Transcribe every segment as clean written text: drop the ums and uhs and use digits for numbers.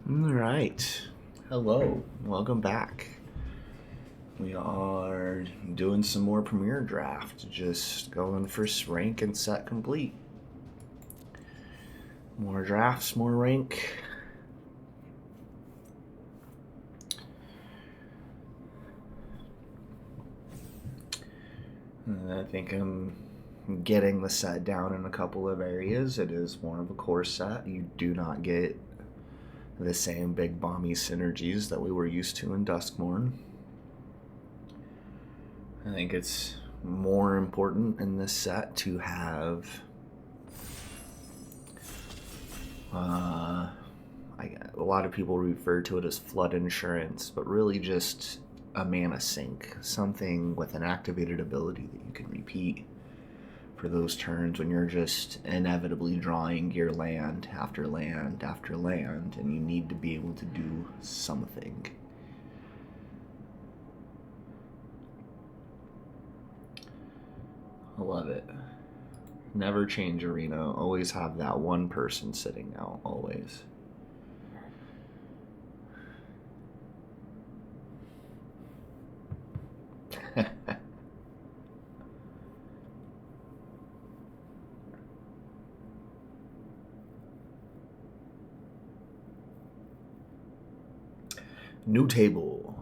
All right. Hello. Welcome back. We are doing some more Premier Draft. Just going for rank and set complete. More drafts, more rank. And I think I'm getting the set down in a couple of areas. It is more of a core set. You do not get the same big bomby synergies that we were used to in Duskmourn. I think it's more important in this set to have a lot of people refer to it as flood insurance, but really just a mana sink, something with an activated ability that you can repeat for those turns when you're just inevitably drawing your land after land after land, and you need to be able to do something. I love it. Never change arena. Always have that one person sitting out, always. New table.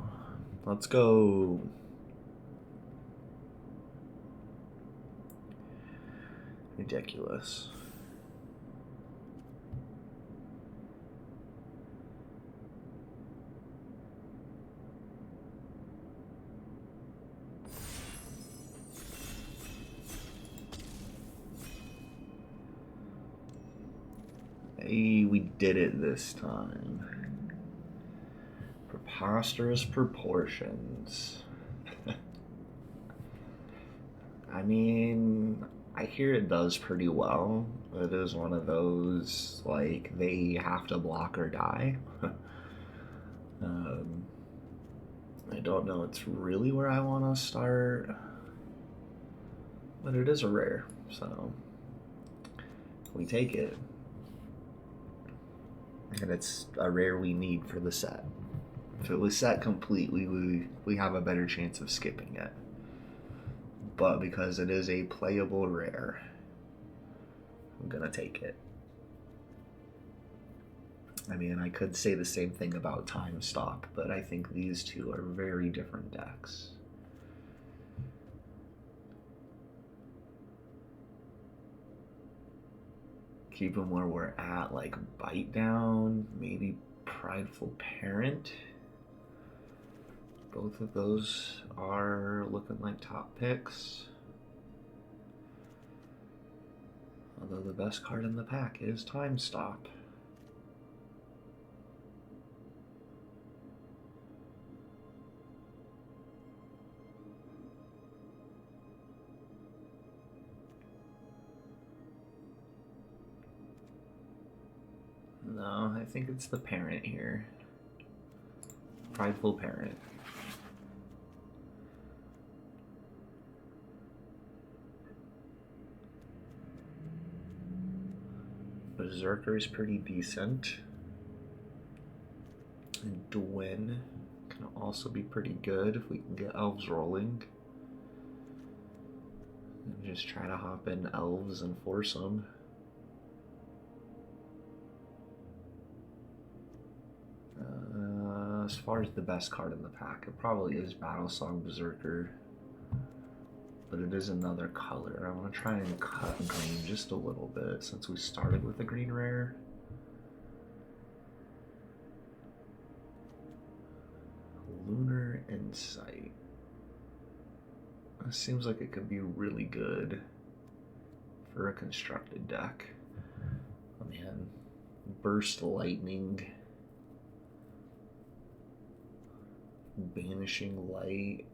Let's go. Ridiculous. Hey, we did it this time. Preposterous proportions. I mean, I hear it does pretty well. It is one of those, like, they have to block or die. I don't know it's really where I want to start, but it is a rare, so we take it. And it's a rare we need for the set. If it was set complete, we have a better chance of skipping it. But because it is a playable rare, I'm gonna take it. I mean, I could say the same thing about Time Stop, but I think these two are very different decks. Keep them where we're at, like Bite Down, maybe Prideful Parent. Both of those are looking like top picks. Although the best card in the pack is Time Stop. No, I think it's the parent here. Prideful Parent. Berserker is pretty decent. And Dwyn can also be pretty good if we can get elves rolling. And just try to hop in elves and force them. As far as the best card in the pack, it probably is Battlesong Berserker. But it is another color. I want to try and cut green just a little bit since we started with a green rare. Lunar Insight. This seems like it could be really good for a constructed deck. Oh man. Burst Lightning. Banishing Light.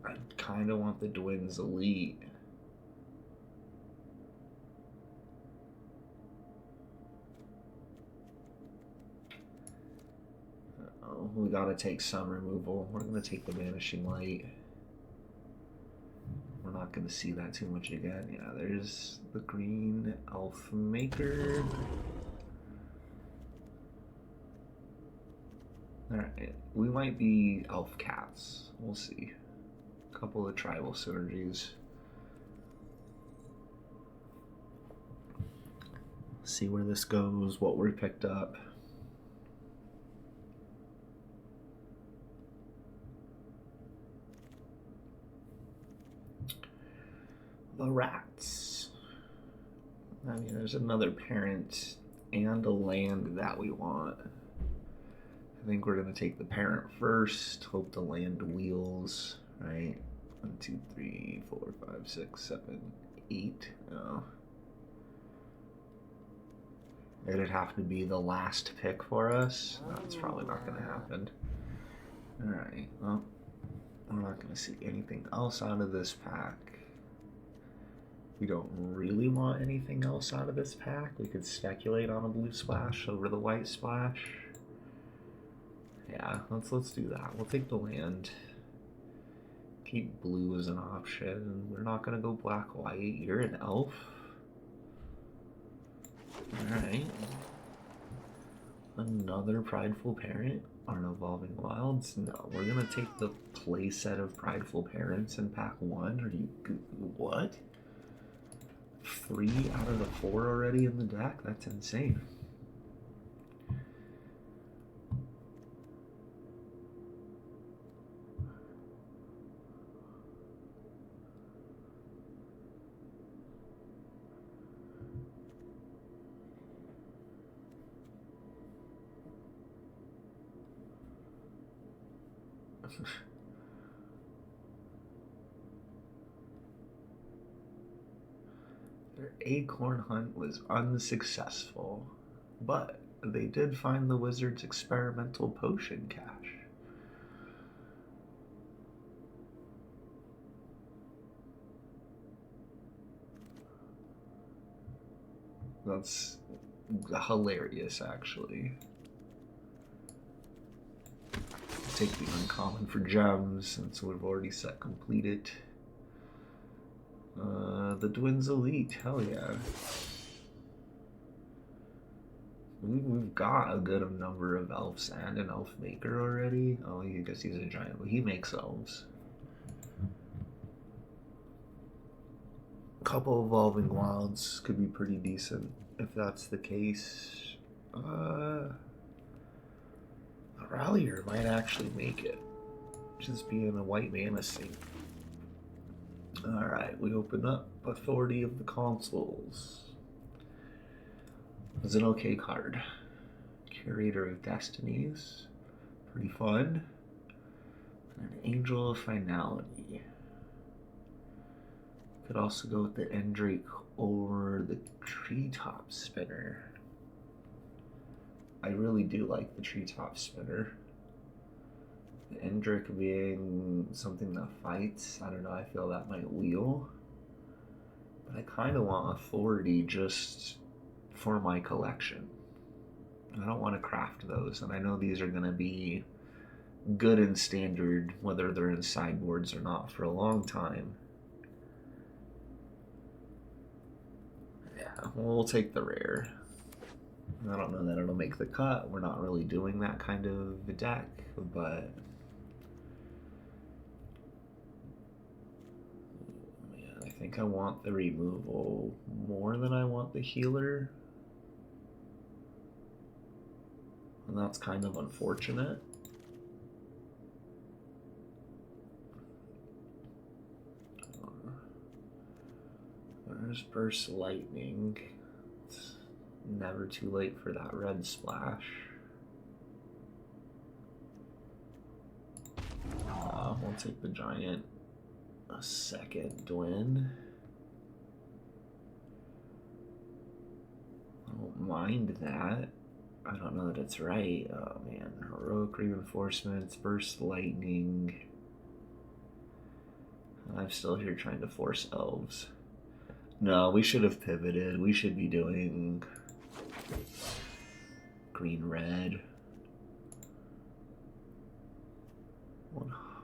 I kind of want the Dwyn's Elite. Oh, we gotta take some removal. We're gonna take the Banishing Light. We're not going to see that too much again. Yeah, there's the green elf maker. Alright, we might be elf cats. We'll see. A couple of tribal synergies. See where this goes, what we picked up. The rats. I mean, there's another parent and a land that we want. I think we're going to take the parent first, hope the land wheels, right? 1, 2, 3, 4, 5, 6, 7, 8. No. It'd have to be the last pick for us. That's probably not going to happen. Alright, well, we're not going to see anything else out of this pack. We don't really want anything else out of this pack. We could speculate on a blue splash over the white splash. Yeah, let's do that. We'll take the land. Keep blue as an option. We're not gonna go black-white. You're an elf. Alright. Another Prideful Parent on Evolving Wilds? No, we're gonna take the playset of Prideful Parents in pack 1. Are you... what? 3 out of the 4 already in the deck? That's insane. Their acorn hunt was unsuccessful, but they did find the wizard's experimental potion cache. That's hilarious, actually. Take the uncommon for gems since we've already set completed. The Dwin's Elite, hell yeah. We've got a good number of elves and an elf maker already. Oh, I guess he's a giant, but he makes elves. A couple Evolving Wilds could be pretty decent if that's the case. A Rallier might actually make it. Just being a white mana sink. Alright, we open up Authority of the Consuls. It's an okay card. Curator of Destinies. Pretty fun. And an Angel of Finality. Could also go with the Endrake or the Treetop Spinner. I really do like the Treetop Spinner. The Endrake being something that fights, I don't know, I feel that might wheel. But I kind of want Authority just for my collection. I don't want to craft those, and I know these are going to be good in Standard, whether they're in sideboards or not, for a long time. Yeah, we'll take the rare. I don't know that it'll make the cut. We're not really doing that kind of deck, but... man, I think I want the removal more than I want the healer. And that's kind of unfortunate. There's Burst Lightning. It's never too late for that red splash. We'll take the giant. A second Dwin. I don't mind that. I don't know that it's right. Oh man. Heroic Reinforcements, Burst Lightning. I'm still here trying to force elves. No, we should have pivoted. We should be doing green-red.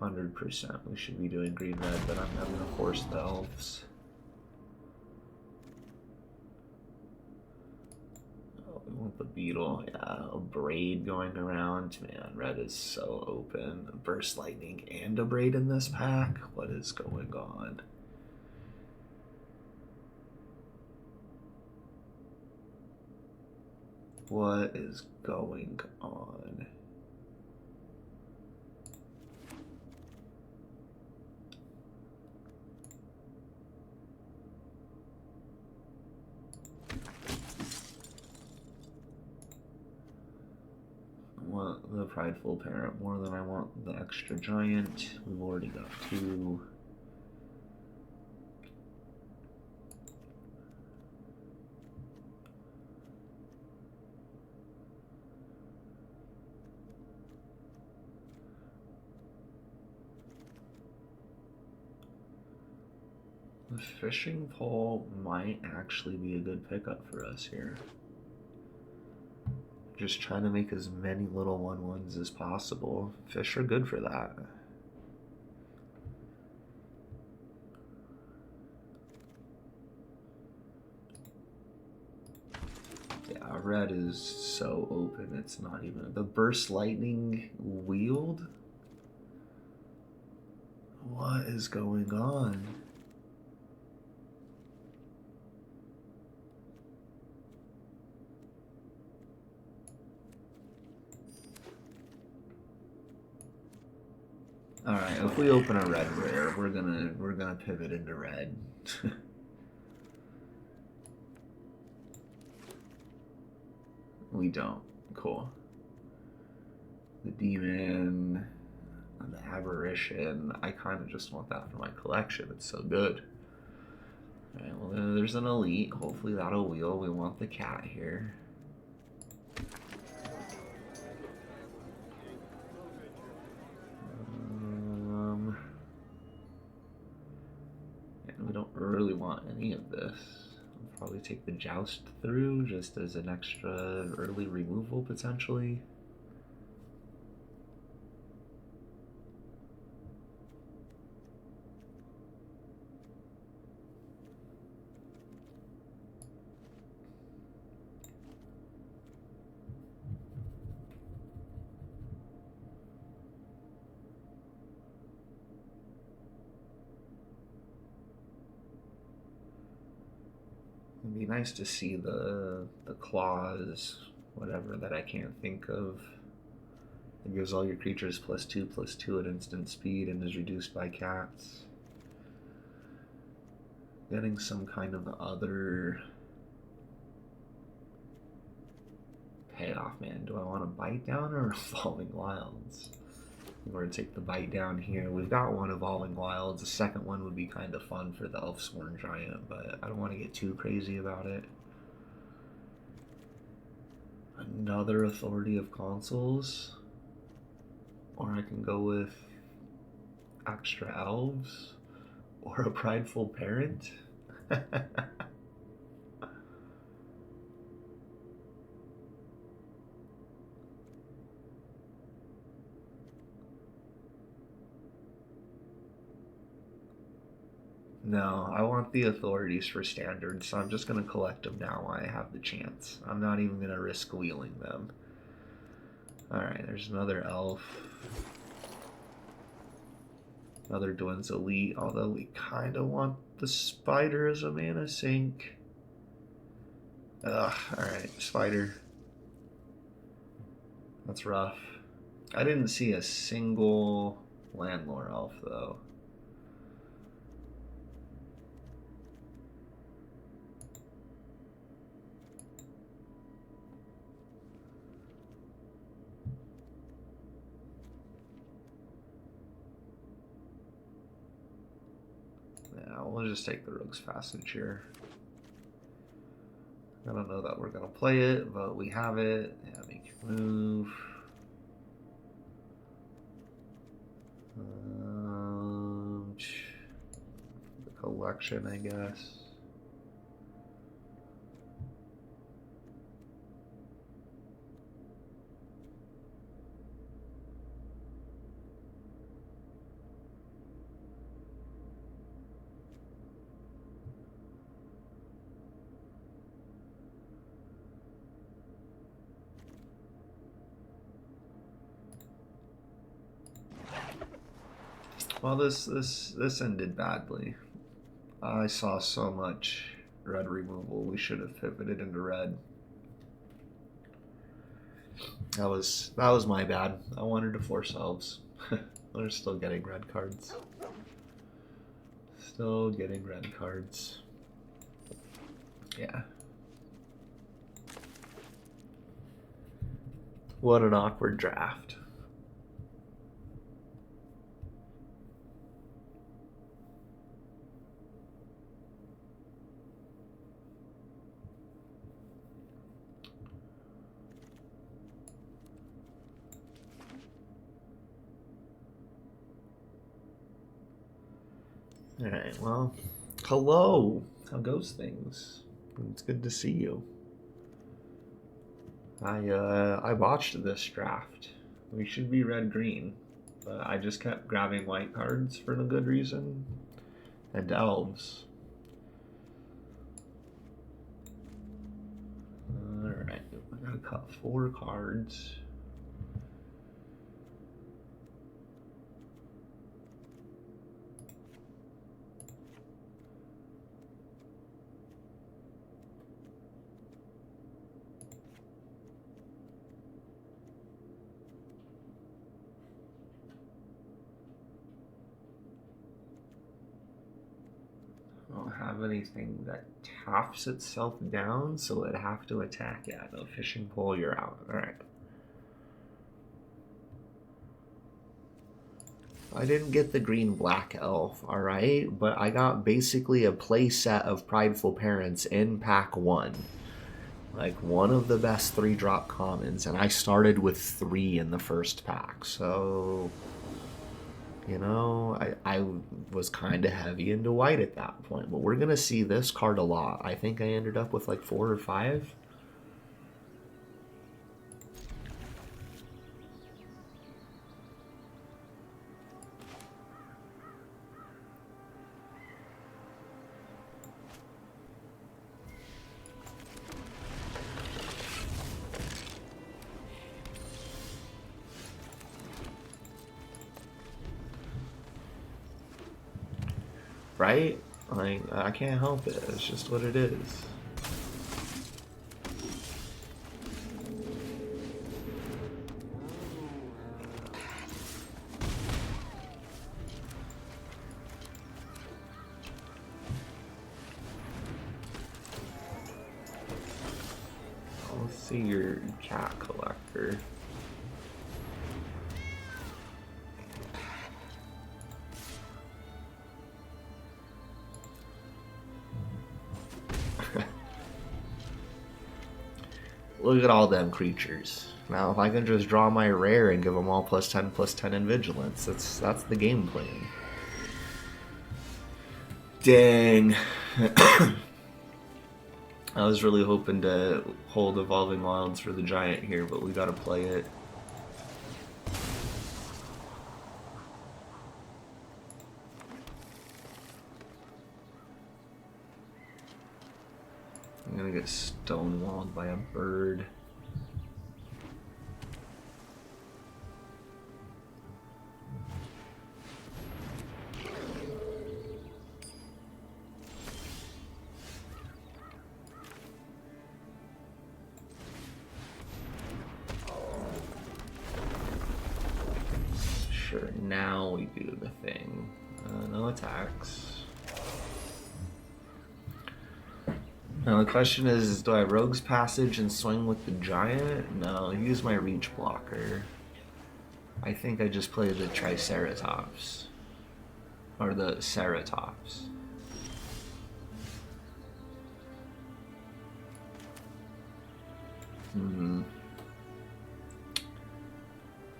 100% we should be doing green red, but I'm gonna force the elves. Oh, we want the beetle. Yeah, a braid going around. Man, red is so open. Burst lightning and a braid in this pack. What is going on? What is going on? I want the prideful parent more than I want the extra giant. We've already got 2. The fishing pole might actually be a good pickup for us here. Just trying to make as many little 1/1s as possible. Fish are good for that. Yeah, red is so open, it's not even... The burst lightning wield? What is going on? Alright, if we open a red rare, we're gonna pivot into red. We don't. Cool. The demon, the aberration. I kind of just want that for my collection. It's so good. Alright, well there's an elite. Hopefully that'll wheel. We want the cat here. And we don't really want any of this. I'll probably take the joust through just as an extra early removal potentially. It'd be nice to see the claws, whatever that I can't think of. It gives all your creatures +2/+2 at instant speed and is reduced by cats. Getting some kind of other payoff, man. Do I want to bite down or Evolving Wilds? We're going to take the bite down here. We've got one Evolving Wilds. The second one would be kind of fun for the Elfsworn Giant, but I don't want to get too crazy about it. Another Authority of Consuls. Or I can go with extra elves. Or a Prideful Parent. No, I want the authorities for standard, so I'm just going to collect them now while I have the chance. I'm not even going to risk wheeling them. Alright, there's another elf. Another Dwin's Elite, although we kind of want the spider as a mana sink. Ugh, alright, spider. That's rough. I didn't see a single Landlore elf, though. Yeah, we'll just take the Rogue's Passage here. I don't know that we're going to play it, but we have it. Yeah, make your move. The collection, I guess. Well, this ended badly. I saw so much red removal. We should have pivoted into red. That was my bad. I wanted to force elves. We're still getting red cards. Still getting red cards. Yeah. What an awkward draft. Alright, well, hello. How goes things? It's good to see you. I watched this draft. We should be red-green, but I just kept grabbing white cards for no good reason. And elves. Alright, I gotta cut 4 cards. I don't have anything that taps itself down, so it'd have to attack. Yeah, no fishing pole, you're out. Alright. I didn't get the green black elf, alright? But I got basically a play set of Prideful Parents in pack 1. Like, one of the best 3-drop commons, and I started with 3 in the first pack, so... You know, I was kind of heavy into white at that point, but we're going to see this card a lot. I think I ended up with like 4 or 5. Right? Like, I can't help it. It's just what it is. I'll see your cat collector. Look at all them creatures. Now, if I can just draw my rare and give them all +10/+10 in vigilance, that's the game plan. Dang. I was really hoping to hold Evolving Wilds for the Giant here, but we gotta play it. I'm gonna get stonewalled by a bird. Sure, now we do the thing. No attacks. Now the question is, do I Rogue's Passage and swing with the Giant? No, use my Reach blocker. I think I just play the Triceratops. Or the Ceratops.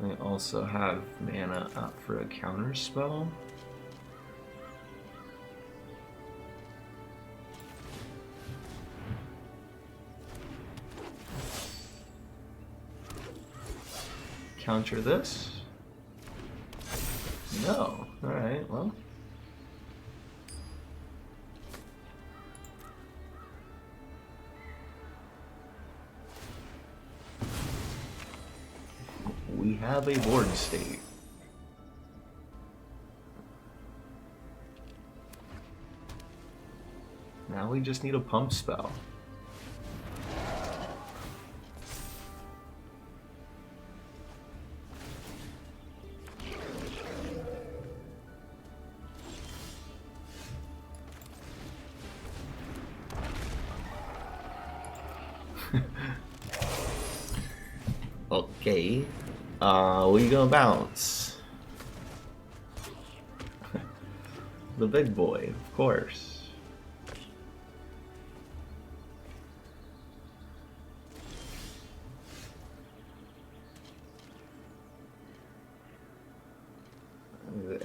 I also have mana up for a counter spell. Counter this? No. Alright, well. We have a board state. Now we just need a pump spell. Okay. What are you gonna bounce? The big boy, of course.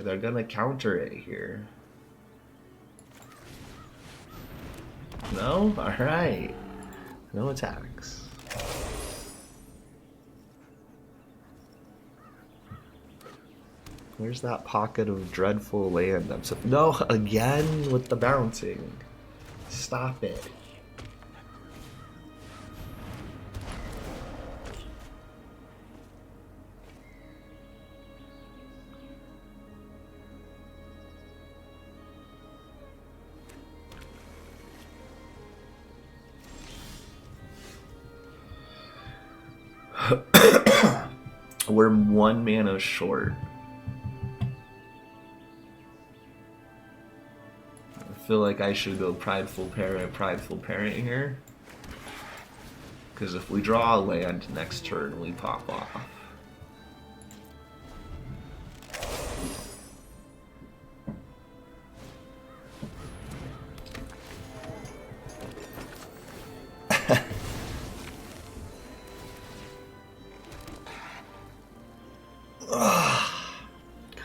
They're gonna counter it here. No? Alright. No attacks. Where's that pocket of dreadful land? No, again with the bouncing. Stop it. We're 1 mana short. I feel like I should go Prideful Parent here. Because if we draw a land next turn, we pop off.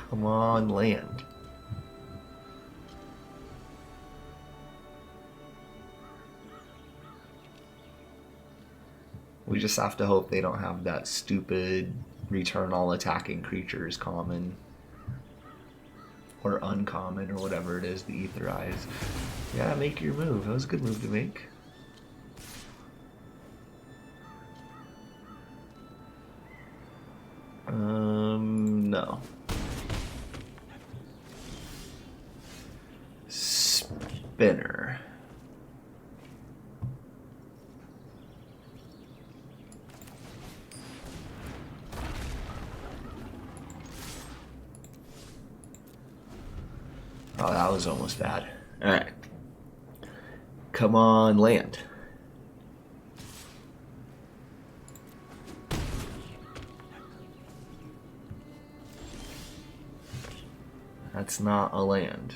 Come on, land. We just have to hope they don't have that stupid return all attacking creatures common. Or uncommon, or whatever it is, the Ether Eyes. Yeah, make your move. That was a good move to make. No. Spinner. Oh, that was almost bad. Alright. Come on, land. That's not a land.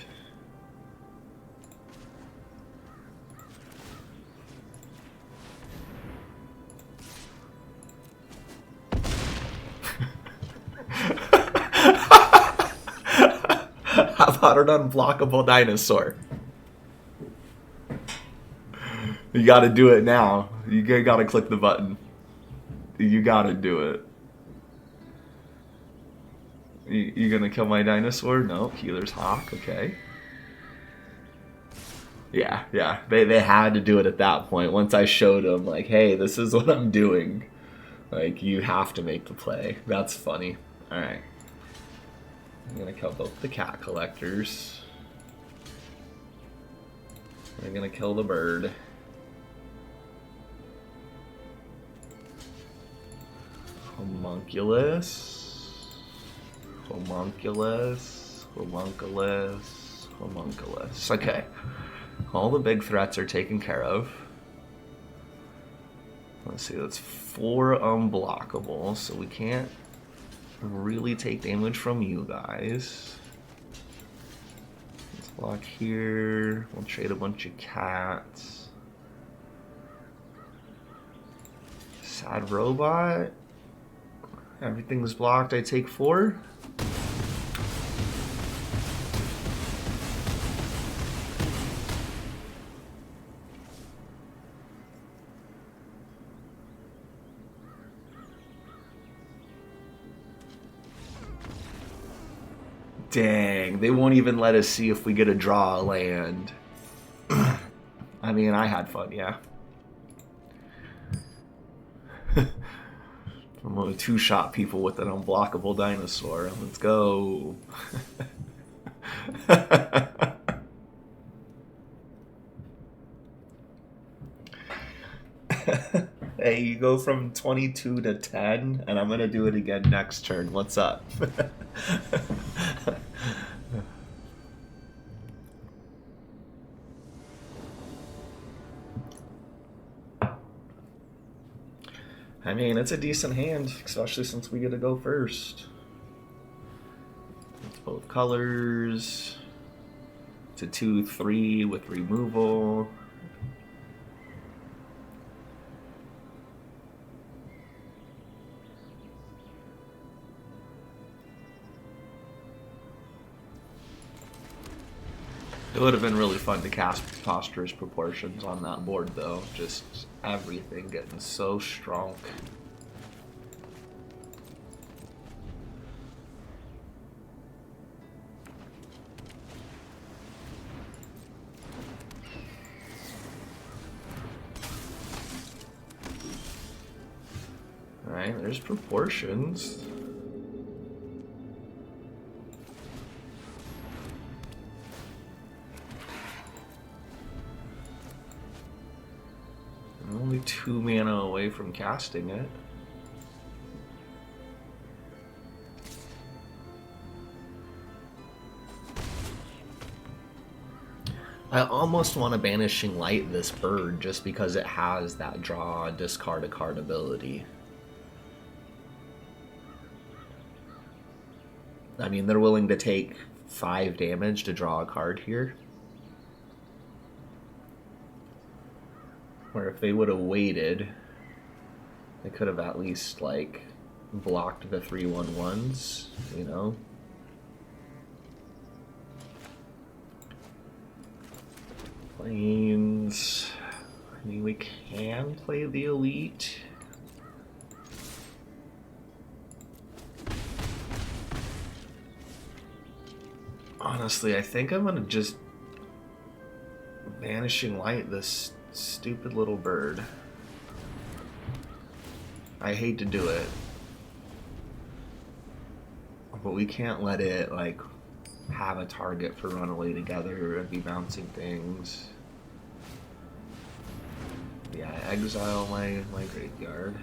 How about an unblockable dinosaur? You gotta do it now. You gotta click the button. You gotta do it. You gonna kill my dinosaur? No, Healer's Hawk, okay. Yeah. They had to do it at that point. Once I showed them, like, hey, this is what I'm doing. Like, you have to make the play. That's funny. Alright. I'm gonna kill both the cat collectors. I'm gonna kill the bird. Homunculus. Okay. All the big threats are taken care of. Let's see, that's 4 unblockable, so we can't really take damage from you guys. Let's block here. We'll trade a bunch of cats. Sad robot. Everything's blocked. I take 4. Dang, they won't even let us see if we get a draw a land. I mean, I had fun, yeah. I'm gonna 2-shot people with an unblockable dinosaur. Let's go. Hey, you go from 22 to 10, and I'm gonna do it again next turn. What's up? I mean, it's a decent hand, especially since we get to go first. It's both colors. It's a 2/3 with removal. It would have been really fun to cast Posturous Proportions on that board, though. Just everything getting so strong. Alright, there's Proportions. I'm only 2 mana away from casting it. I almost want to Banishing Light this bird just because it has that draw, discard a card ability. I mean, they're willing to take 5 damage to draw a card here. Or if they would have waited, they could have at least, like, blocked the 3/1/1s, you know? Planes. I mean, we can play the Elite. Honestly, I think I'm gonna just Vanishing Light this stupid little bird. I hate to do it, but we can't let it, like, have a target for Runaway Together and be bouncing things. Yeah, exile my graveyard.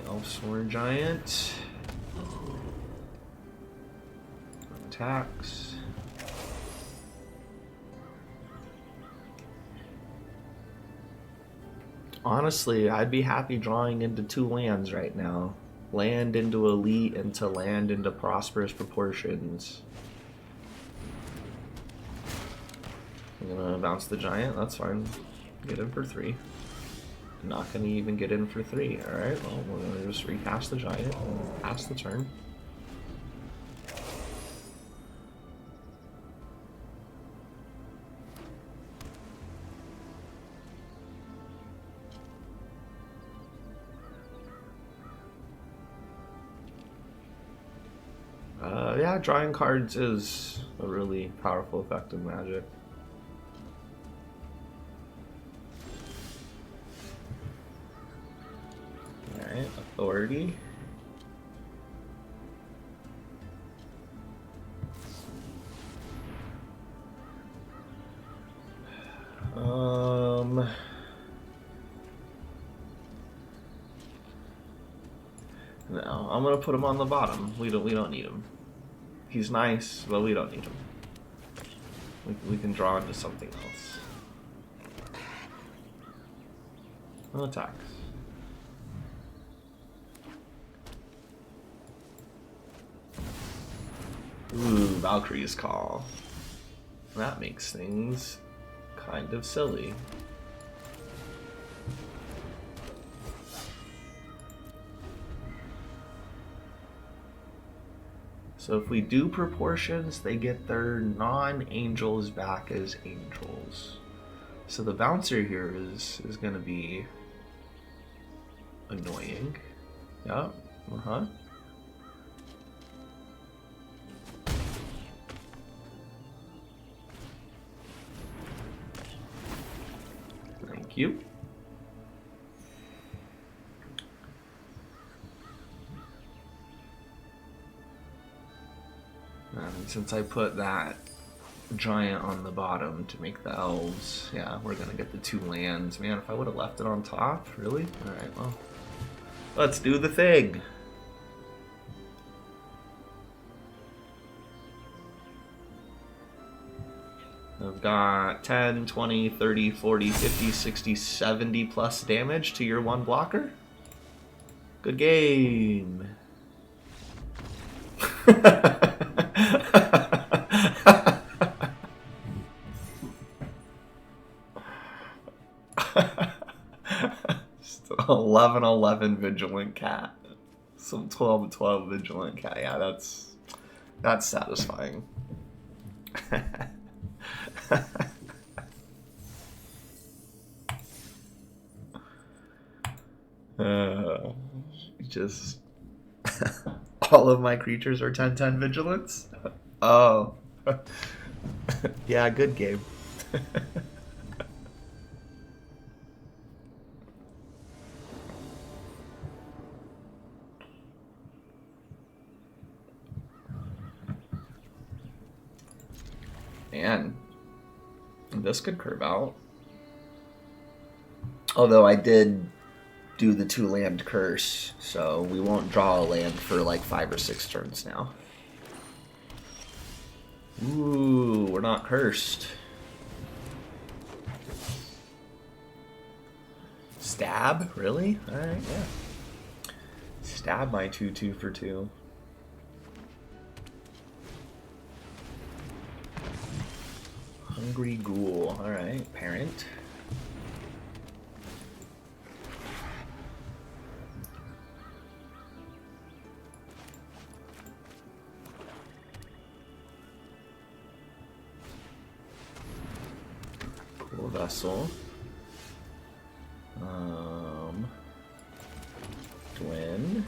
Elfsworn Giant. Attacks. Honestly, I'd be happy drawing into 2 lands right now. Land into Elite and to land into Prosperous Proportions. I'm gonna bounce the Giant, that's fine. Get in for 3. I'm not gonna even get in for 3. Alright, well, we're gonna just recast the Giant and pass the turn. Yeah, drawing cards is a really powerful effect of Magic. Alright, Authority. No, I'm gonna put him on the bottom. We don't need him. He's nice, but we don't need him. We can draw into something else. No attacks. Ooh, Valkyrie's Call. That makes things kind of silly. So if we do Proportions, they get their non-angels back as angels. So the bouncer here is going to be annoying. Yeah, Thank you. And since I put that giant on the bottom to make the elves. Yeah, we're gonna get the 2 lands. Man, if I would have left it on top, really? Alright, well. Let's do the thing! I've got 10, 20, 30, 40, 50, 60, 70 plus damage to your 1 blocker. Good game. Just 11-11 vigilant cat. Some 12-12 vigilant cat. Yeah, that's satisfying. Just all of my creatures are 10-10 vigilance? Oh. Yeah, good game. Man, this could curve out. Although I did do the 2 land curse, so we won't draw a land for like 5 or 6 turns now. Ooh, we're not cursed. Stab? Really? Alright, yeah. Stab my 2/2 for 2. Hungry Ghoul. Alright, parent. Cool vessel. Twin.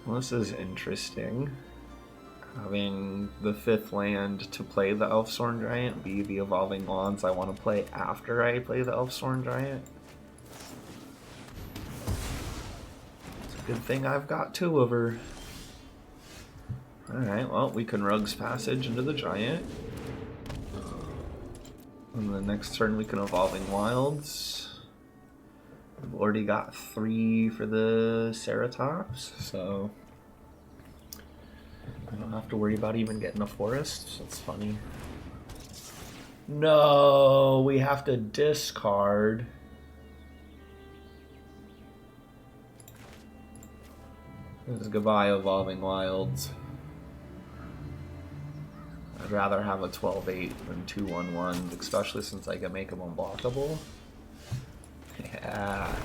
Well, this is interesting. Having the 5th land to play the Elfsworn Giant be the Evolving Wands I want to play after I play the Elfsworn Giant. It's a good thing I've got 2 of her. Alright, well, we can Rogue's Passage into the Giant. And the next turn we can Evolving Wilds. We've already got 3 for the Ceratops, so I don't have to worry about even getting a forest. That's funny. No, we have to discard. This is goodbye, Evolving Wilds. I'd rather have a 12-8 than 2/1/1s, especially since I can make them unblockable. Yeah.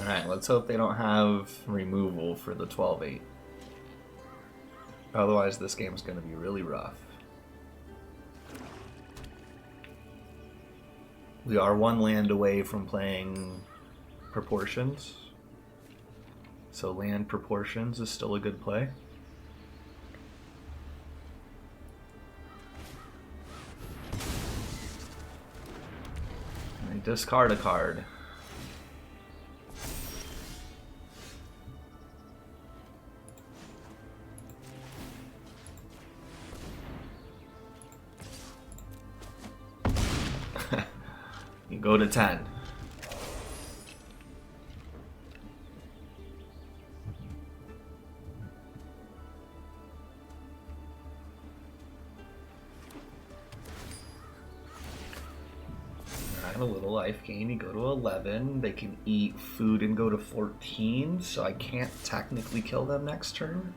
Alright, let's hope they don't have removal for the 12-8. Otherwise, this game's going to be really rough. We are 1 land away from playing Proportions. So land Proportions is still a good play. I discard a card. You go to 10. Alright, a little life gain. You go to 11. They can eat food and go to 14, so I can't technically kill them next turn.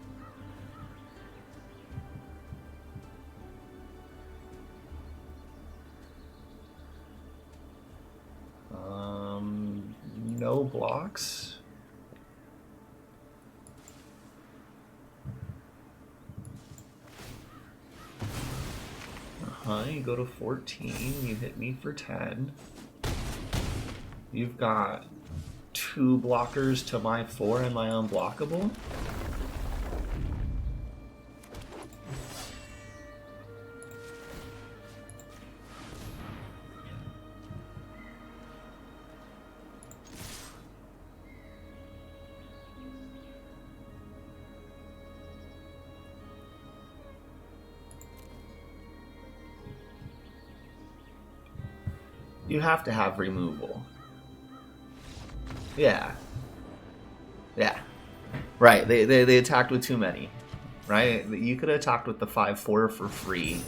No blocks. You go to 14, you hit me for 10. You've got 2 blockers to my 4 and my unblockable? You have to have removal. Yeah. Yeah. Right, they attacked with too many. Right? You could have attacked with the 5/4 for free.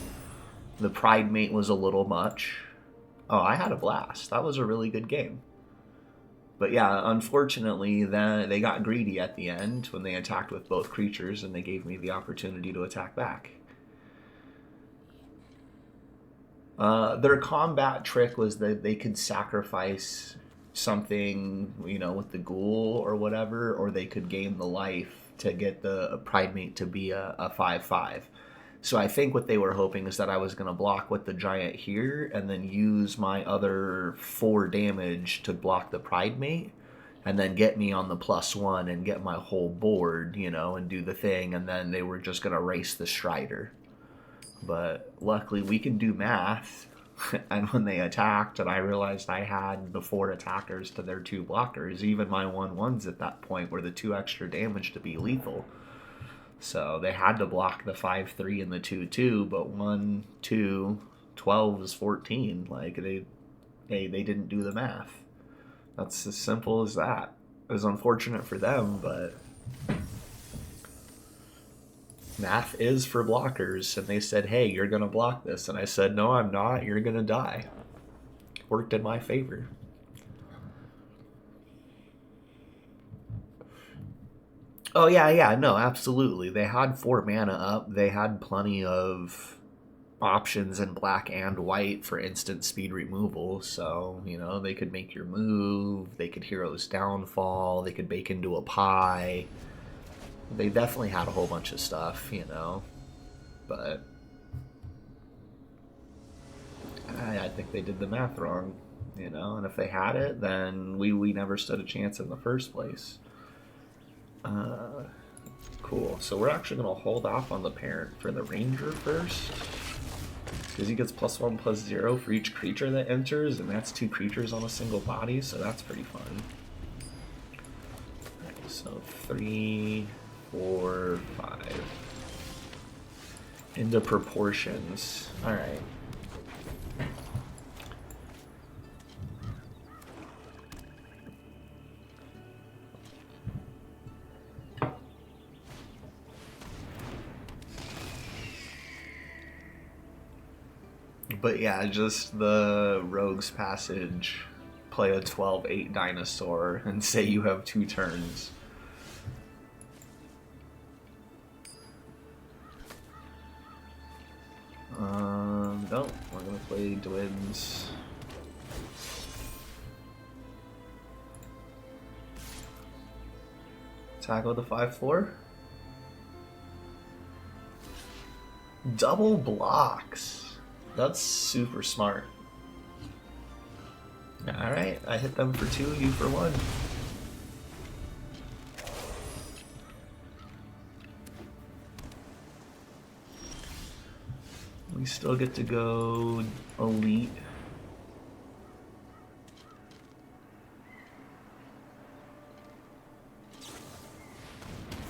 The Pride Mate was a little much. Oh, I had a blast. That was a really good game. But yeah, unfortunately, then they got greedy at the end when they attacked with both creatures, and they gave me the opportunity to attack back. Their combat trick was that they could sacrifice something, you know, with the ghoul or whatever, or they could gain the life to get the Pride Mate to be a 5/5. So I think what they were hoping is that I was going to block with the giant here and then use my other 4 damage to block the Pride Mate and then get me on the +1 and get my whole board, you know, and do the thing. And then they were just going to race the Strider. But luckily we can do math. And when they attacked and I realized I had the 4 attackers to their 2 blockers, even my 1/1s at that point were the 2 extra damage to be lethal. So they had to block the 5/3 and the 2/2, but 1, 2, 12 is 14. Like they didn't do the math. That's as simple as that. It was unfortunate for them, but math is for blockers. And they said, hey, you're gonna block this, and I said, no, I'm not. You're gonna die. Worked in my favor. Oh, yeah, no, absolutely. They had 4 mana up. They had plenty of options in black and white for instant speed removal. So, you know, they could make your move. They could Hero's Downfall. They could bake into a pie. They definitely had a whole bunch of stuff, you know. But I think they did the math wrong, you know. And if they had it, then we never stood a chance in the first place. Cool. So we're actually going to hold off on the parent for the ranger first, because he gets +1/+0 for each creature that enters, and that's 2 creatures on a single body, so that's pretty fun. Alright, so 3, 4, 5. Into proportions. Alright. But yeah, just the Rogue's Passage, play a 12/8 dinosaur, and say you have 2 turns. No, we're gonna play Dwins. Tackle the 5/4. Double blocks. That's super smart. Alright, I hit them for 2, you for 1. We still get to go elite.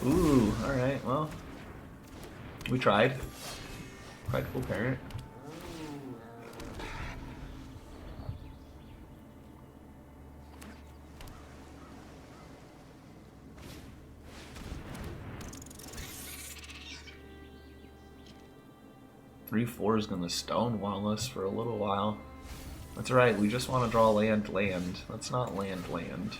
Ooh, alright, well, we tried. Prideful parent. Three, 4 is gonna stonewall us for a little while. That's right, we just want to draw land. Let's not land.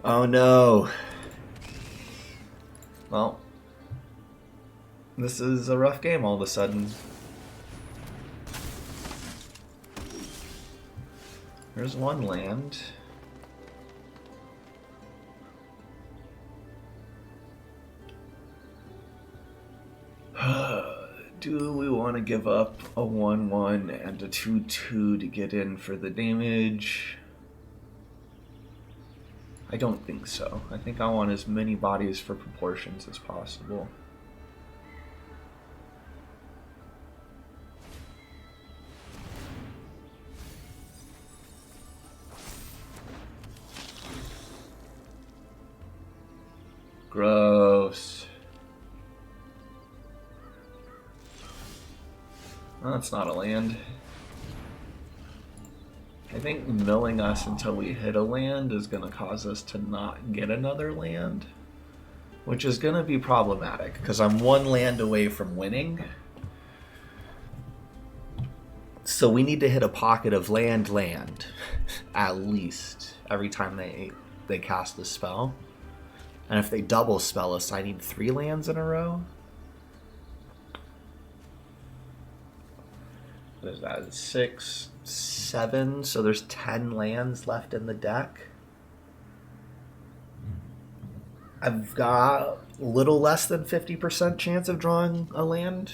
Oh no. Well, this is a rough game all of a sudden. There's 1 land. Do we want to give up a 1/1 and a 2/2 to get in for the damage? I don't think so. I think I want as many bodies for proportions as possible. Gross. Well, that's not a land. I think milling us until we hit a land is going to cause us to not get another land, which is going to be problematic because I'm one land away from winning. So we need to hit a pocket of land at least every time they cast a spell. And if they double spell us, I need 3 lands in a row. What is that? 6, 7. So there's 10 lands left in the deck. I've got a little less than 50% chance of drawing a land.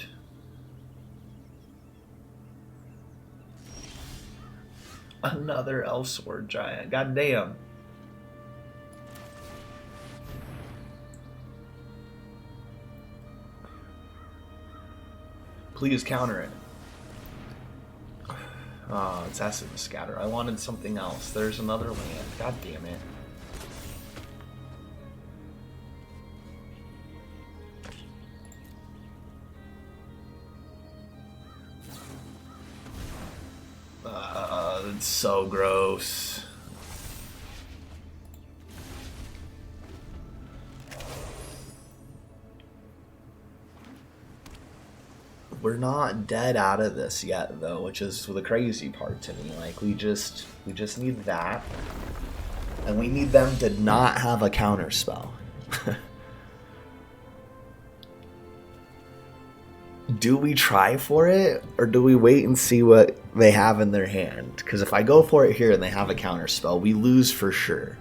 Another Elsword Giant. God damn. Please counter it. Oh, it's Essence Scatter. I wanted something else. There's another land. God damn it. It's so gross. We're not dead out of this yet, though, which is the crazy part to me. Like, we just need that, and we need them to not have a counter spell. Do we try for it, or do we wait and see what they have in their hand? Because if I go for it here and they have a counter spell, we lose for sure.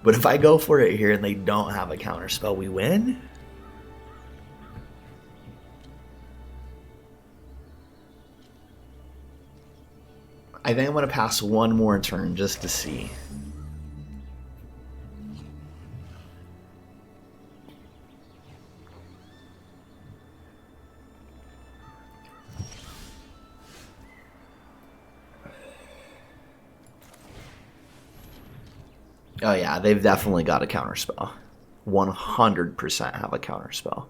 But if I go for it here and they don't have a counter spell, we win? I think I'm going to pass one more turn just to see. Oh yeah, they've definitely got a counterspell. 100% have a counterspell.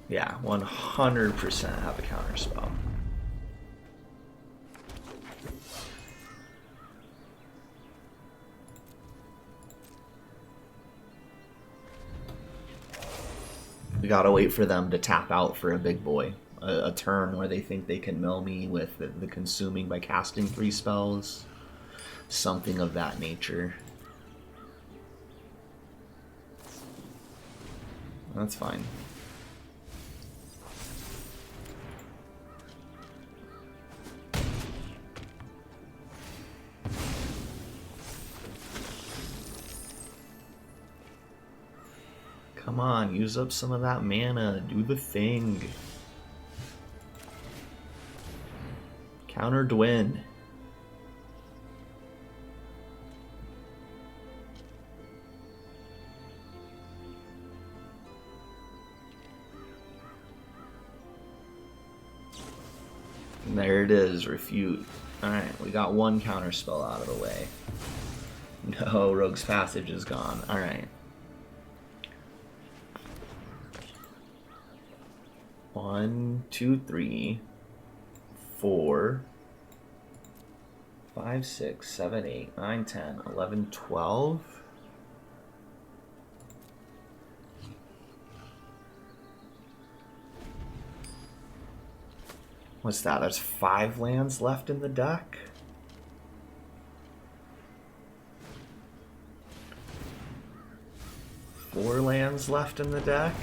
Yeah, 100% have a counterspell. We gotta wait for them to tap out for a big boy. A turn where they think they can mill me with the consuming by casting 3 spells. Something of that nature. That's fine. Come on, use up some of that mana. Do the thing. Counter Dwyn. And there it is, refute. Alright, we got one counter spell out of the way. No, Rogue's Passage is gone. Alright. 1, 2, 3, 4, 5, 6, 7, 8, 9, 10, 11, 12. What's that? There's 5 lands left in the deck? 4 lands left in the deck.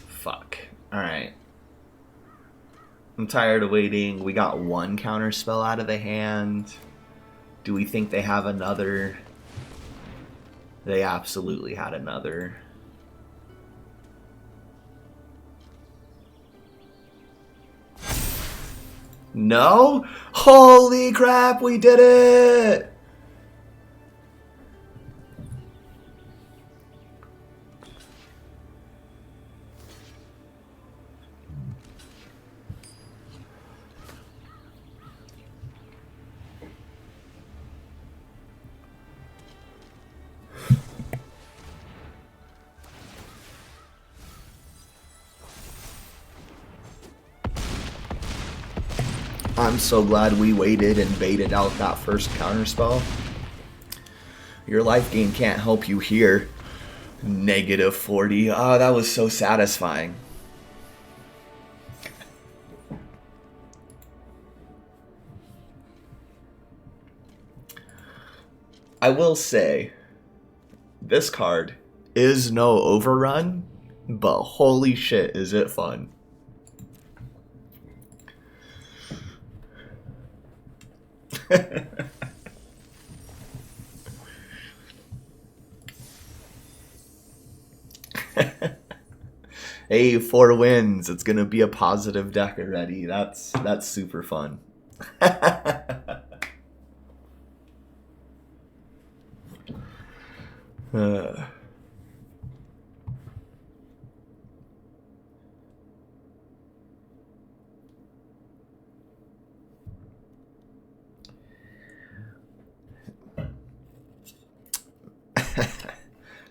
Fuck. Alright. I'm tired of waiting. We got 1 counter spell out of the hand. Do we think they have another? They absolutely had another. No? Holy crap, we did it! I'm so glad we waited and baited out that first counterspell. Your life gain can't help you here. -40. Oh, that was so satisfying. I will say, this card is no overrun, but holy shit is it fun. Hey, 4 wins. It's gonna be a positive deck already. That's super fun.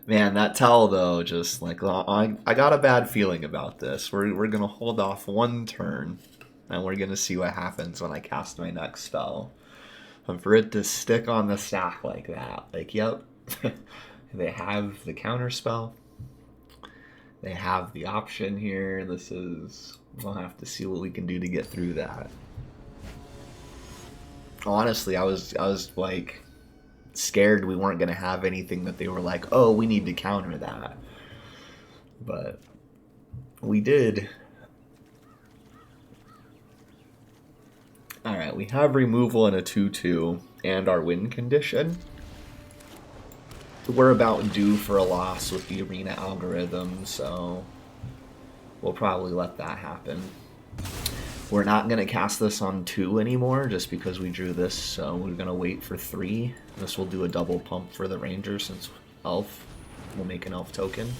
Man, that towel though, just like I got a bad feeling about this. We're gonna hold off 1 turn, and we're gonna see what happens when I cast my next spell. And for it to stick on the stack like that, like, yep, they have the counter spell. They have the option here. We'll have to see what we can do to get through that. Honestly, I was like scared we weren't going to have anything that they were like, oh, we need to counter that. But we did. Alright, we have removal and a 2/2 and our win condition. We're about due for a loss with the arena algorithm, so we'll probably let that happen. We're not going to cast this on 2 anymore just because we drew this, so we're going to wait for 3. This will do a double pump for the ranger since elf will make an elf token.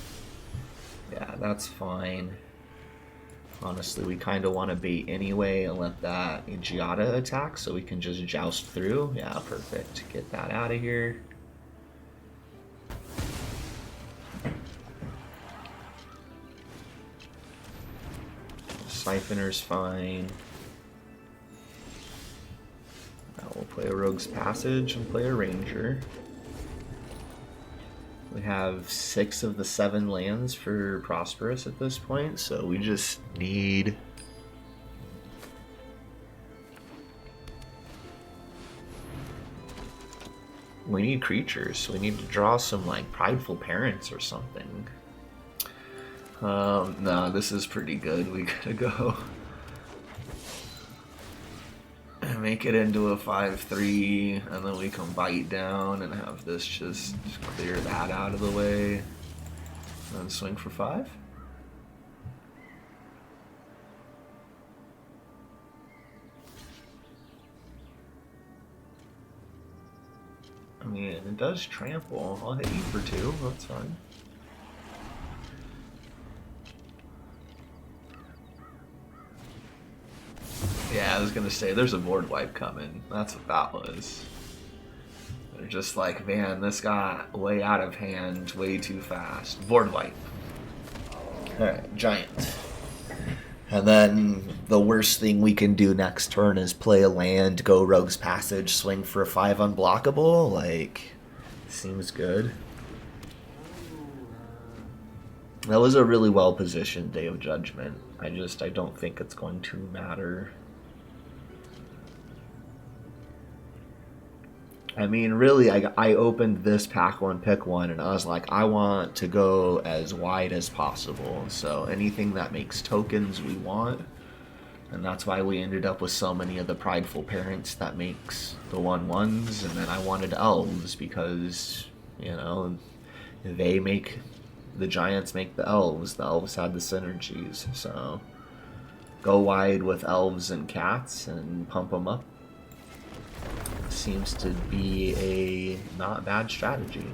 Yeah, that's fine. Honestly, we kind of want to bait anyway and let that Giada attack so we can just joust through. Yeah, perfect. Get that out of here. Siphoner's fine. Now we'll play a Rogue's Passage and play a Ranger. We have 6 of the 7 lands for Prosperous at this point, so we just need... We need creatures. We need to draw some, like, Prideful Parents or something. No, this is pretty good. We gotta go and make it into a 5/3, and then we can bite down and have this just clear that out of the way, and then swing for 5. I mean, it does trample. I'll hit you for 2. That's fine. Yeah, I was gonna say, there's a board wipe coming. That's what that was. They're just like, man, this got way out of hand, way too fast. Board wipe. Alright, giant. And then the worst thing we can do next turn is play a land, go Rogue's Passage, swing for a 5 unblockable. Like, seems good. That was a really well positioned Day of Judgment. I don't think it's going to matter. I mean, really, I opened this pack one, pick one, and I was like, I want to go as wide as possible. So anything that makes tokens, we want. And that's why we ended up with so many of the prideful parents that makes the 1/1s. And then I wanted elves because, you know, they make the giants make the elves. The elves had the synergies. So go wide with elves and cats and pump them up. Seems to be a not bad strategy.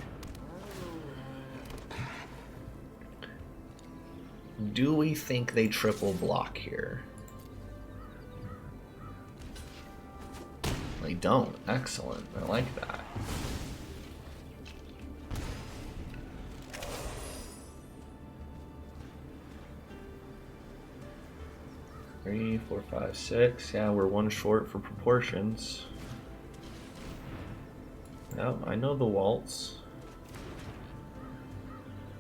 Do we think they triple block here? They don't. Excellent. I like that. Three, four, five, six. Yeah, we're one short for proportions. Yep, I know the waltz.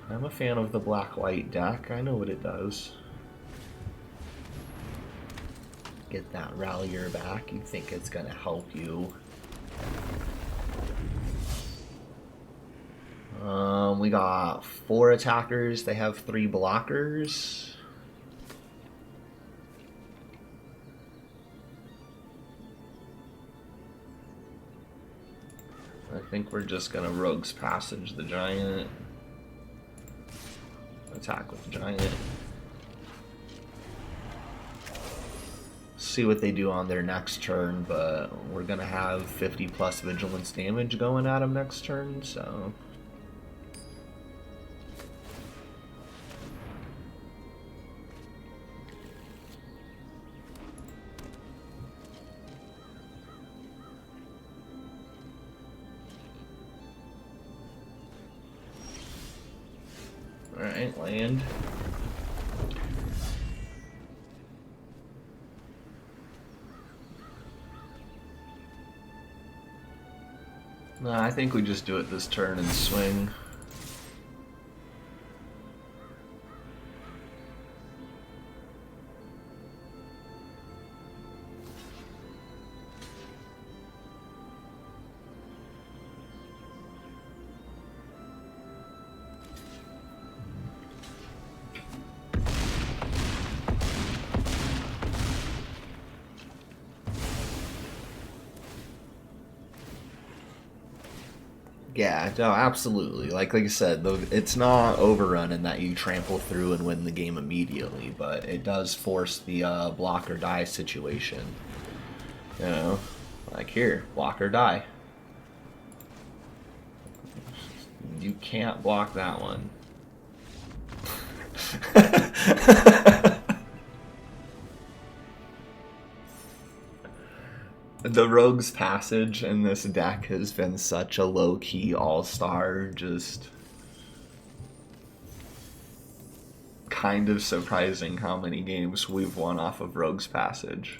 I'm a fan of the black-white deck. I know what it does. Get that rallier back. You think it's gonna help you. We got 4 attackers. They have 3 blockers. I think we're just gonna Rogue's Passage the giant. Attack with the giant. See what they do on their next turn, but we're gonna have 50 plus vigilance damage going at them next turn, so. Alright, land. Nah, I think we just do it this turn and swing. Yeah, no, absolutely. Like I said, it's not overrun in that you trample through and win the game immediately, but it does force the block or die situation. You know, like here, block or die. You can't block that one. The Rogue's Passage in this deck has been such a low-key all-star, just kind of surprising how many games we've won off of Rogue's Passage.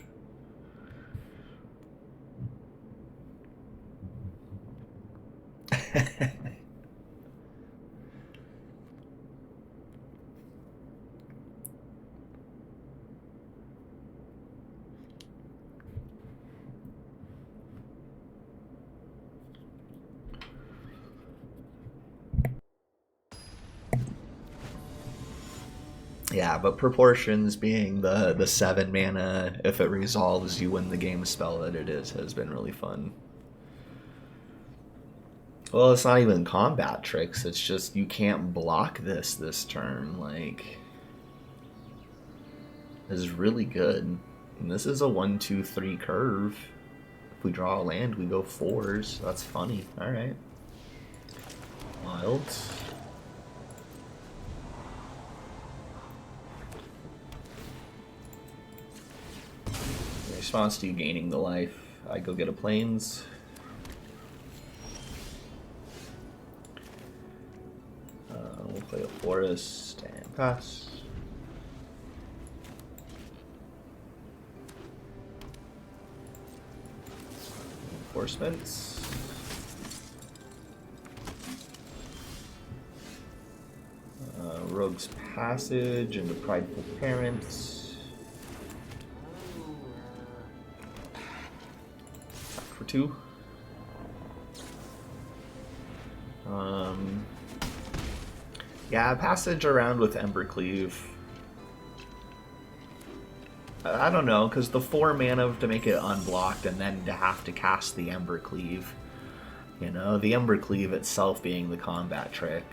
Yeah, but Proportions being the 7 mana, if it resolves, you win the game spell that it is, has been really fun. Well, it's not even combat tricks, it's just you can't block this turn, like... This is really good. And this is a 1-2-3 curve. If we draw a land, we go 4s. That's funny. Alright. Wild. In response to you gaining the life, I go get a plains. We'll play a forest and pass. Enforcements. Rogue's Rogue's Passage into Prideful Parents. For 2. Yeah, Passage around with Embercleave. I don't know, because the 4 mana to make it unblocked and then to have to cast the Embercleave. You know, the Embercleave itself being the combat trick.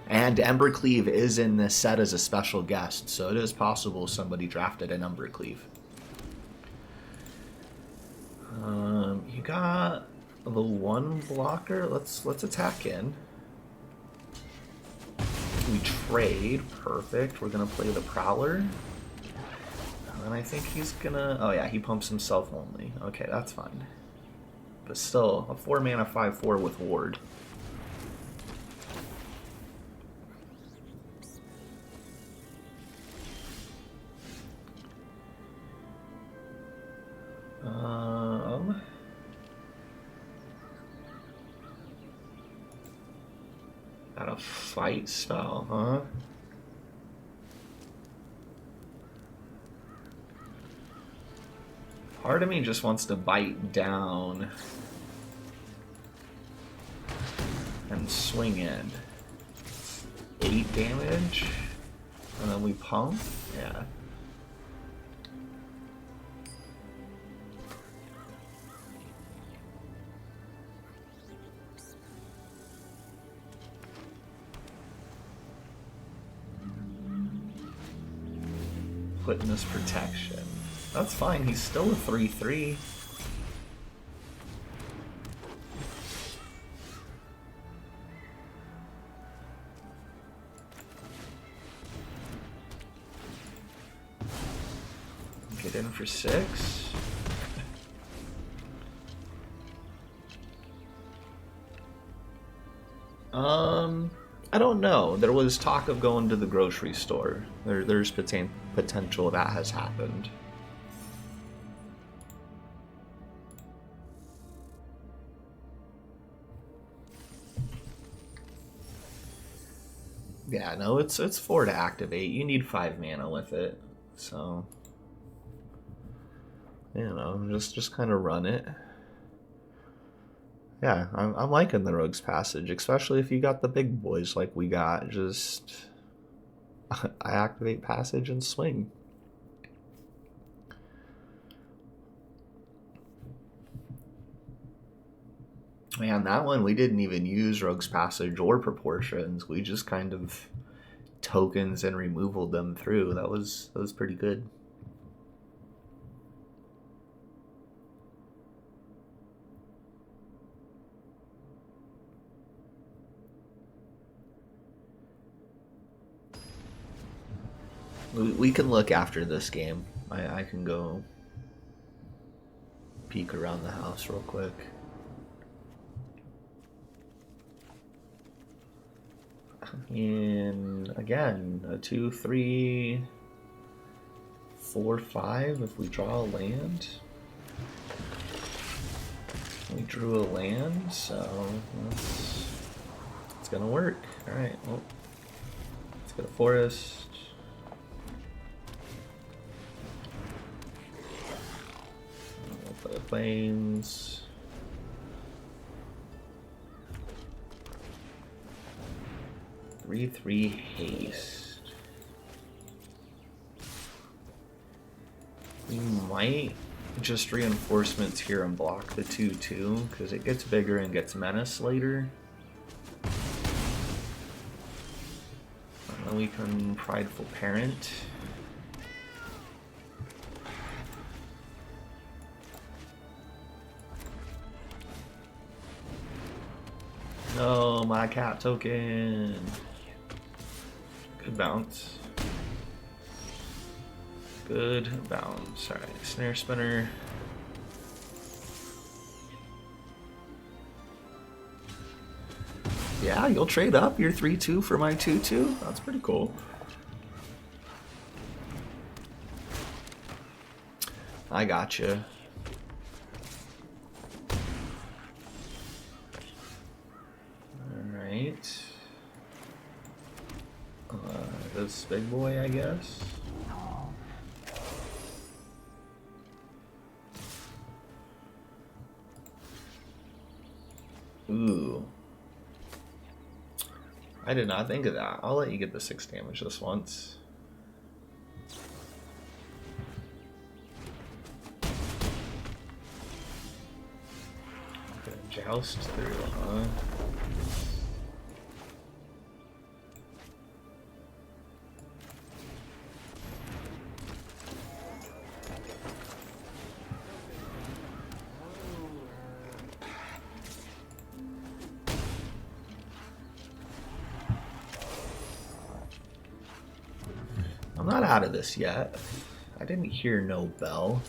And Embercleave is in this set as a special guest, so it is possible somebody drafted an Embercleave. You got the 1 blocker. Let's attack in. We trade. Perfect. We're gonna play the Prowler. And I think he's gonna... Oh yeah, he pumps himself only. Okay, that's fine. But still, a 4 mana 5/4 with Ward. Got a fight spell, huh? Part of me just wants to bite down and swing in. 8 damage, and then we pump. Yeah. Witness protection. That's fine, he's still a 3/3. Get in for 6. I don't know. There was talk of going to the grocery store. There's potential that has happened. Yeah, no, it's 4 to activate. You need 5 mana with it, so you know, just kind of run it. Yeah, I'm liking the Rogue's Passage, especially if you got the big boys like we got. Just I activate Passage and swing. Man, that one we didn't even use Rogue's Passage or Proportions. We just kind of tokens and removal them through. That was pretty good. We can look after this game. I can go peek around the house real quick. And again, a 2, 3, 4, 5 if we draw a land. We drew a land, so it's gonna work. Alright, well, let's get a forest. We'll play plains. Three haste. We might just reinforcements here and block the 2/2 because it gets bigger and gets menace later. And then we can Prideful Parent. No, my cat token. Good bounce. Good bounce. Alright, Snare Spinner. Yeah, you'll trade up your 3/2 for my 2/2? That's pretty cool. I gotcha. Alright. this big boy, I guess. Ooh. I did not think of that. I'll let you get the 6 damage this once. Joust through, huh? I'm not out of this yet. I didn't hear no bell.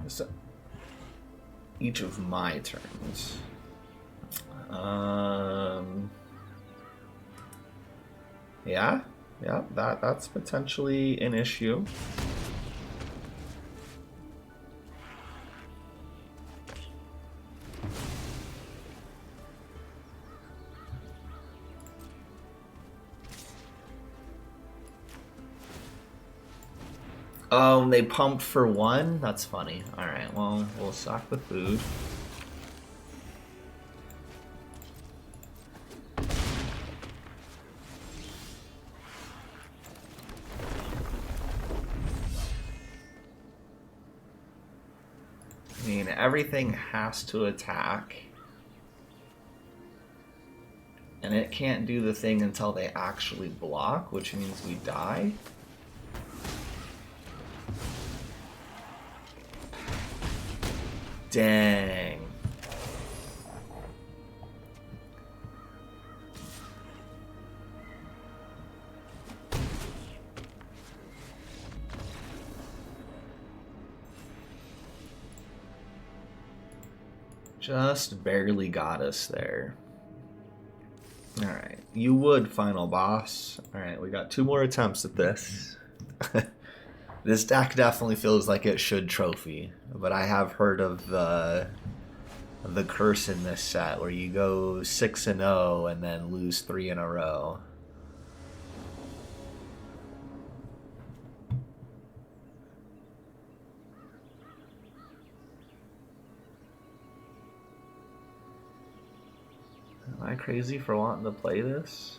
So, each of my turns. Yeah, that's potentially an issue. Oh, they pumped for 1? That's funny. Alright, well, we'll stock the food. I mean, everything has to attack. And it can't do the thing until they actually block, which means we die. Dang. Just barely got us there. Alright, you would, final boss. Alright, we got 2 more attempts at this. This deck definitely feels like it should trophy, but I have heard of the curse in this set where you go 6-0 and then lose 3 in a row. Am I crazy for wanting to play this?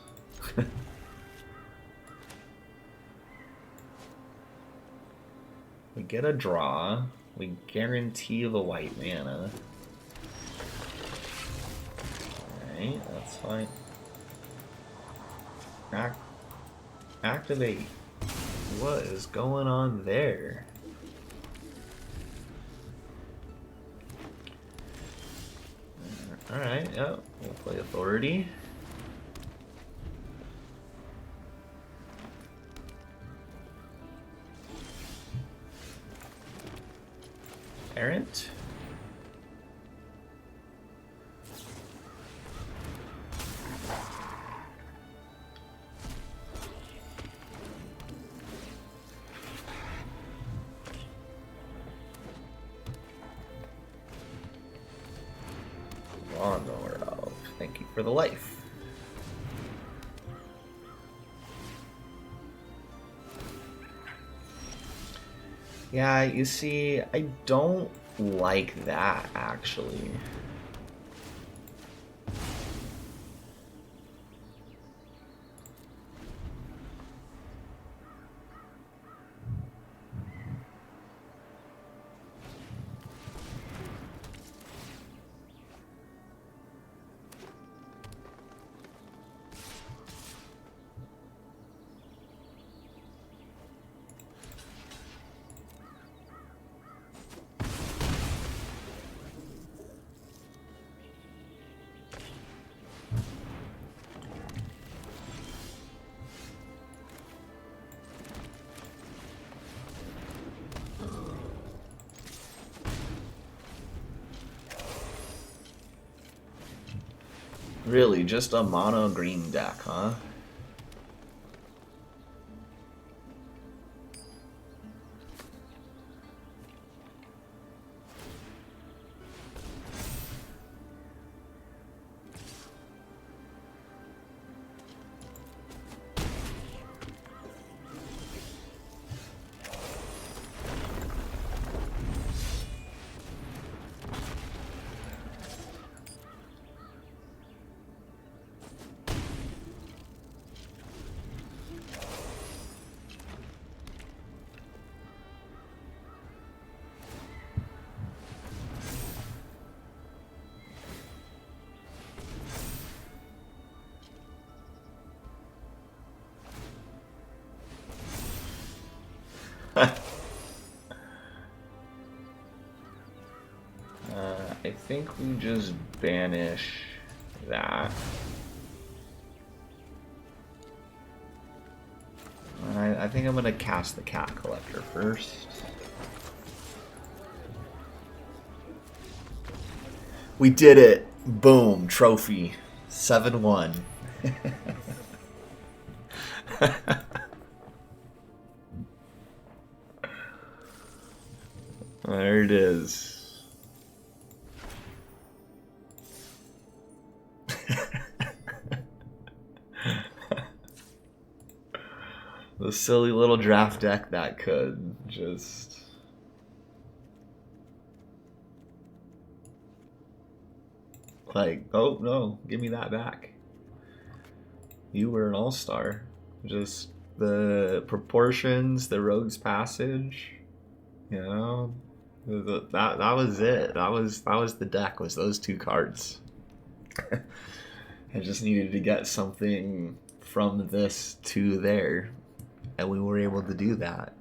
We get a draw. We guarantee the white mana. Alright, that's fine. Activate. What is going on there? Alright, yeah, we'll play Authority. Errant. Lawnmower Elf. Thank you for the life. Yeah, you see, I don't like that, actually. Really, just a mono green deck, huh? I think we just banish that. I think I'm gonna cast the Cat Collector first. We did it! Boom, trophy. 7-1. There it is. The silly little draft deck that could just... like, oh no, give me that back. You were an all-star. Just the proportions, the Rogue's Passage, you know, that was it. That was the deck, was those two cards. I just needed to get something from this to there, and we were able to do that.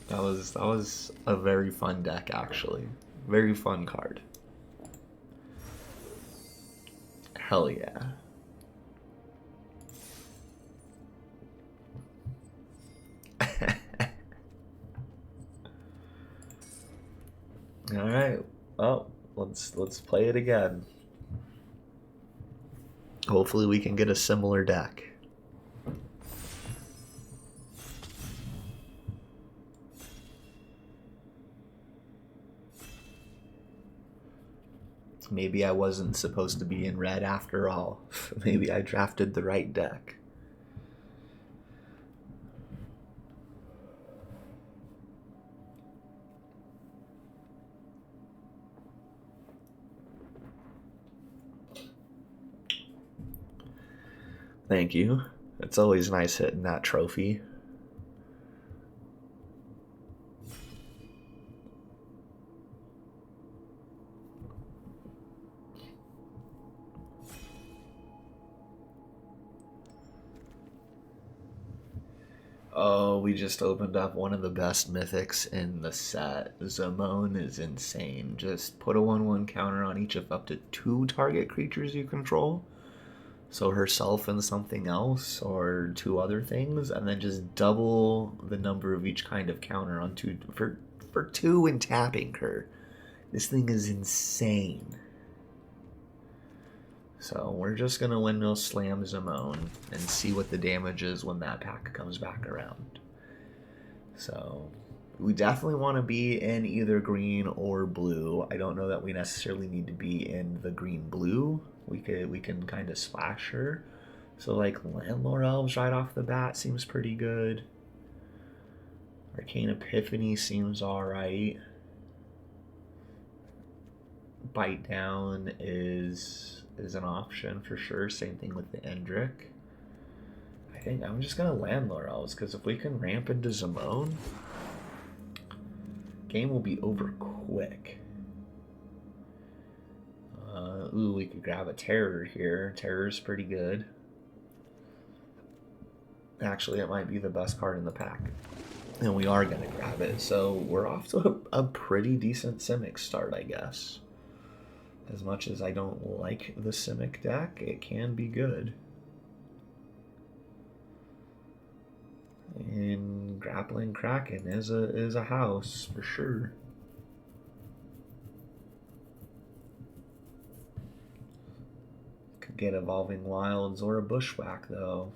That was a very fun deck, actually. Very fun card. Hell yeah. All right. Well, let's play it again. Hopefully we can get a similar deck. Maybe I wasn't supposed to be in red after all. Maybe I drafted the right deck. Thank you. It's always nice hitting that trophy. Oh, we just opened up one of the best mythics in the set. Zamone is insane. Just put a 1/1 counter on each of up to 2 target creatures you control. So herself and something else, or 2 other things, and then just double the number of each kind of counter on 2 for 2 and tapping her. This thing is insane. So we're just gonna windmill slam Zamone and see what the damage is when that pack comes back around. So we definitely want to be in either green or blue. I don't know that we necessarily need to be in the green-blue. We can kind of splash her. So like Landlore Elves right off the bat seems pretty good. Arcane Epiphany seems alright. Bite Down is an option for sure. Same thing with the Endrick. I think I'm just gonna Landlore Elves, because if we can ramp into Zamone, game will be over quick. Ooh, we could grab a Terror here. Terror's pretty good. Actually, it might be the best card in the pack. And we are gonna grab it. So we're off to a pretty decent Simic start, I guess. As much as I don't like the Simic deck, it can be good. And Grappling Kraken is a house for sure. Could get Evolving Wilds or a Bushwhack, though.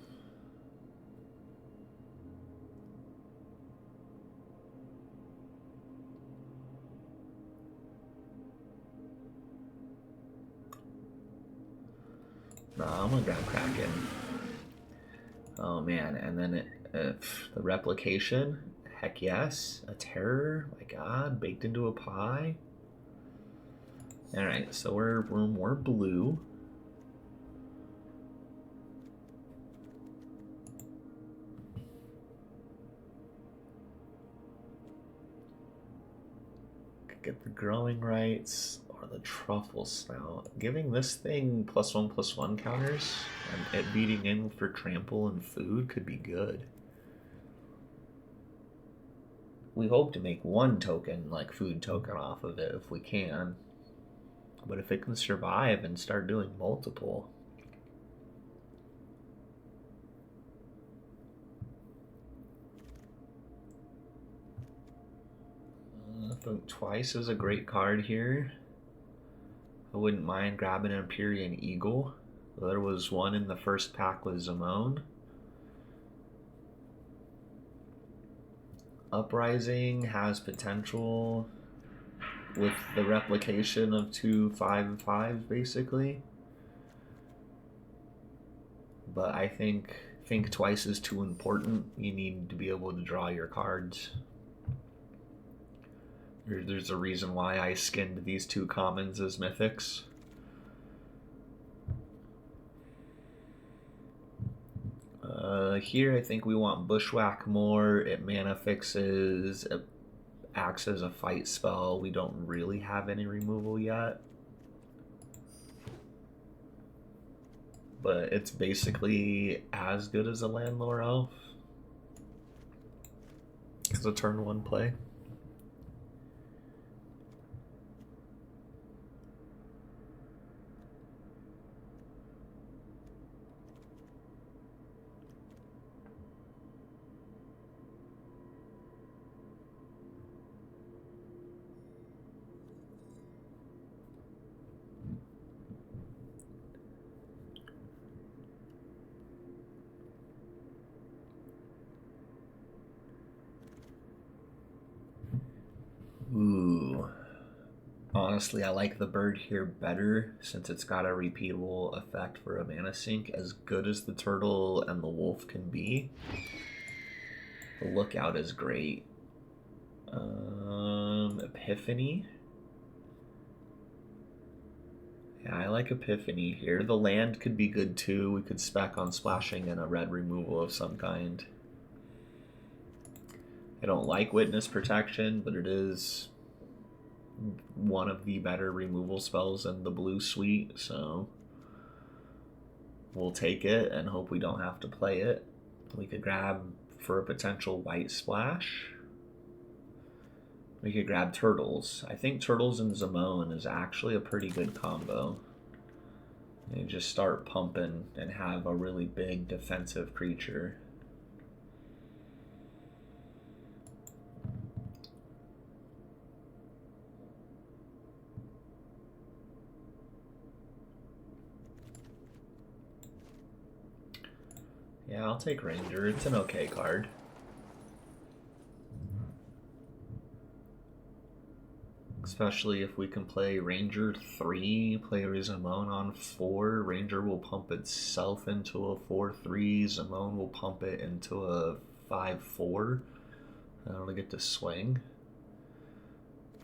Nah, I'm gonna grab Kraken. Oh man, and then the replication. Heck yes. A terror. My god, baked into a pie. Alright, so we're more blue. Could get the growing rights or the truffle snout. Giving this thing +1/+1 counters and it beating in for trample and food could be good. We hope to make one token, like food token, off of it if we can. But if it can survive and start doing multiple. I think Twice is a great card here. I wouldn't mind grabbing an Empyrean Eagle. There was one in the first pack with Zimone. Uprising has potential with the replication of 2 5/5s basically. But I think Twice is too important. You need to be able to draw your cards. There's a reason why I skinned these 2 commons as mythics. Here I think we want Bushwhack more. It mana fixes, it acts as a fight spell. We don't really have any removal yet. But it's basically as good as a Landlore Elf. It's a turn 1 play. Ooh. Honestly, I like the bird here better since it's got a repeatable effect for a mana sink, as good as the turtle and the wolf can be. The lookout is great. Epiphany. Yeah, I like Epiphany here. The land could be good too. We could spec on splashing in a red removal of some kind. I don't like Witness Protection, but it is one of the better removal spells in the blue suite, so we'll take it and hope we don't have to play it. We could grab for a potential white splash. We could grab Turtles. I think Turtles and Zimone is actually a pretty good combo. You just start pumping and have a really big defensive creature. Yeah, I'll take Ranger. It's an okay card. Especially if we can play Ranger 3, play Zimone on 4. Ranger will pump itself into a 4/3. Zimone will pump it into a 5/4. I don't get to swing.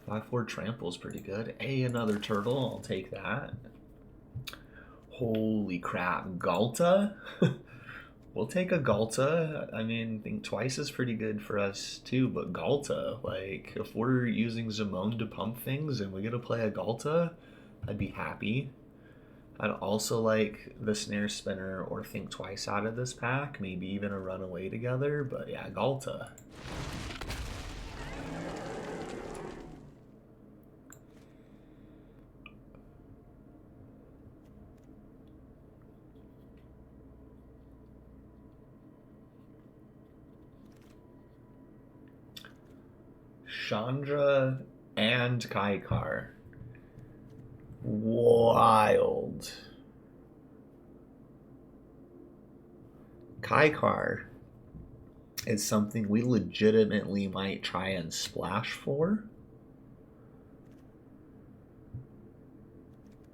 5/4 trample is pretty good. Another turtle. I'll take that. Holy crap. Galta? We'll take a Galta. I mean, I think Twice is pretty good for us too, but Galta, like, if we're using Zimone to pump things and we get to play a Galta, I'd be happy. I'd also like the Snare Spinner or Think Twice out of this pack, maybe even a Runaway together, but yeah, Galta. Chandra and Kaikar. Wild. Kaikar is something we legitimately might try and splash for.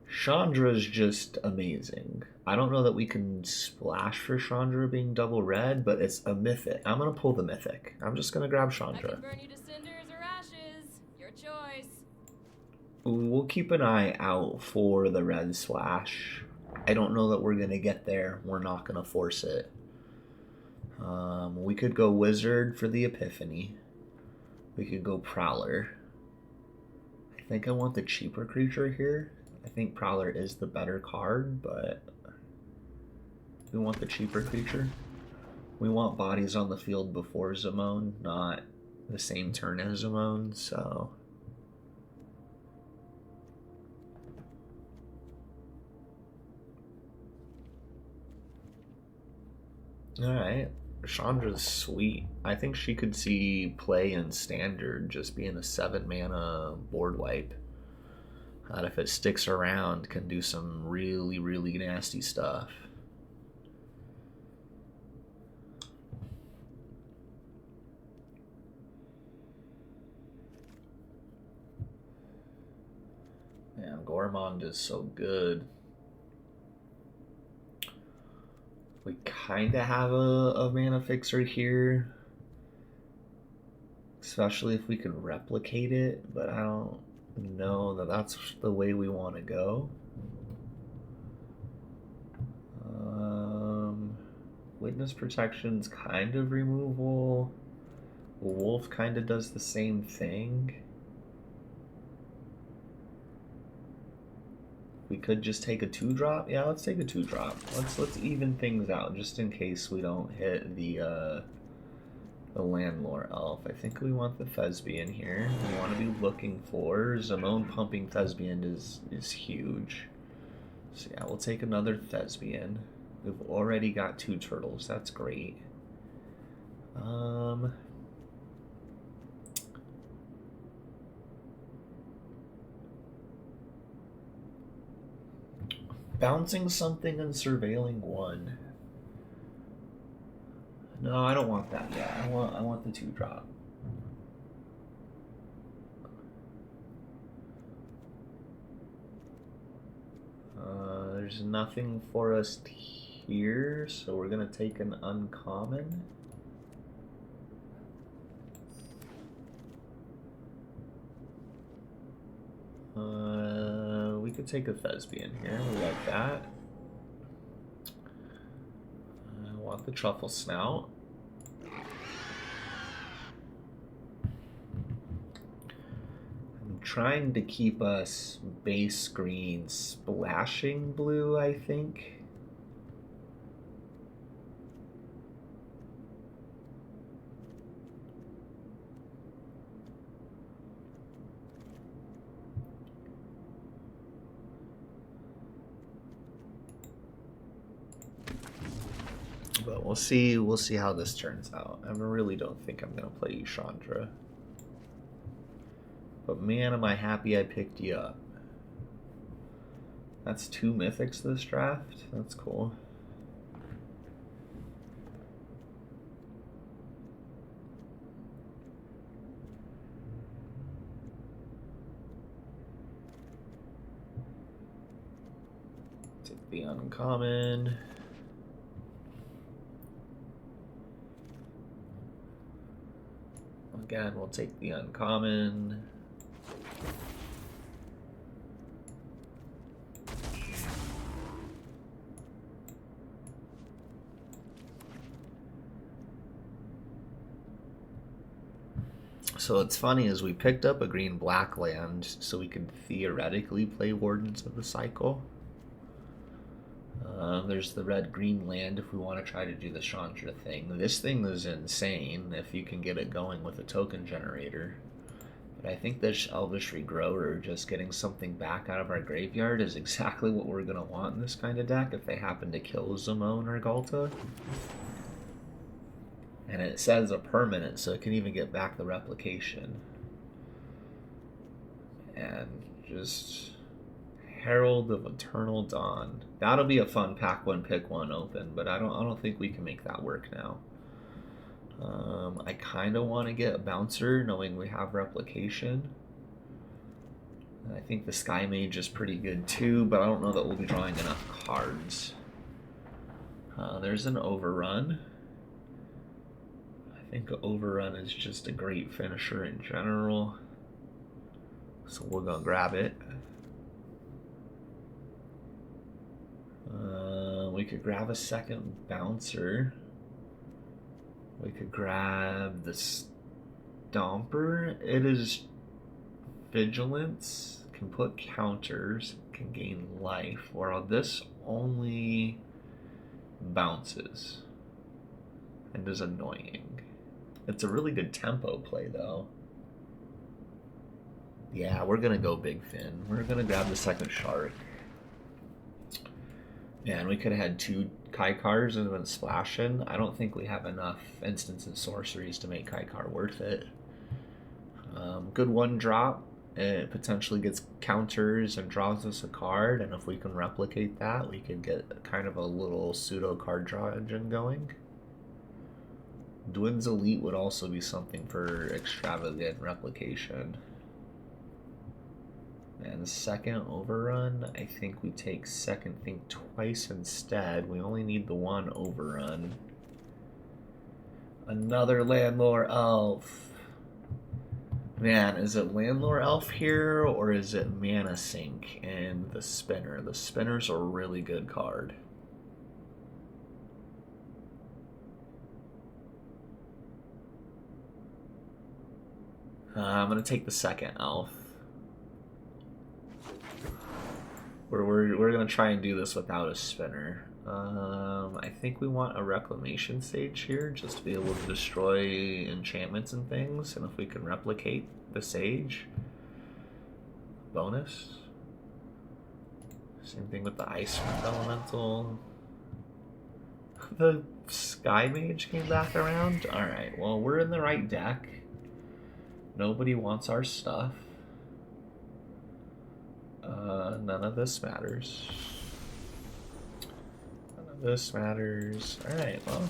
Chandra's just amazing. I don't know that we can splash for Chandra being double red, but it's a mythic. I'm going to pull the mythic. I'm just going to grab Chandra. I can burn you to cinders or ashes. Your choice. We'll keep an eye out for the red splash. I don't know that we're going to get there. We're not going to force it. We could go Wizard for the Epiphany. We could go Prowler. I think I want the cheaper creature here. I think Prowler is the better card, but we want the cheaper creature. We want bodies on the field before Zimone, not the same turn as Zimone, so... Alright, Chandra's sweet. I think she could see play in Standard just being a 7-mana board wipe. That if it sticks around can do some really, really nasty stuff. Man, Gormond is so good. We kind of have a mana fixer here. Especially if we can replicate it, but I don't know that that's the way we want to go. Witness protection's kind of removal. Wolf kind of does the same thing. We could just take a 2-drop. Yeah, let's take a 2-drop. Let's even things out just in case we don't hit the Landlore Elf. I think we want the Thespian here. We want to be looking for Zimone pumping Thespian is huge. So yeah, we'll take another Thespian. We've already got 2 turtles. That's great. Bouncing something and surveilling 1. No, I don't want that yet. I want the 2-drop. There's nothing for us here, so we're gonna take an uncommon. We could take a Thespian here. We like that. I want the Truffle Snout. I'm trying to keep us base green splashing blue, I think. But we'll see how this turns out. I really don't think I'm gonna play you, Chandra. But man, am I happy I picked you up. That's 2 mythics this draft. That's cool. Take the uncommon. Again, we'll take the uncommon. So what's funny is we picked up a green-black land so we could theoretically play Wardens of the Cycle. There's the red-green land if we want to try to do the Chandra thing. This thing is insane if you can get it going with a token generator. But I think this Elvish Regrower, just getting something back out of our graveyard, is exactly what we're going to want in this kind of deck if they happen to kill Zimone or Galta. And it says a permanent, so it can even get back the replication. And just Herald of Eternal Dawn. That'll be a fun pack one, pick one open, but I don't think we can make that work now. I kind of want to get a bouncer, knowing we have replication. And I think the Sky Mage is pretty good too, but I don't know that we'll be drawing enough cards. There's an Overrun. I think Overrun is just a great finisher in general, so we're gonna grab it. We could grab a second bouncer. We could grab the Stomper. It is vigilance, can put counters, can gain life, while this only bounces and is annoying. It's a really good tempo play though. Yeah, we're gonna go Big Fin. We're gonna grab the second shark. Man, we could have had 2 Kaikars and been splashing. I don't think we have enough instants and sorceries to make Kaikar worth it. Good one drop. It potentially gets counters and draws us a card, and if we can replicate that, we can get kind of a little pseudo card draw engine going. Dwin's Elite would also be something for extravagant replication. And the second Overrun, I think we take second think twice instead. We only need the one Overrun. Another Landlore Elf. Man, is it Landlore Elf here, or is it Mana Sink and the Spinner? The Spinner's a really good card. I'm going to take the second Elf. We're gonna try and do this without a spinner. I think we want a Reclamation Sage here, just to be able to destroy enchantments and things, and if we can replicate the Sage, bonus. Same thing with the Ice Elemental. The Sky Mage came back around? Alright, well, we're in the right deck. Nobody wants our stuff. None of this matters. None of this matters. Alright, well.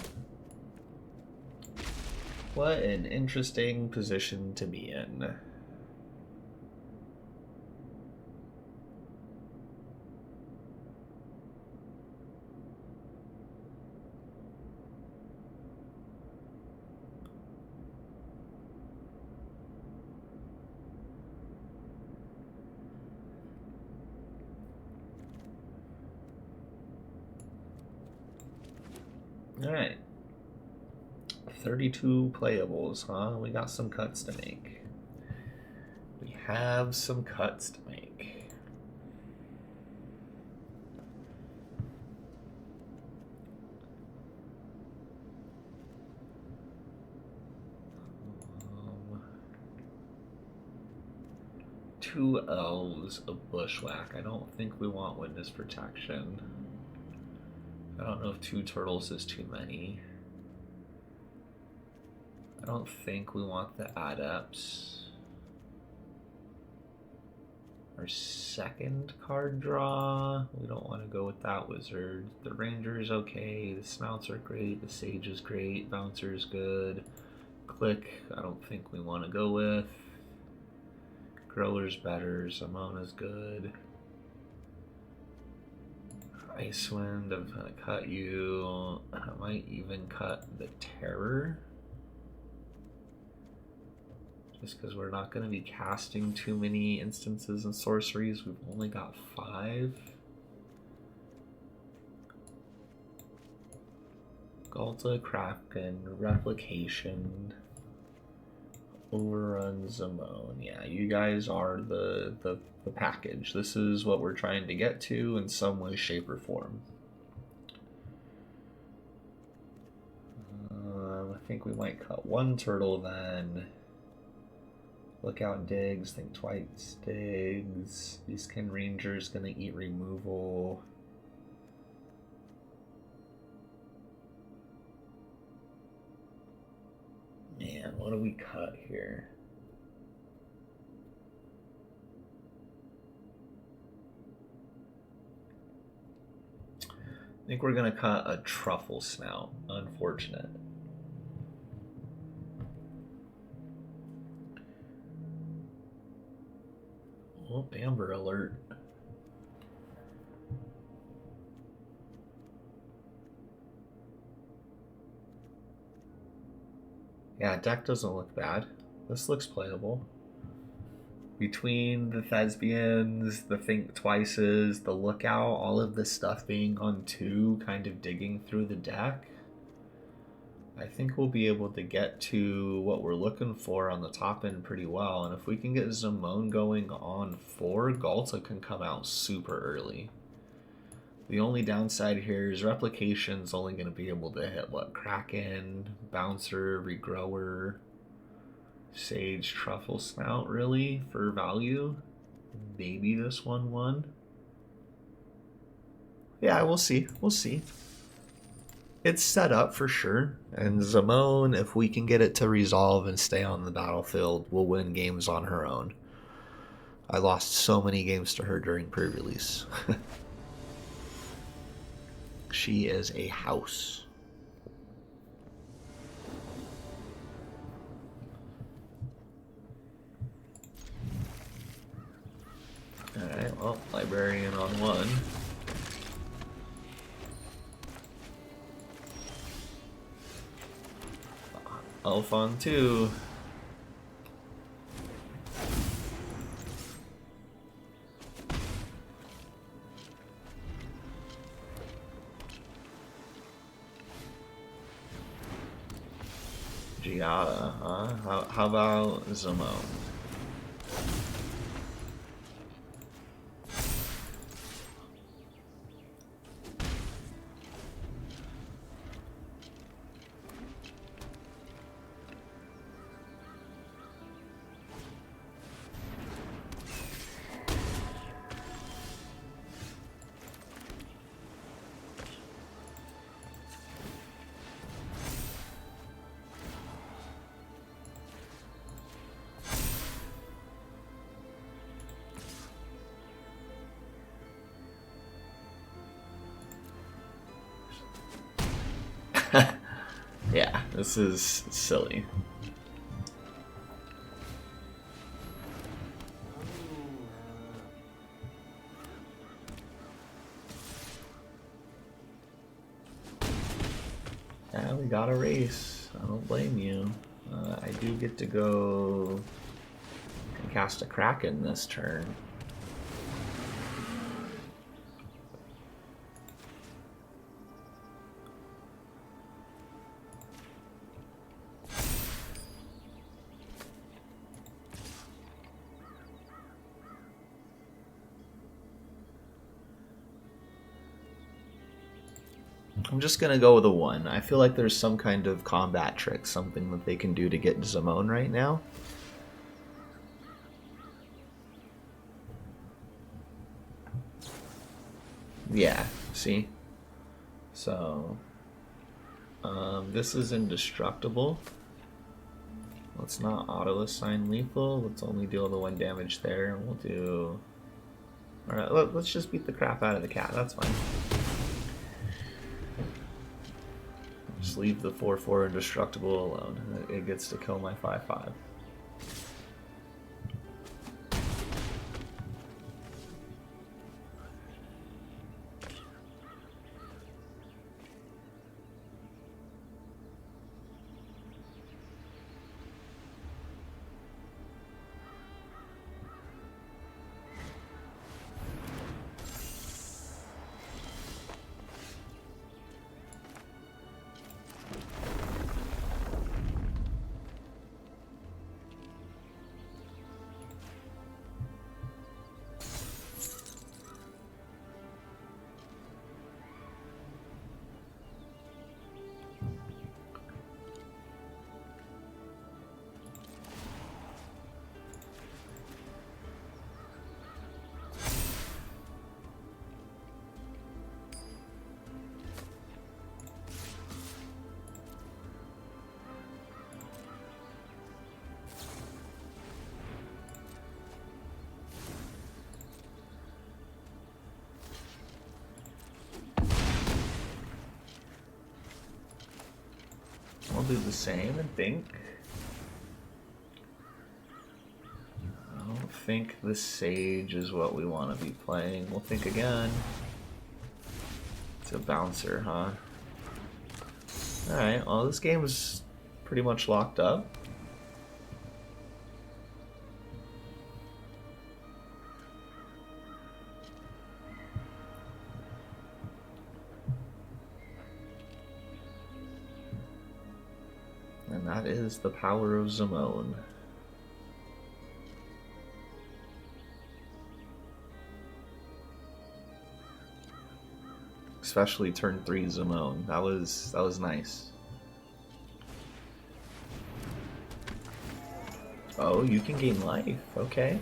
What an interesting position to be in. Alright. 32 playables, huh? We got some cuts to make. We have some cuts to make. Two elves, a bushwhack. I don't think we want witness protection. I don't know if 2 turtles is too many. I don't think we want the adepts. Our second card draw, we don't want to go with that wizard. The ranger is okay, the snouts are great, the sage is great, bouncer is good. Click, I don't think we want to go with. Grower's better, Zamona's good. Icewind, I'm gonna cut you. I might even cut the Terror. Just because we're not going to be casting too many instances and sorceries. We've only got 5. Galta, Kraken, Replication, Overrun, Zamone. Yeah, you guys are the package. This is what we're trying to get to in some way, shape, or form. I think we might cut 1 turtle then. Look out, digs, think twice, digs. Beastkin Ranger's gonna eat removal. Man, what do we cut here? think we're gonna cut a truffle snout. Unfortunate. Oh, Amber Alert. Yeah, deck doesn't look bad. This looks playable. Between the Thespians, the Think Twices, the Lookout, all of this stuff being on 2, kind of digging through the deck, I think we'll be able to get to what we're looking for on the top end pretty well. And if we can get Zimone going on 4, Galta can come out super early. The only downside here is Replication's only going to be able to hit, what, Kraken, Bouncer, Regrower, Sage, Truffle Snout, really, for value. Maybe this 1/1. Yeah, we'll see. We'll see. It's set up for sure. And Zimone, if we can get it to resolve and stay on the battlefield, will win games on her own. I lost so many games to her during pre-release. She is a house. Alright, well, Librarian on 1. Elf on 2. Giada, huh? How about Zimone? Yeah, this is silly. Yeah, we got a race. I don't blame you. I do get to go and cast a Kraken this turn. I'm just gonna go with a 1. I feel like there's some kind of combat trick, something that they can do to get Zimone right now. Yeah, see? So, this is indestructible. Let's not auto-assign lethal. Let's only deal the 1 damage there. We'll do... Alright, let's just beat the crap out of the cat. That's fine. Just leave the 4/4 indestructible alone. It gets to kill my 5/5. do the same and think. I don't think the Sage is what we want to be playing. We'll think again. It's a bouncer, huh? Alright, well, this game is pretty much locked up. And that is the power of Zimone. Especially turn 3 Zimone. That was nice. Oh, you can gain life. Okay.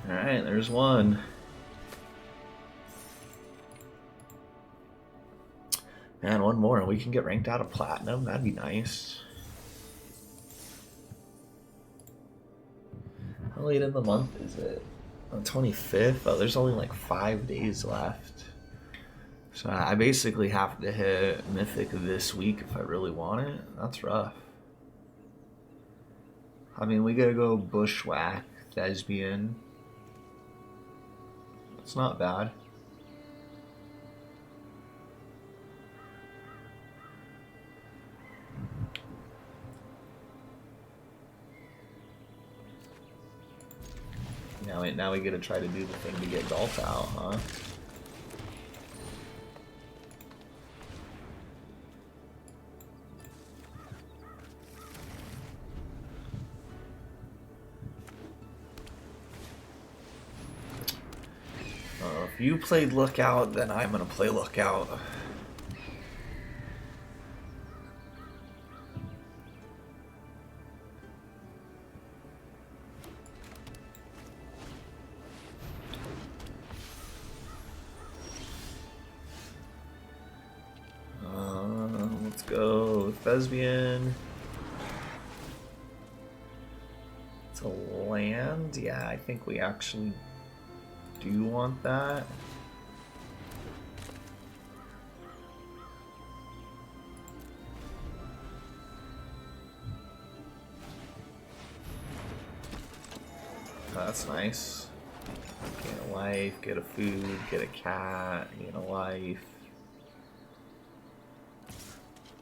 Alright, there's one. Man, one more and we can get ranked out of Platinum. That'd be nice. How late in the month is it? On 25th? Oh, there's only like 5 days left. So I basically have to hit Mythic this week if I really want it. That's rough. I mean, we gotta go Bushwhack, Thespian. It's not bad. Now we gotta try to do the thing to get Galt out, huh? If you played Lookout, then I'm gonna play Lookout. Let's go Thespian. It's a land? Yeah, I think we actually do want that. That's nice. Gain a life, get a food, get a cat, gain a life.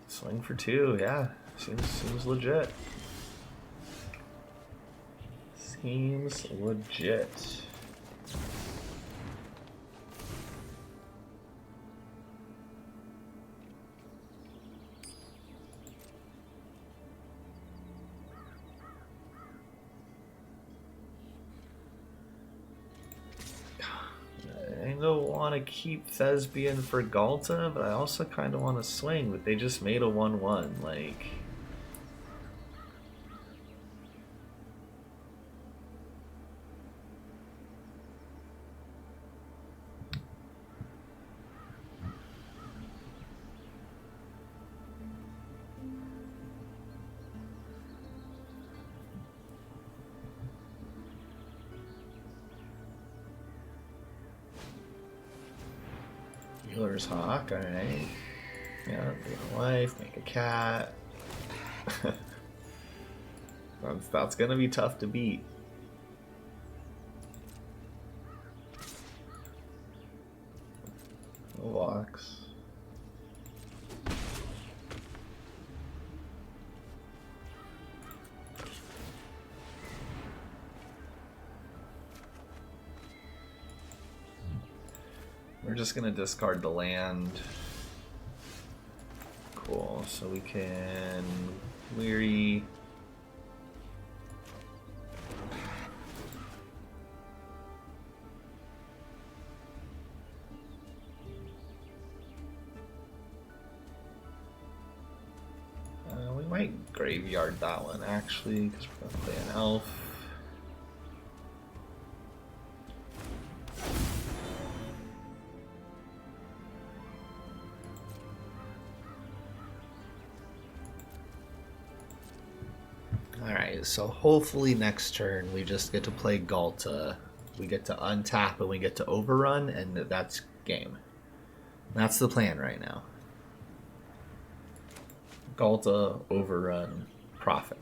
Swing for 2, yeah. Seems legit. Seems legit. I don't want to keep Thespian for Galta, but I also kind of want to swing, but they just made a 1/1, like... Healer's Hawk, alright. Yeah, make a wife, make a cat. That's gonna be tough to beat. No locks. We're just gonna discard the land. Cool, so we can weary. We might graveyard that one actually, because we're gonna play an elf. so hopefully next turn we just get to play Galta. We get to untap and we get to overrun, and that's game. That's the plan right now. Galta, overrun, profit.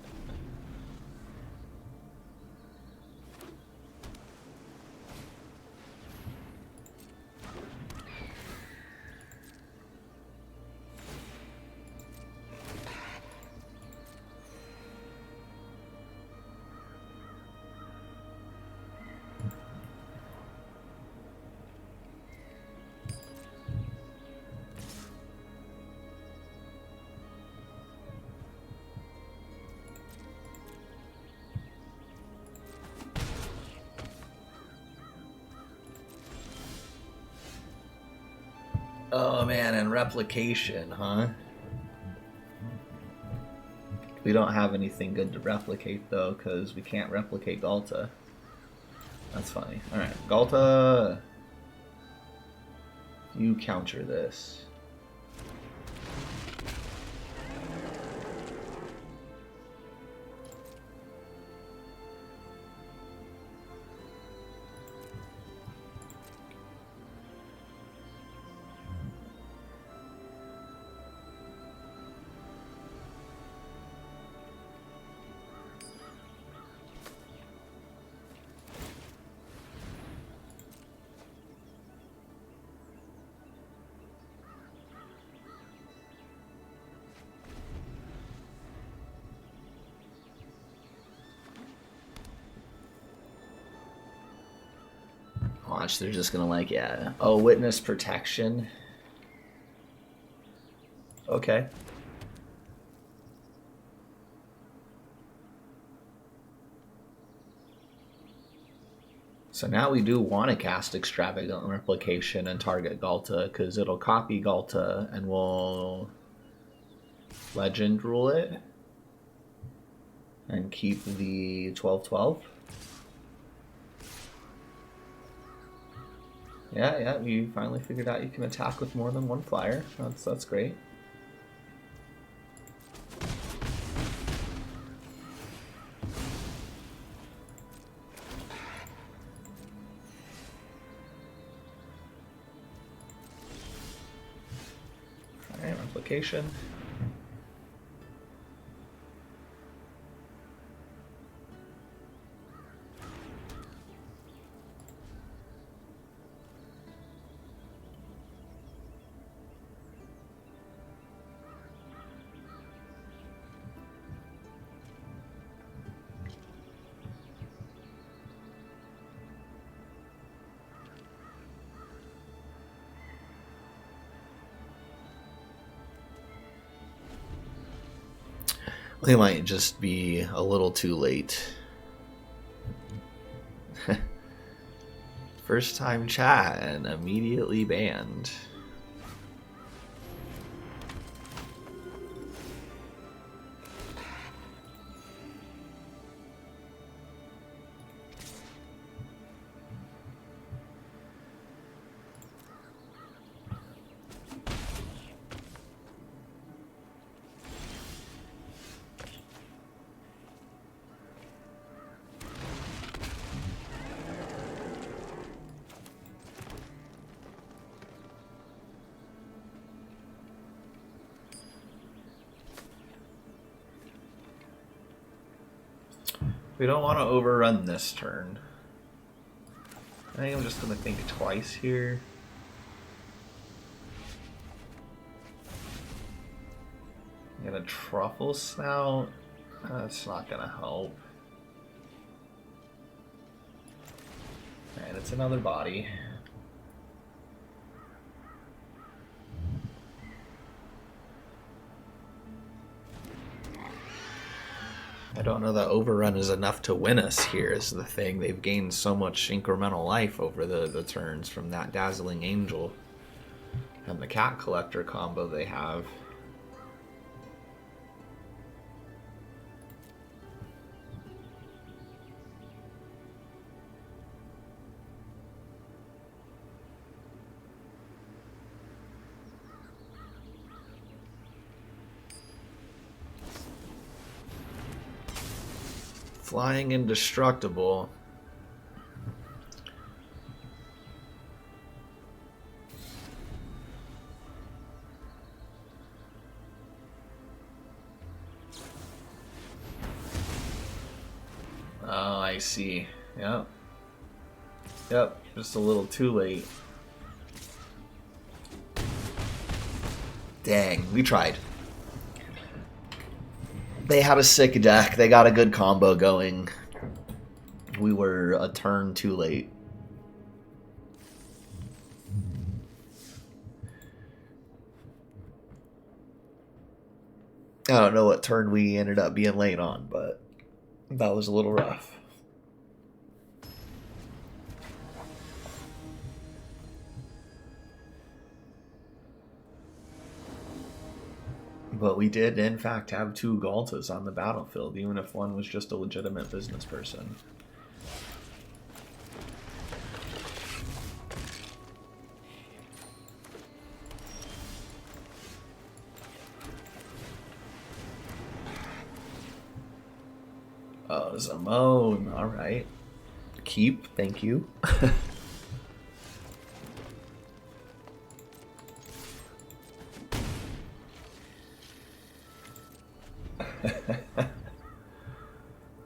Oh man, and replication, huh? We don't have anything good to replicate though, because we can't replicate Galta. That's funny. Alright, Galta, you counter this. Watch, they're just gonna like, yeah. Oh, witness protection. Okay. So now we do want to cast Extravagant Replication and target Galta, because it'll copy Galta and we'll Legend rule it and keep the 12/12. Yeah, you finally figured out you can attack with more than one flyer. That's great. Alright, replication. They might just be a little too late. First time chat and immediately banned. We don't want to overrun this turn. I think I'm just going to think twice here. Get a Truffle Snout. That's not going to help. Alright, it's another body. I don't know that overrun is enough to win us here is the thing. They've gained so much incremental life over the turns from that Dazzling Angel and the Cat Collector combo they have. Flying indestructible. Oh, I see. Yep. Yep, just a little too late. Dang, we tried. They had a sick deck. They got a good combo going. We were a turn too late. I don't know what turn we ended up being late on, but that was a little rough. But we did, in fact, have 2 Galtas on the battlefield, even if one was just a legitimate business person. Oh, Zamone. Alright. Keep, thank you.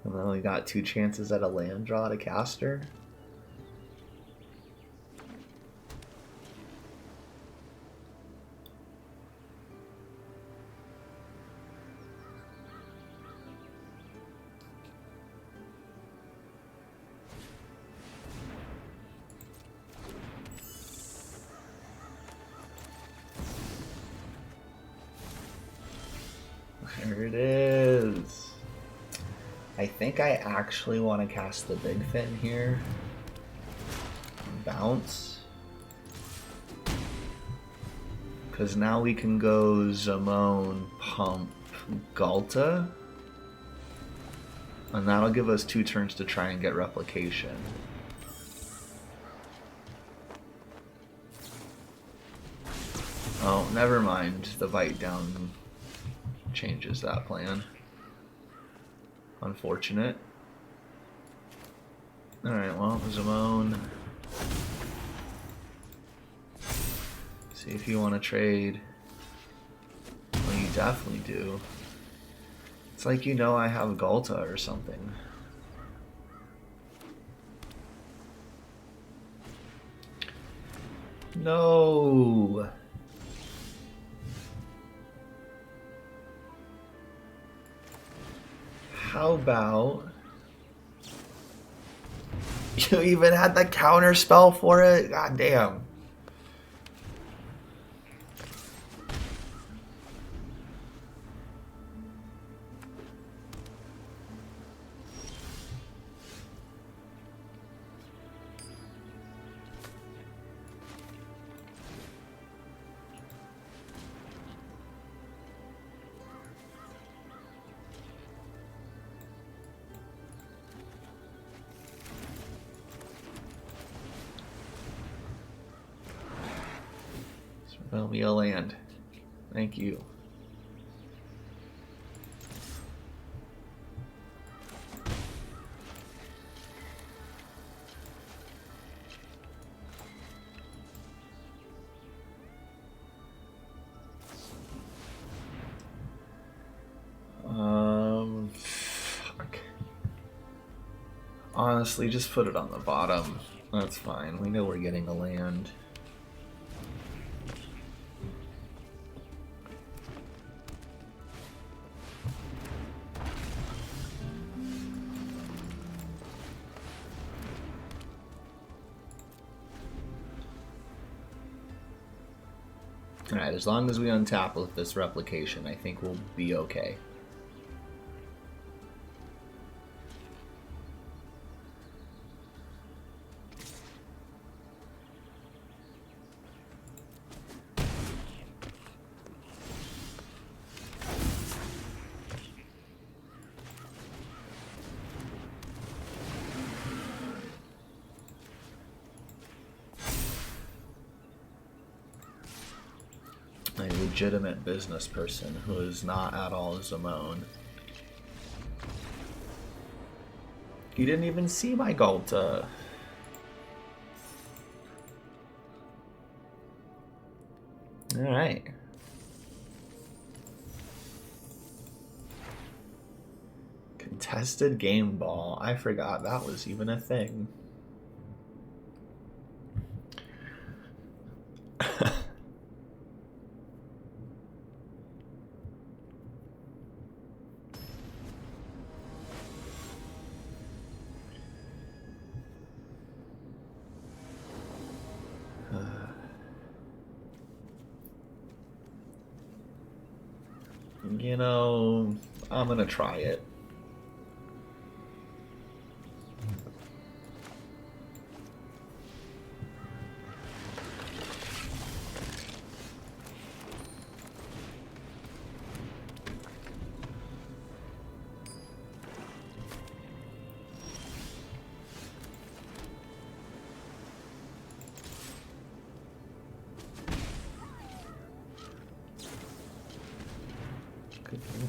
And then we got 2 chances at a land draw to caster. There it is. I think I actually want to cast the Big Fin here. Bounce. Because now we can go Zamone, Pump, Galta. And that'll give us 2 turns to try and get replication. Oh, never mind. The bite down changes that plan. Unfortunate. Alright, well, Zamone. See if you want to trade. Well, you definitely do. It's like you know I have Galta or something. No! How about you even had the counter spell for it? God damn. Spell me a land. Thank you. Fuck. Honestly, just put it on the bottom. That's fine. We know we're getting a land. Alright, as long as we untap with this replication, I think we'll be okay. A legitimate business person who is not at all Zamone. You didn't even see my Galta. Alright. Contested game ball. I forgot that was even a thing. You know, I'm gonna try it.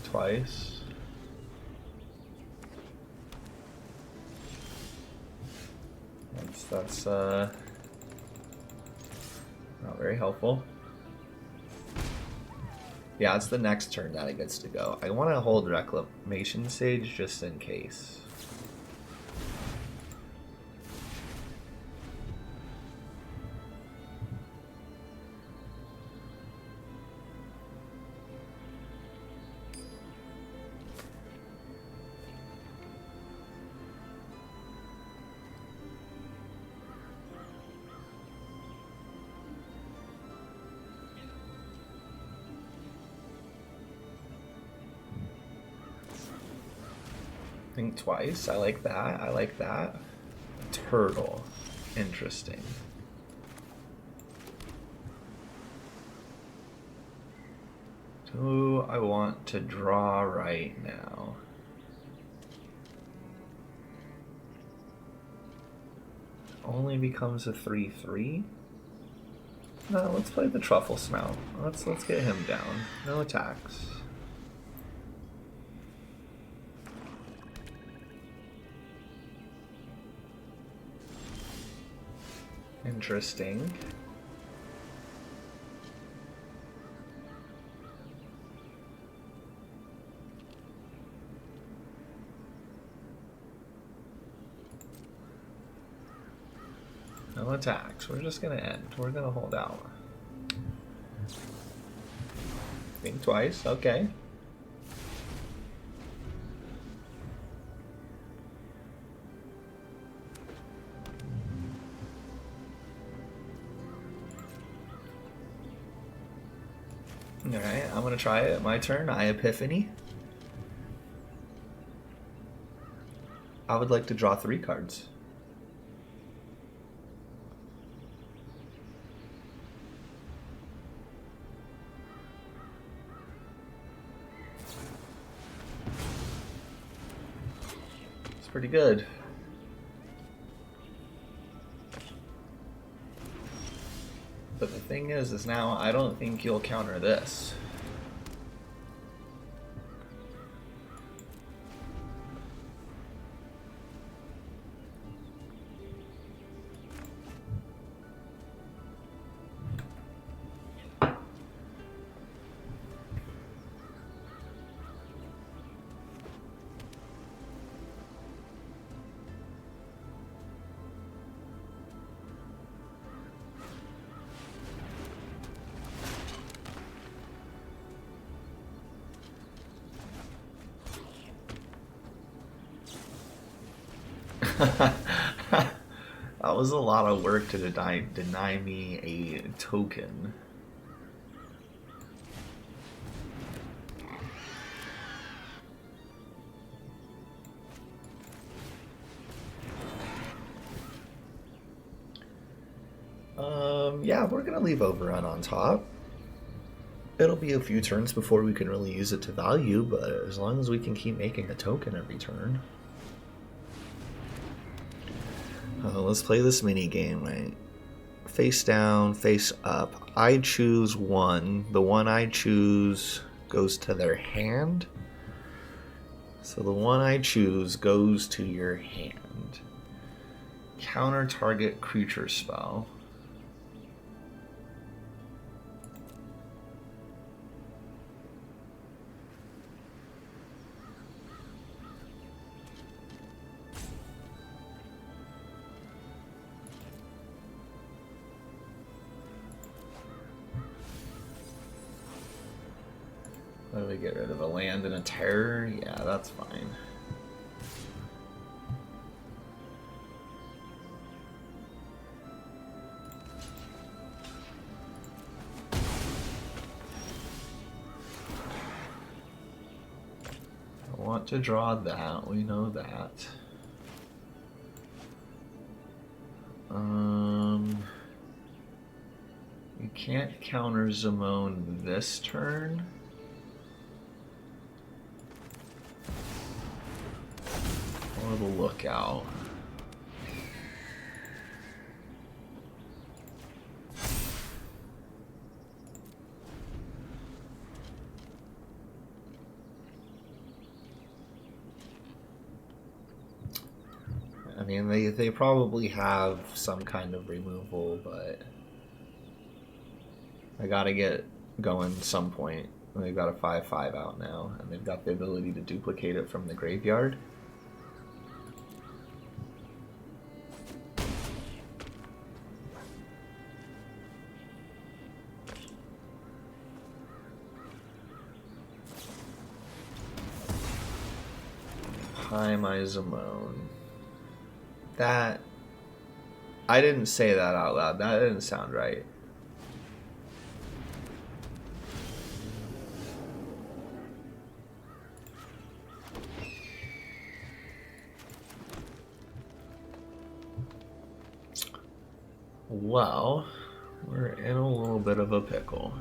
Twice. That's not very helpful. Yeah, it's the next turn that it gets to go. I want to hold Reclamation Sage just in case. Think twice. I like that. I like that. Turtle. Interesting. Do I want to draw right now? Only becomes a 3/3. No, let's play the Truffle Snout. Let's get him down. No attacks. Interesting. No attacks. We're just gonna end. We're gonna hold out. Think twice. Okay. Alright, I'm gonna try it. My turn. I Epiphany. I would like to draw 3 cards. It's pretty good. But the thing is now I don't think you'll counter this. That was a lot of work to deny me a token. Yeah, we're gonna leave Overrun on top. It'll be a few turns before we can really use it to value, but as long as we can keep making a token every turn. Let's play this mini game, right? Face down, face up. I choose one. The one I choose goes to their hand. So the one I choose goes to your hand. Counter target creature spell. How do we get rid of a land and a terror? Yeah, that's fine. I want to draw that, we know that. You can't counter Zimone this turn. Or the Lookout. I mean, they probably have some kind of removal, but I gotta get going some point. They've got a 5/5 out now, and they've got the ability to duplicate it from the graveyard. Hi, my Zimone. That... I didn't say that out loud. That didn't sound right. Well, we're in a little bit of a pickle.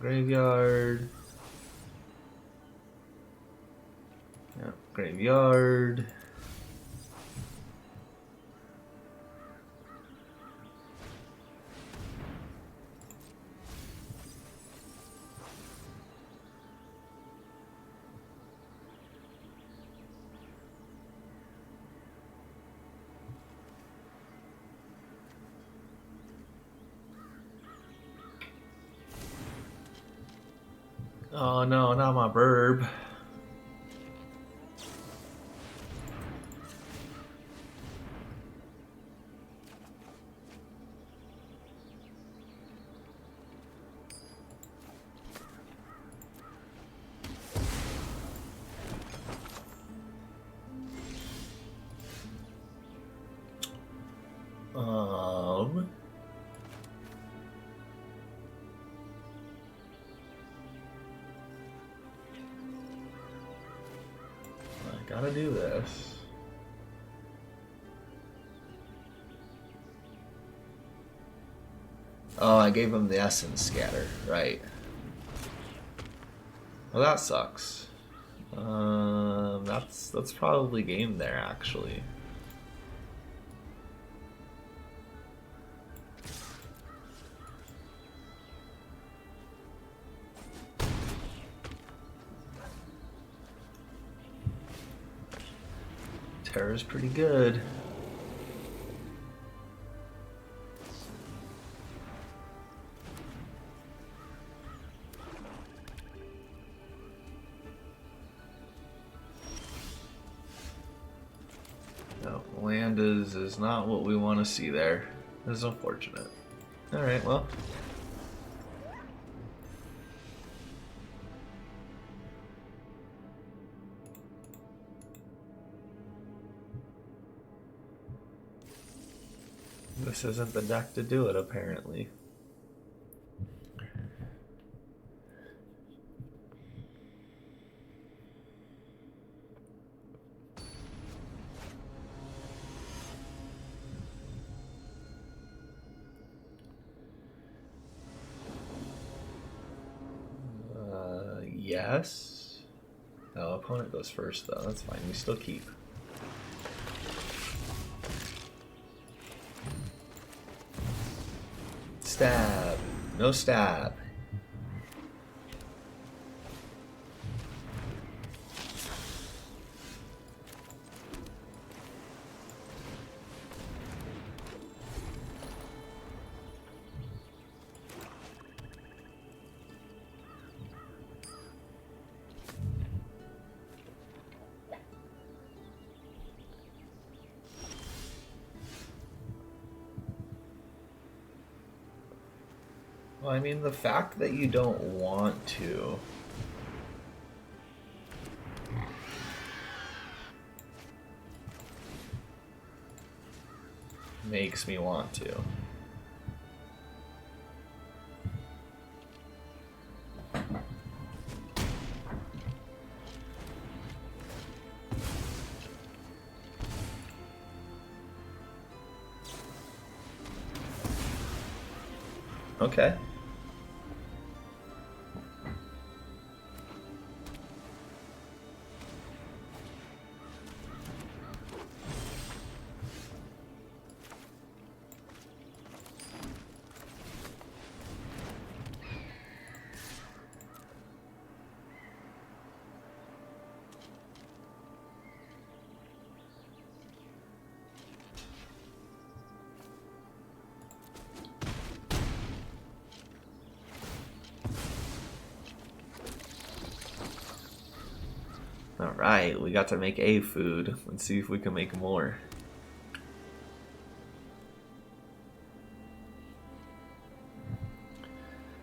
Graveyard. Yeah, graveyard. Oh no, not my burb. I gotta do this. Oh, I gave him the essence scatter, right. Well, that sucks. That's probably game there, actually. Terror's pretty good. No, land is not what we want to see there. This is unfortunate. Alright, well. This isn't the deck to do it, apparently. Yes. No, opponent goes first, though. That's fine. We still keep. Stab. No stab. Well, I mean, the fact that you don't want to makes me want to. Okay. Alright, we got to make a food. Let's see if we can make more.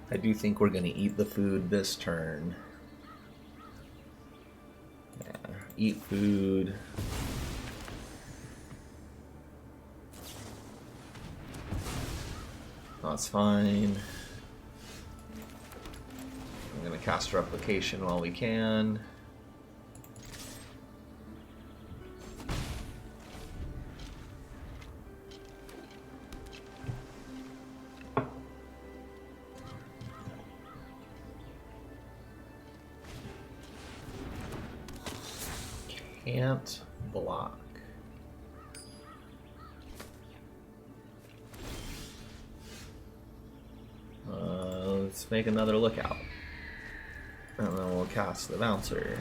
I do think we're gonna eat the food this turn. Yeah, eat food. That's fine. I'm gonna cast Replication while we can. Can't block. Let's make another lookout. And then we'll cast the bouncer.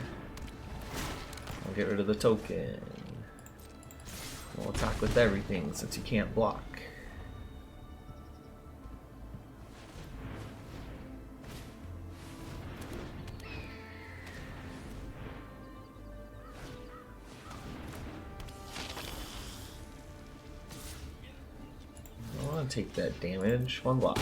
We'll get rid of the token. We'll attack with everything since you can't block. Take that damage. One block.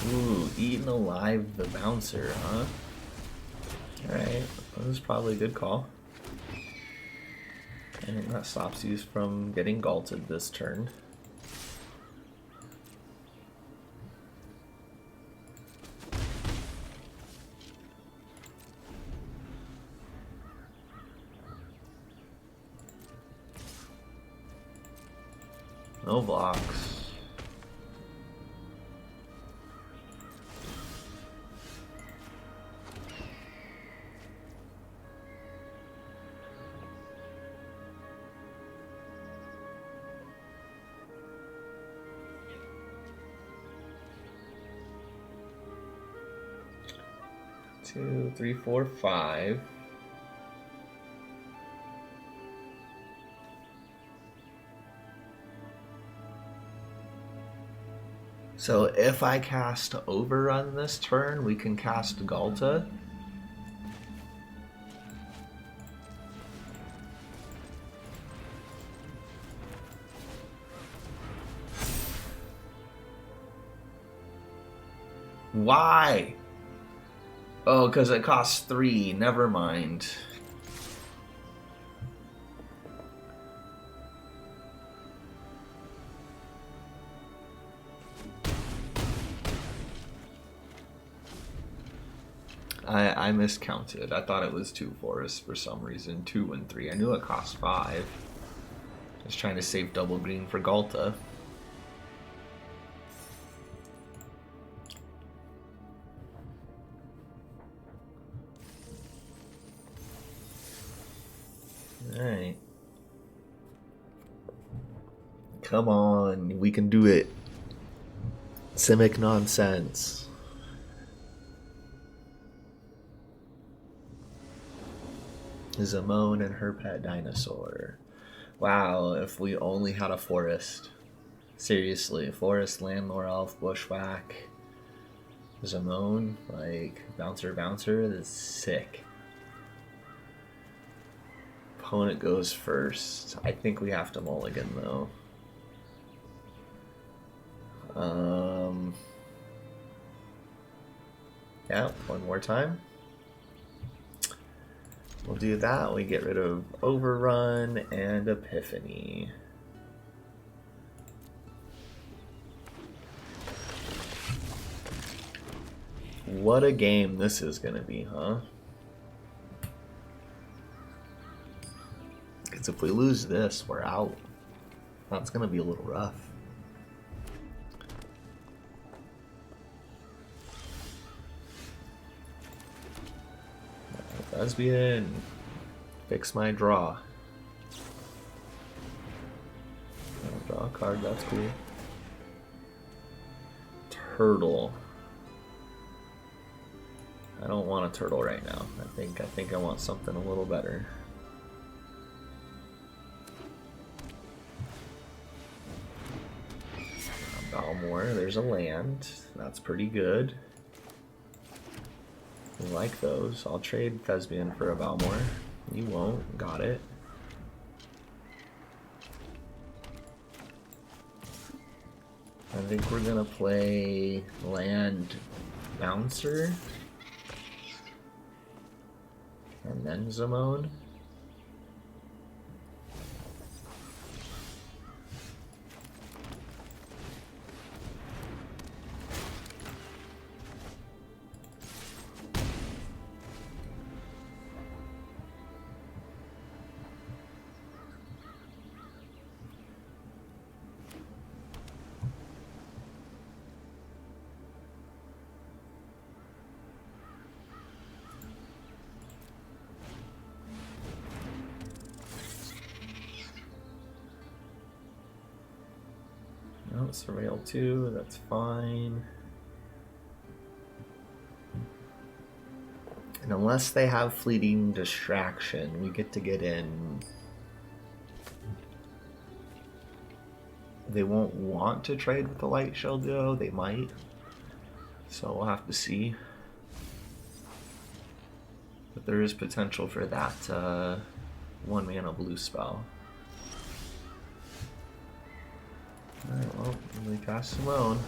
Ooh, eating alive the bouncer, huh? Alright, this is probably a good call. And that stops you from getting galted this turn. No blocks. Two, three, four, five. So if I cast Overrun this turn, we can cast Galta. Why? Oh, because it costs 3. Never mind. I miscounted. I thought it was 2 forests for some reason. 2 and 3. I knew it cost 5. Just trying to save double green for Galta. Alright. Come on, we can do it. Simic nonsense. Zamone and her pet dinosaur. Wow, if we only had a forest. Seriously, forest, landlord, elf, bushwhack, Zamone, like, bouncer, that's sick. Opponent goes first. I think we have to mulligan, though. Yeah, one more time. We'll do that. We get rid of Overrun and Epiphany. What a game this is going to be, huh? Because if we lose this, we're out. That's going to be a little rough. Lesbian, fix my draw. I'll draw a card, that's cool. Turtle. I don't want a turtle right now. I think I want something a little better. Balmore, there's a land. That's pretty good. I like those. I'll trade Thespian for a Balmore. You won't. Got it. I think we're gonna play land bouncer. And then Zamone. No, Surveil 2, that's fine. And unless they have fleeting distraction, we get to get in. They won't want to trade with the Light Shield though, they might. So we'll have to see. But there is potential for that 1 mana blue spell. Alright, well, we cast Simone.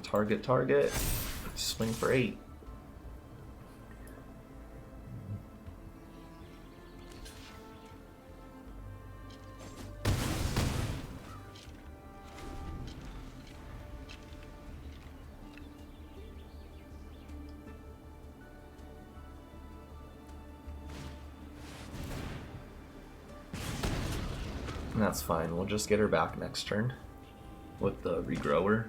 Target, swing for 8. That's fine, we'll just get her back next turn with the regrower.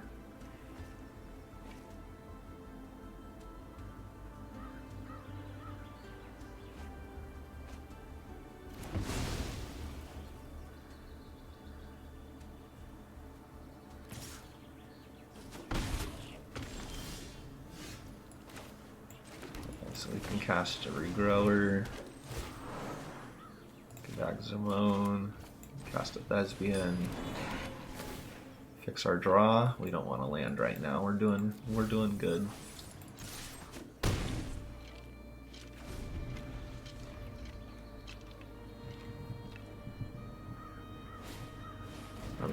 So we can cast a regrower, get back Zamone. Cast a Thespian. Fix our draw. We don't want to land right now. We're doing good.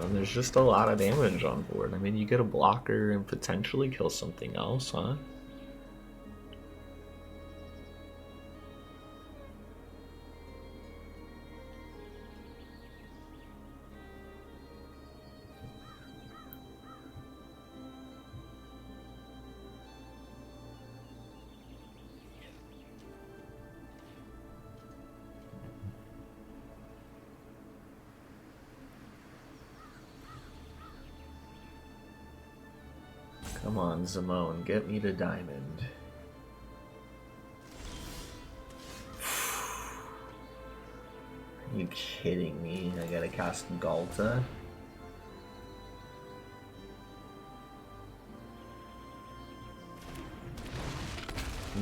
And there's just a lot of damage on board. I mean, you get a blocker and potentially kill something else, huh? Come on, Zimone, get me to diamond. Are you kidding me? I gotta cast Galta?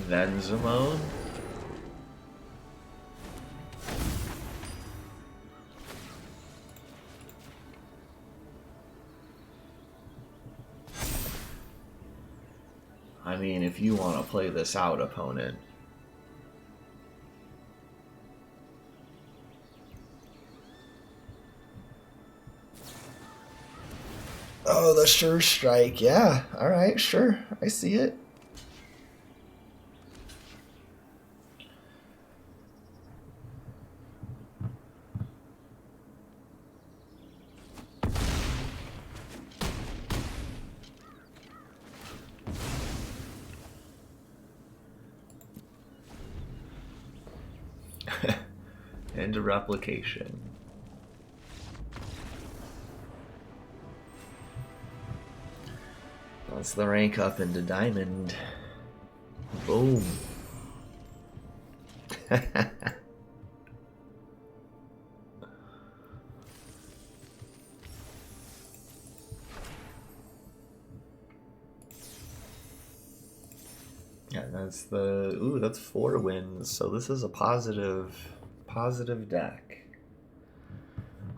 Then Zimone? I mean, if you want to play this out, opponent. Oh, the sure strike. Yeah, alright, sure. I see it. And a replication. That's the rank up into diamond. Boom. Yeah, that's the... Ooh, that's 4 wins. So this is a positive deck.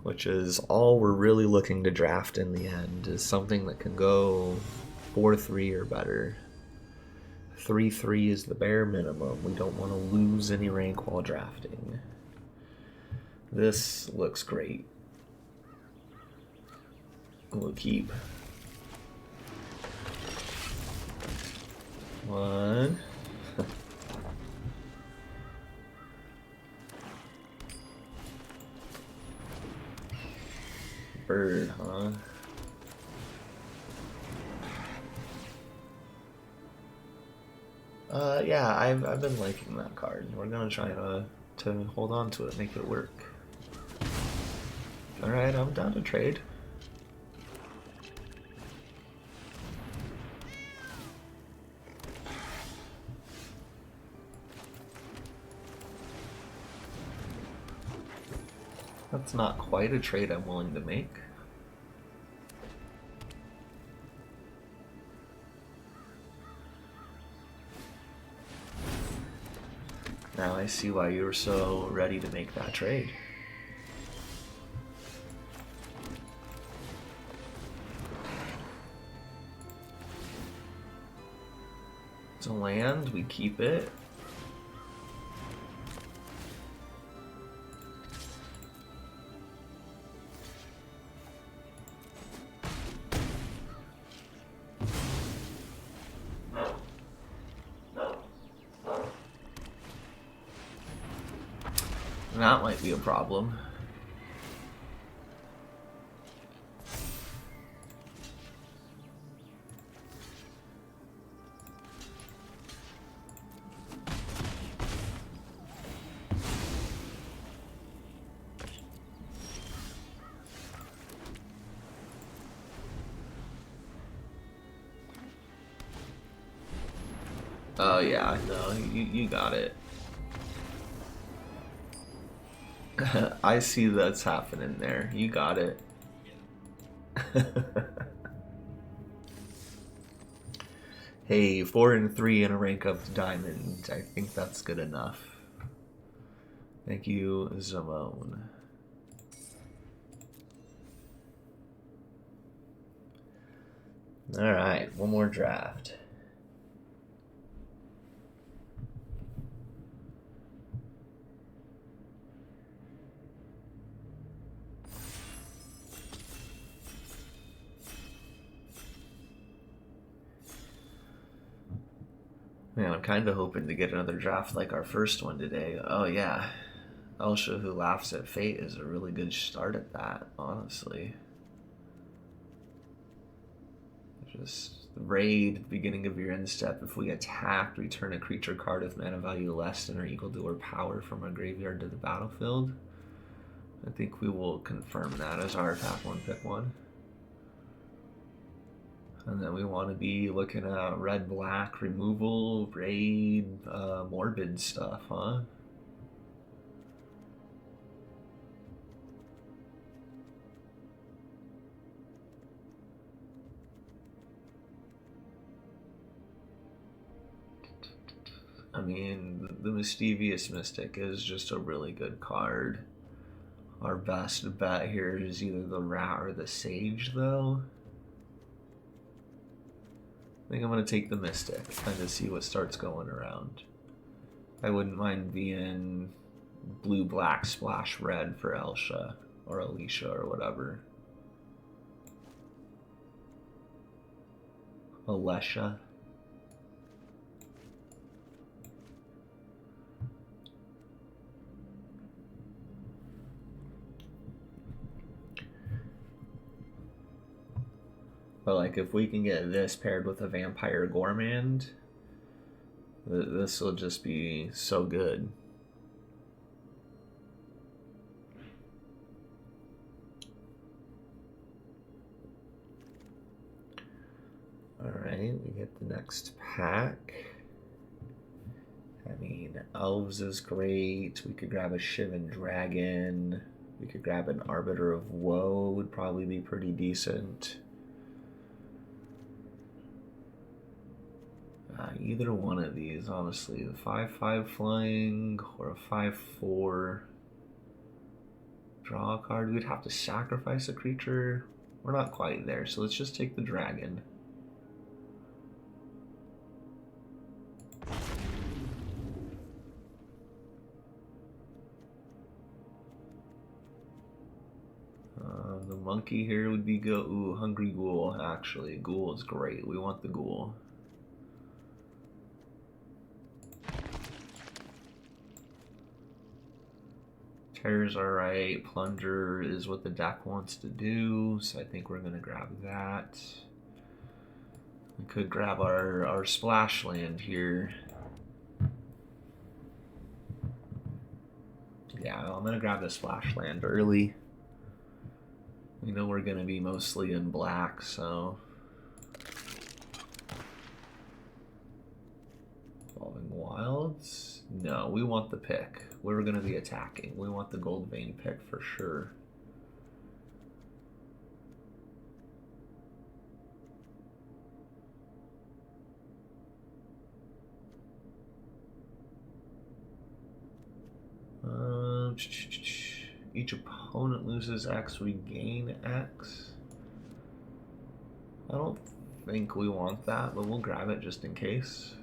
Which is all we're really looking to draft in the end, is something that can go 4-3 or better. 3-3 is the bare minimum. We don't want to lose any rank while drafting. This looks great. We'll keep 1. Bird, huh? Yeah, I've been liking that card. We're gonna try to hold on to it, make it work. Alright, I'm down to trade. That's not quite a trade I'm willing to make. Now I see why you were so ready to make that trade. It's a land, we keep it. That might be a problem. Oh yeah, no, you got it. I see that's happening there. You got it. Hey, 4-3 in a rank up to diamond. I think that's good enough. Thank you, Zimone. Alright, one more draft. Man, I'm kind of hoping to get another draft like our first one today. Oh yeah, Elsha Who Laughs at Fate is a really good start at that, honestly. Just raid at the beginning of your end step. If we attack, return a creature card with mana value less than or equal to our power from our graveyard to the battlefield. I think we will confirm that as our tap one, pick one. And then we want to be looking at red, black, removal, raid, morbid stuff, huh? I mean, the Mischievous Mystic is just a really good card. Our best bet here is either the Rat or the Sage, though. I think I'm going to take the Mystic, kind of see what starts going around. I wouldn't mind being blue, black, splash red for Elsha or Alicia or whatever. Alesha. But like, if we can get this paired with a Vampire Gourmand, this will just be so good. Alright, we get the next pack. I mean, Elves is great. We could grab a Shivan Dragon. We could grab an Arbiter of Woe, would probably be pretty decent. Either one of these, honestly. The 5/5 flying or a 5/4. Draw a card. We'd have to sacrifice a creature. We're not quite there, so let's just take the dragon. The monkey here would be good. Ooh, Hungry Ghoul, actually. Ghoul is great. We want the Ghoul. Terror's alright. Plunger is what the deck wants to do, so I think we're going to grab that. We could grab our splash land here. Yeah, I'm going to grab the splash land early. We know we're going to be mostly in black, so... Evolving Wilds? No, we want the pick. We're going to be attacking. We want the Gold Vein pick for sure. Each opponent loses X, we gain X. I don't think we want that, but we'll grab it just in case.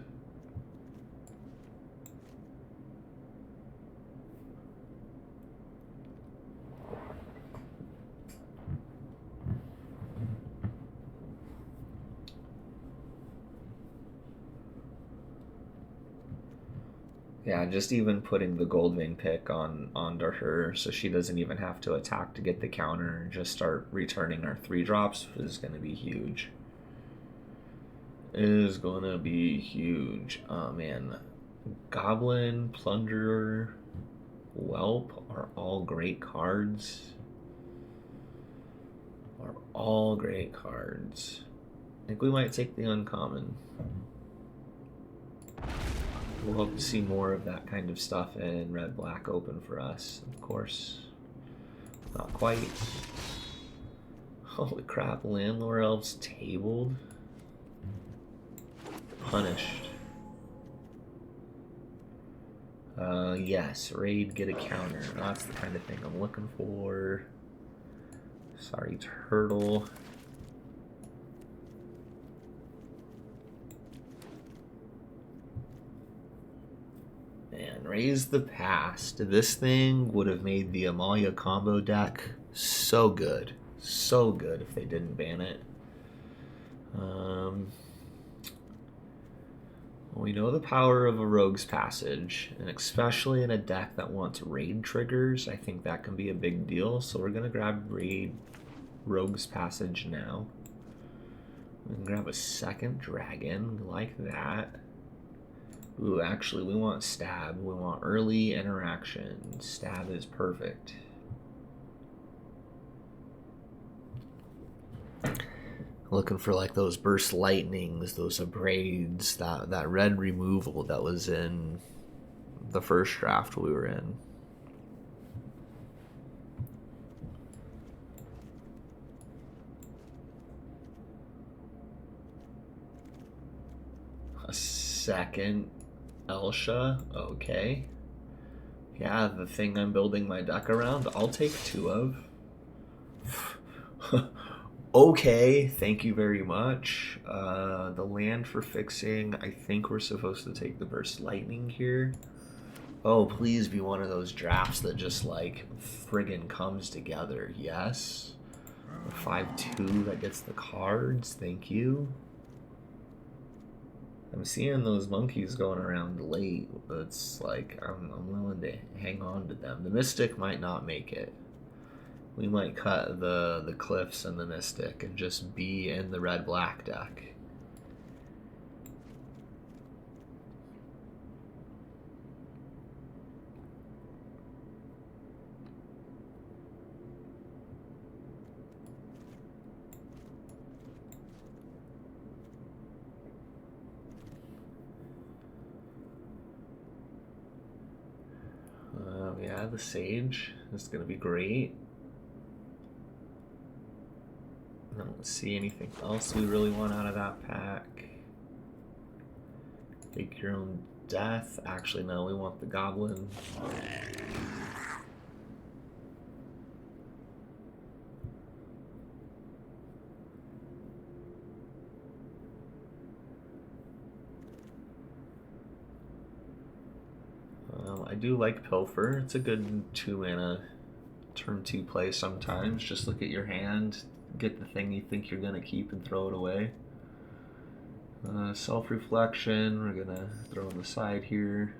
Yeah, just even putting the Goldvein pick onto her so she doesn't even have to attack to get the counter and just start returning our 3-drops is going to be huge. It is going to be huge. Oh man. Goblin, Plunderer, Whelp are all great cards. Are all great cards. I think we might take the uncommon. We'll hope to see more of that kind of stuff in red black open for us, of course. Not quite. Holy crap, Landlord Elves tabled. Punished. Yes, raid, get a counter. That's the kind of thing I'm looking for. Sorry, Turtle. Man, Raise the Past. This thing would have made the Amalia combo deck so good. So good if they didn't ban it. We We know the power of a Rogue's Passage, and especially in a deck that wants raid triggers, I think that can be a big deal. So we're going to grab Rogue's Passage now. We can grab a second dragon like that. Ooh, actually, we want Stab. We want early interaction. Stab is perfect. Looking for like those burst lightnings, those abrades, that red removal that was in the first draft we were in. A second Elsha, okay. Yeah, the thing I'm building my deck around, I'll take 2 of. Okay, thank you very much. The land for fixing, I think we're supposed to take the burst lightning here. Oh, please be one of those drafts that just like friggin' comes together. Yes. 5/2 that gets the cards, thank you. I'm seeing those monkeys going around late. It's like I'm willing to hang on to them. The Mystic might not make it. We might cut the Cliffs and the Mystic and just be in the red-black deck. Yeah, the Sage is going to be great. I don't see anything else we really want out of that pack. Take your own death. Actually, no, we want the Goblin. I do like Pilfer. It's a good 2-mana turn 2 play sometimes. Just look at your hand, get the thing you think you're going to keep and throw it away. Self-reflection, we're going to throw on the side here.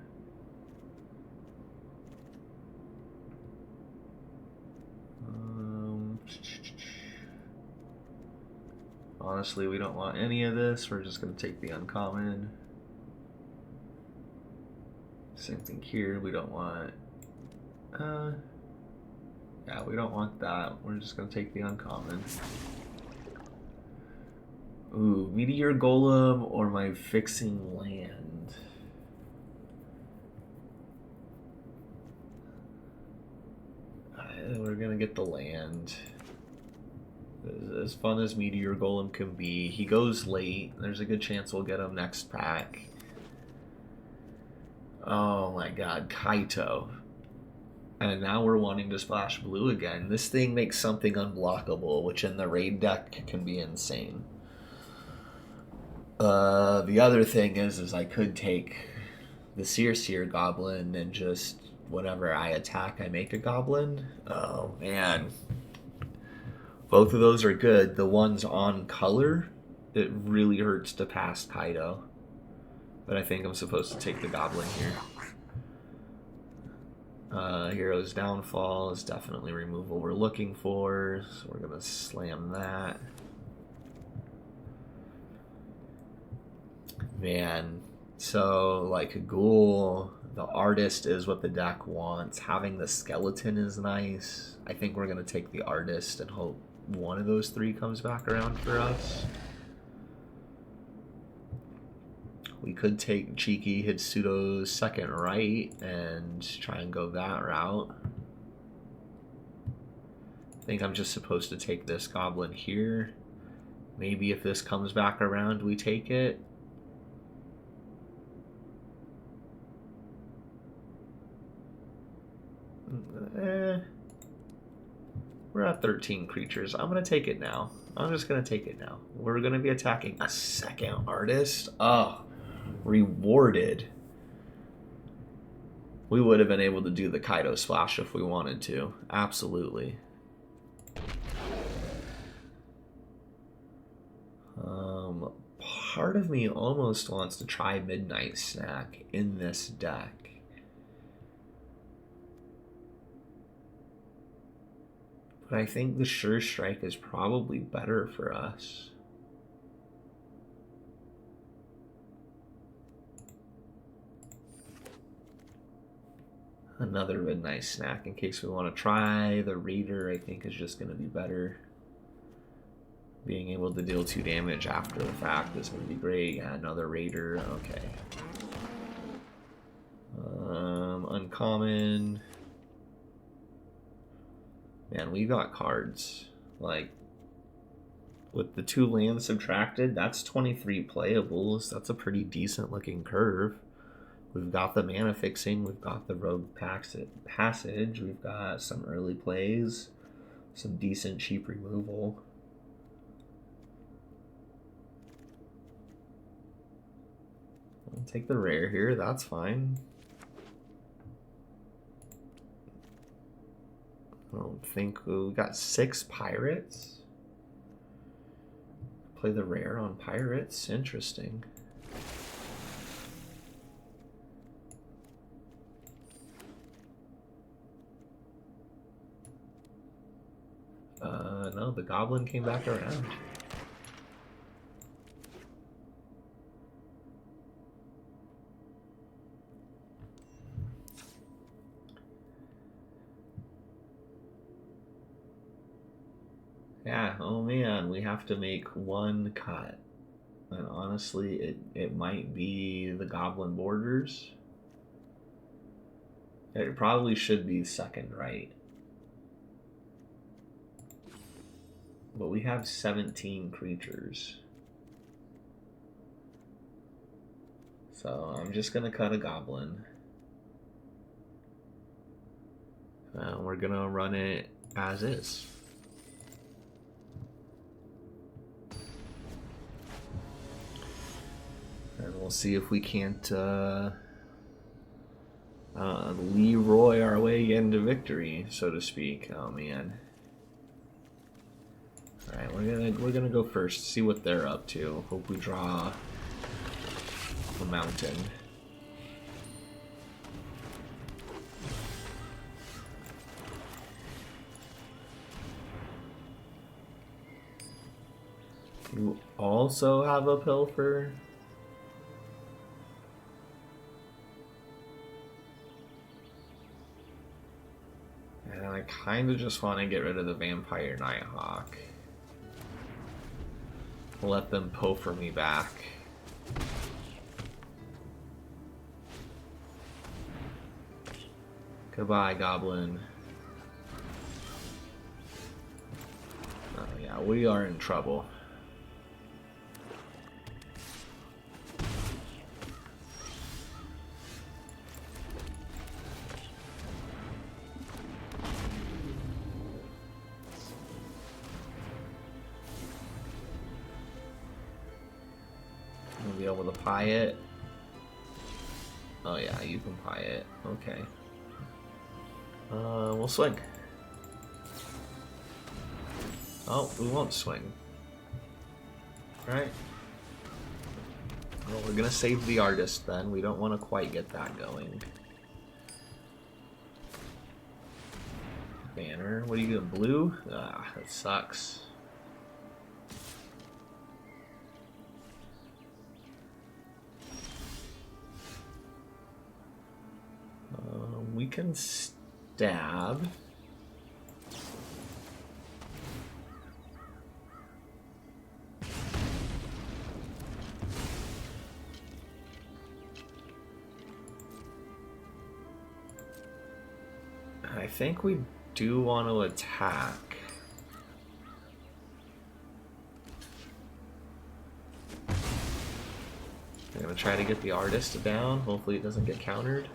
Honestly, we don't want any of this. We're just going to take the uncommon. Same thing here. We don't want... yeah, we don't want that. We're just going to take the uncommon. Ooh, Meteor Golem or my fixing land. We're going to get the land. As fun as Meteor Golem can be, he goes late. There's a good chance we'll get him next pack. Oh my god, Kaito. And now we're wanting to splash blue again. This thing makes something unblockable, which in the raid deck can be insane. The other thing is I could take the Seer Goblin and just whenever I attack, I make a Goblin. Oh man. Both of those are good. The ones on color, it really hurts to pass Kaido. But I think I'm supposed to take the Goblin here. Hero's Downfall is definitely removal we're looking for, so we're going to slam that. Man, so like a Ghoul, the Artist is what the deck wants. Having the Skeleton is nice. I think we're going to take the Artist and hope one of those 3 comes back around for us. We could take cheeky Hitsuto's second right and try and go that route. I think I'm just supposed to take this Goblin here. Maybe if this comes back around, we take it. We're at 13 creatures. I'm going to take it now. I'm just going to take it now. We're going to be attacking a second Artist. Oh. Rewarded. We would have been able to do the Kaido Splash if we wanted to. Absolutely. part of me almost wants to try Midnight Snack in this deck. But I think the Sure Strike is probably better for us. Another Midnight Snack in case we want to try. The Raider, I think, is just going to be better. Being able to deal 2 damage after the fact is going to be great. Yeah, another Raider. Okay. Uncommon. Man, we got cards. Like, with the 2 lands subtracted, that's 23 playables. That's a pretty decent looking curve. We've got the mana fixing, we've got the rogue passage, we've got some early plays, some decent cheap removal. I'll take the rare here, that's fine. I don't think we got 6 pirates. Play the rare on pirates, interesting. No, the goblin came back around. Yeah, oh man, we have to make 1 cut. And honestly, it might be the goblin borders. It probably should be second right. But we have 17 creatures. So I'm just going to cut a goblin. We're going to run it as is. And we'll see if we can't Leroy our way into victory, so to speak. Oh man. Alright, we're gonna go first, see what they're up to. Hope we draw a mountain. You also have a pilfer? And I kind of just want to get rid of the Vampire Nighthawk. Let them pilfer me back. Goodbye, Goblin. Oh yeah, we are in trouble. Be able to pie it. Oh yeah, you can pie it. Okay. We'll swing. Oh, we won't swing. Right. Well, we're gonna save the artist then. We don't want to quite get that going. Banner. What are you doing? Blue? Ah, that sucks. We can stab. I think we do want to attack. I'm gonna try to get the artist down. Hopefully it doesn't get countered.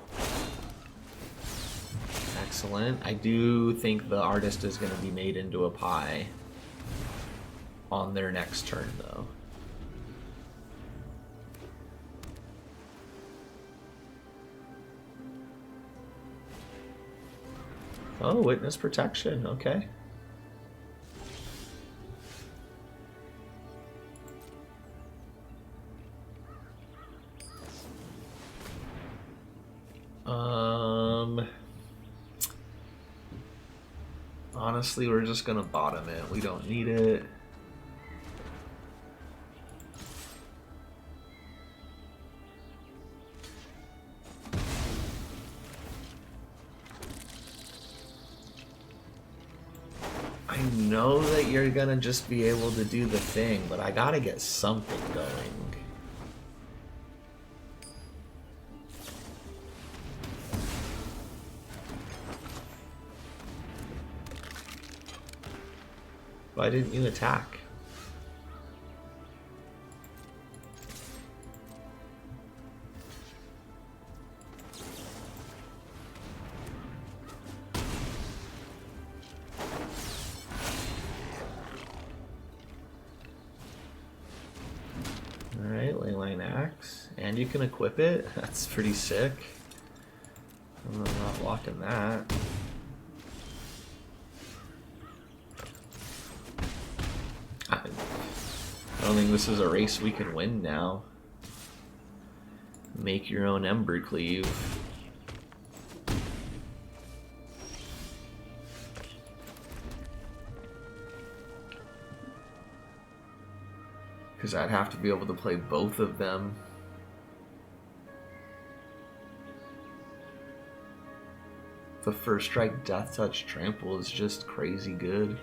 Excellent. I do think the artist is going to be made into a pie on their next turn, though. Oh, witness protection. Okay. Honestly, we're just gonna bottom it. We don't need it. I know that you're gonna just be able to do the thing, but I gotta get something going. Why didn't you attack? Alright, Leyline Axe. And you can equip it. That's pretty sick. I'm not blocking that. I don't think this is a race we can win now. Make your own Ember Cleave. Because I'd have to be able to play both of them. The First Strike Death Touch Trample is just crazy good.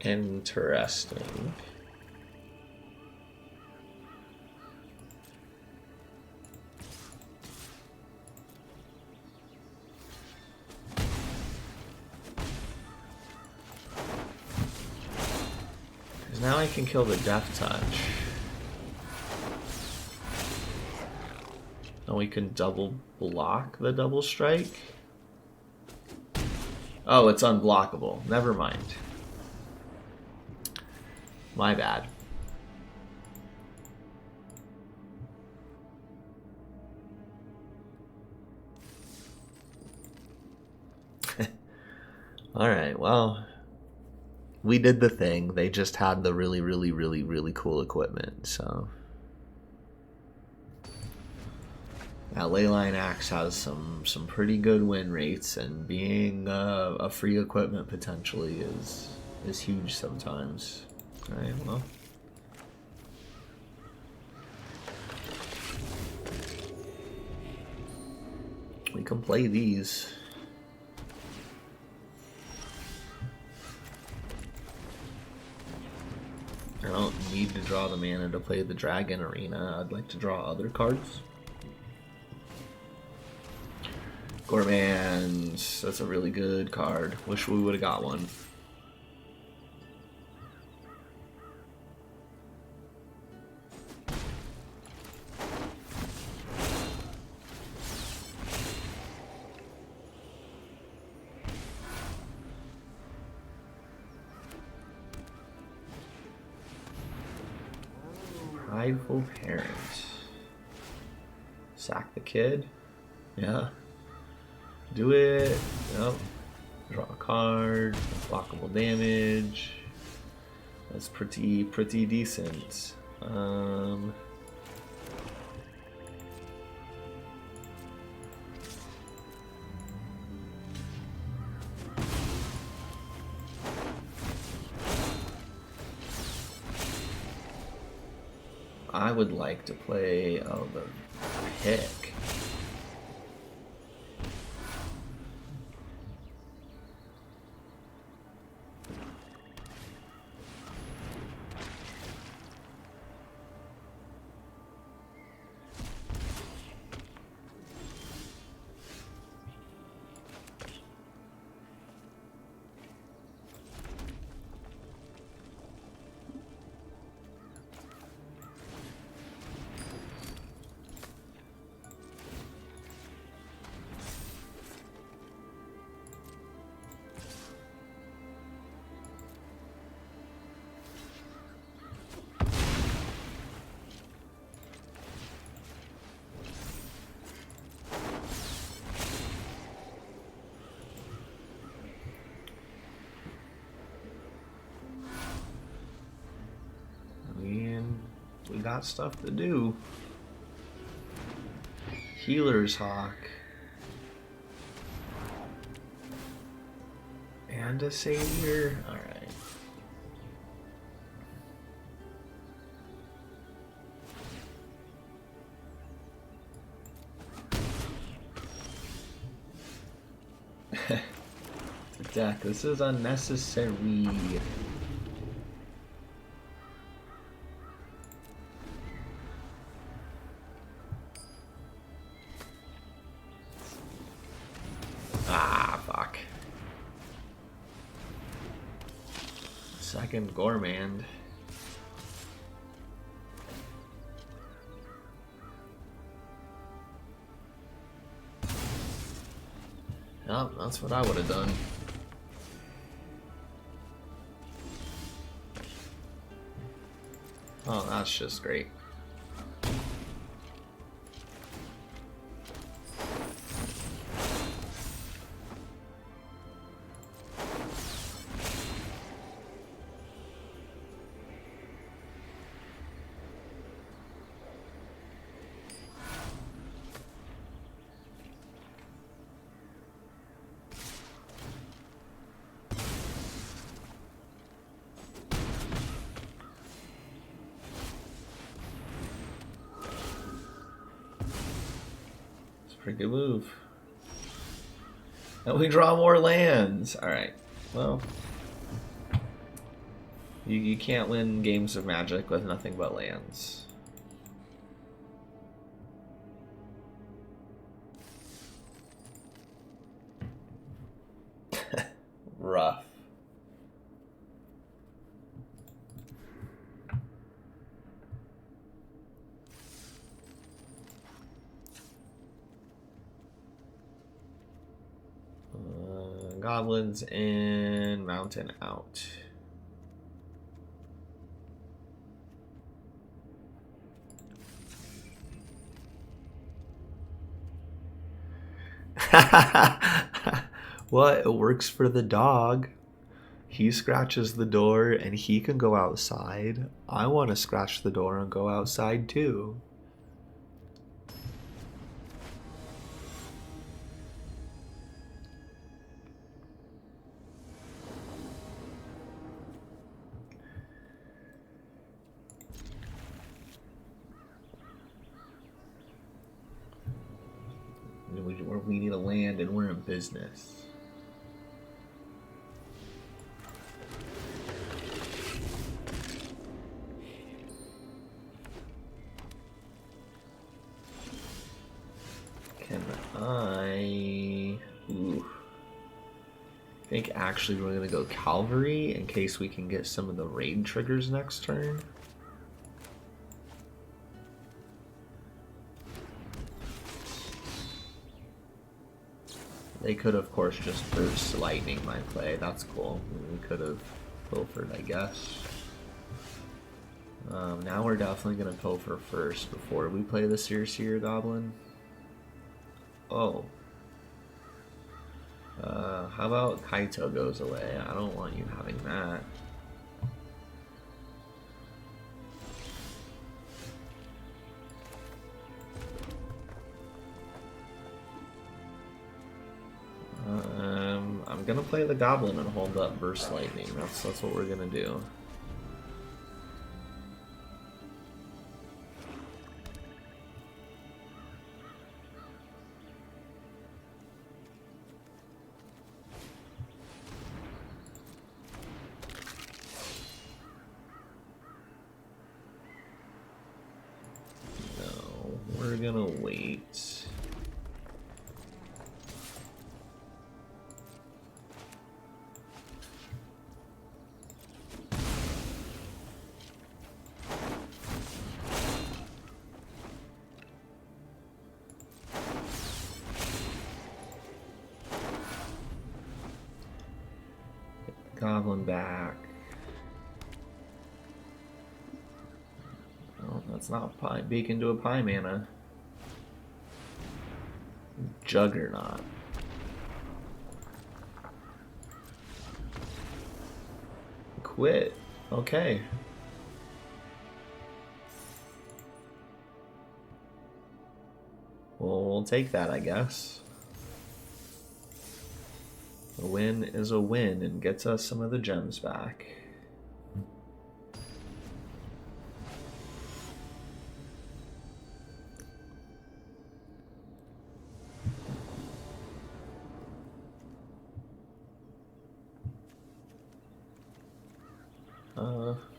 Interesting. Because now I can kill the Death Touch. And we can double block the double strike. Oh, it's unblockable. Never mind. My bad. Alright, well, we did the thing. They just had the really cool equipment, so. Now, Leyline Axe has some pretty good win rates, and being a free equipment potentially is huge sometimes. Alright, well. We can play these. I don't need to draw the mana to play the Dragon Arena. I'd like to draw other cards. Gormans, that's a really good card. Wish we would have got one. Prideful Parent. Sack the kid. Yeah. Do it. Yep. Draw a card. Blockable damage. That's pretty decent. I would like to play the pick. got stuff to do. Healer's Hawk. And a Savior. Alright. Deck, this is unnecessary. Ah, fuck. Second Gourmand. Oh, that's what I would have done. Oh, that's just great. Pretty good move. And we draw more lands. Alright. Well. You can't win games of Magic with nothing but lands. Rough. Goblins and mountain out. What? It works for the dog. He scratches the door and he can go outside. I want to scratch the door and go outside too. We need a land and we're in business. Can I... Ooh. I think actually we're going to go Cavalry in case we can get some of the raid triggers next turn. They could, of course, just burst lightning my play. That's cool. We could have pilfered, I guess. Now we're definitely going to pilfer first before we play the Seer Goblin. Oh. How about Kaito goes away? I don't want you having that. I'm gonna play the Goblin and hold up Burst Lightning. That's what we're gonna do. No, we're gonna wait. Goblin back. Oh, that's not pie. Bake into a pie mana. Juggernaut. Quit. Okay. we'll take that, I guess. A win is a win and gets us some of the gems back.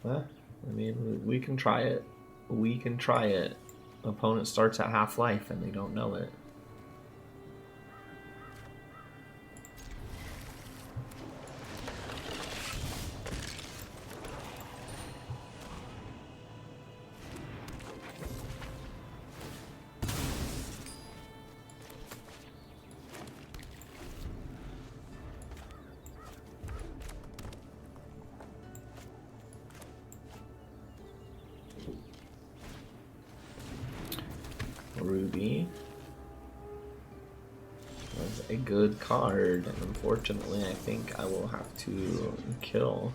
Well, I mean, we can try it. We can try it. Opponent starts at half-life and they don't know it. Ruby was a good card, and unfortunately I think I will have to kill.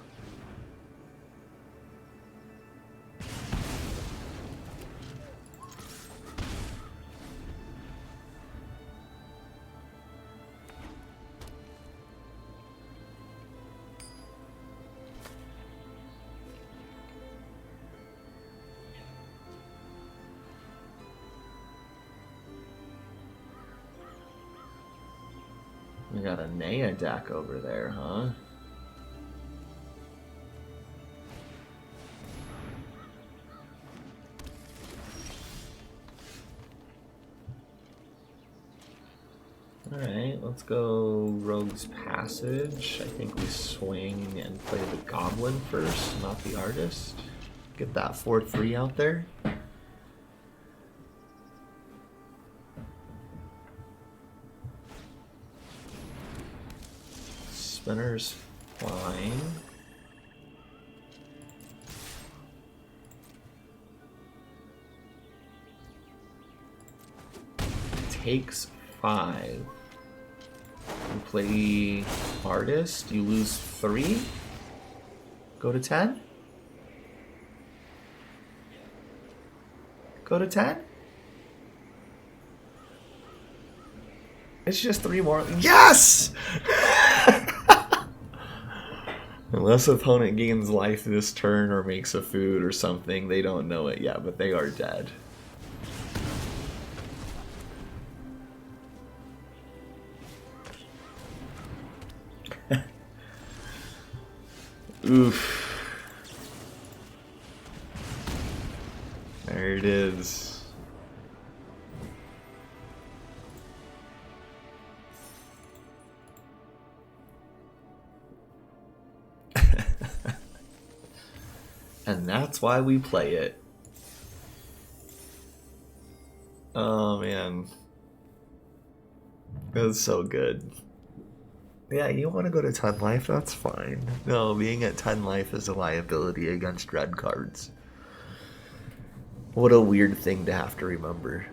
We got a Naya deck over there, huh? Alright, let's go Rogue's Passage. I think we swing and play the Goblin first, not the Artist. Get that 4-3 out there. Spinner's fine. Takes 5. You play Artist, you lose 3. Go to 10. Go to 10. It's just 3 more. Yes! Unless opponent gains life this turn or makes a food or something, they don't know it yet, but they are dead. Oof. There it is. And that's why we play it. Oh man. It was so good. Yeah, you want to go to 10 life? That's fine. No, being at 10 life is a liability against red cards. What a weird thing to have to remember.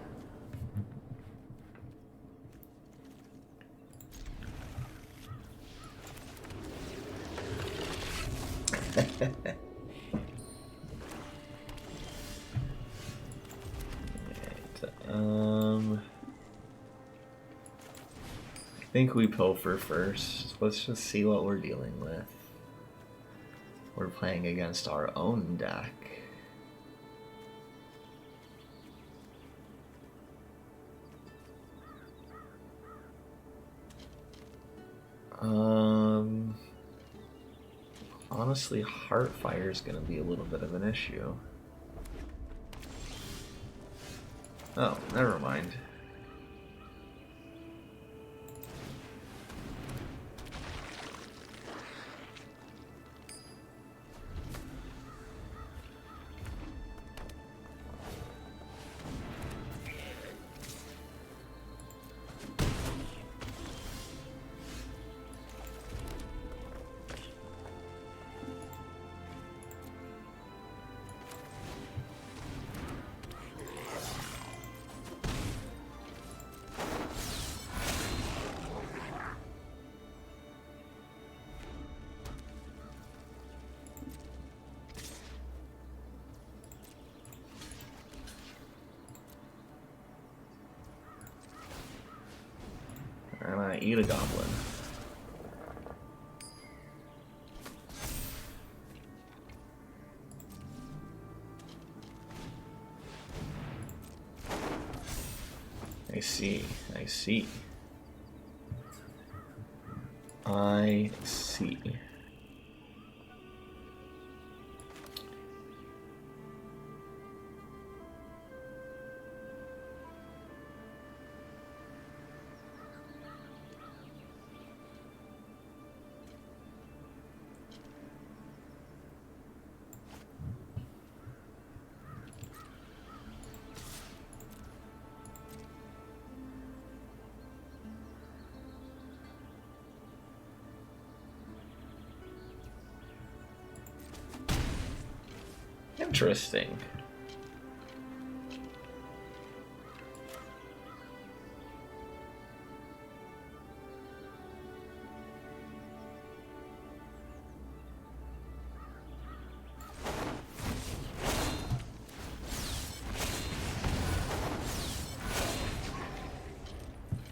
I think we pilfer first. Let's just see what we're dealing with. We're playing against our own deck. Honestly, Heartfire is going to be a little bit of an issue. Oh, never mind. eat a goblin. I see. I see. I see. Interesting.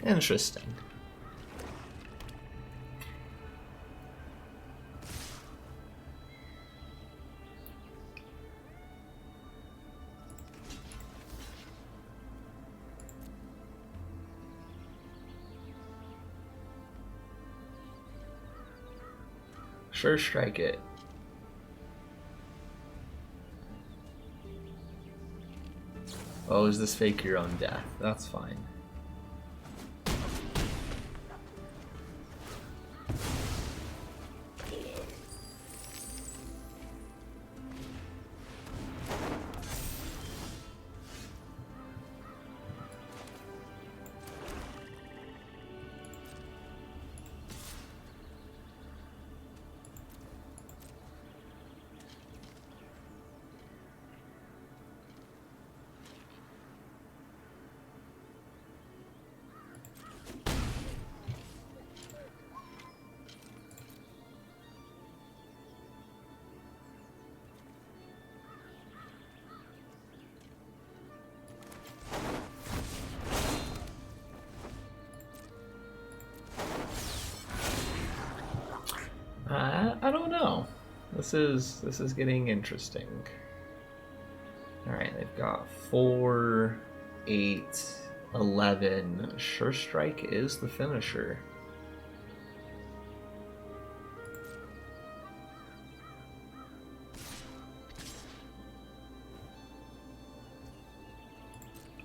Interesting. Sure, strike it. Oh, is this fake your own death? That's fine. I don't know. This is getting interesting. All right, they've got 4, 8, 11. Sure strike is the finisher.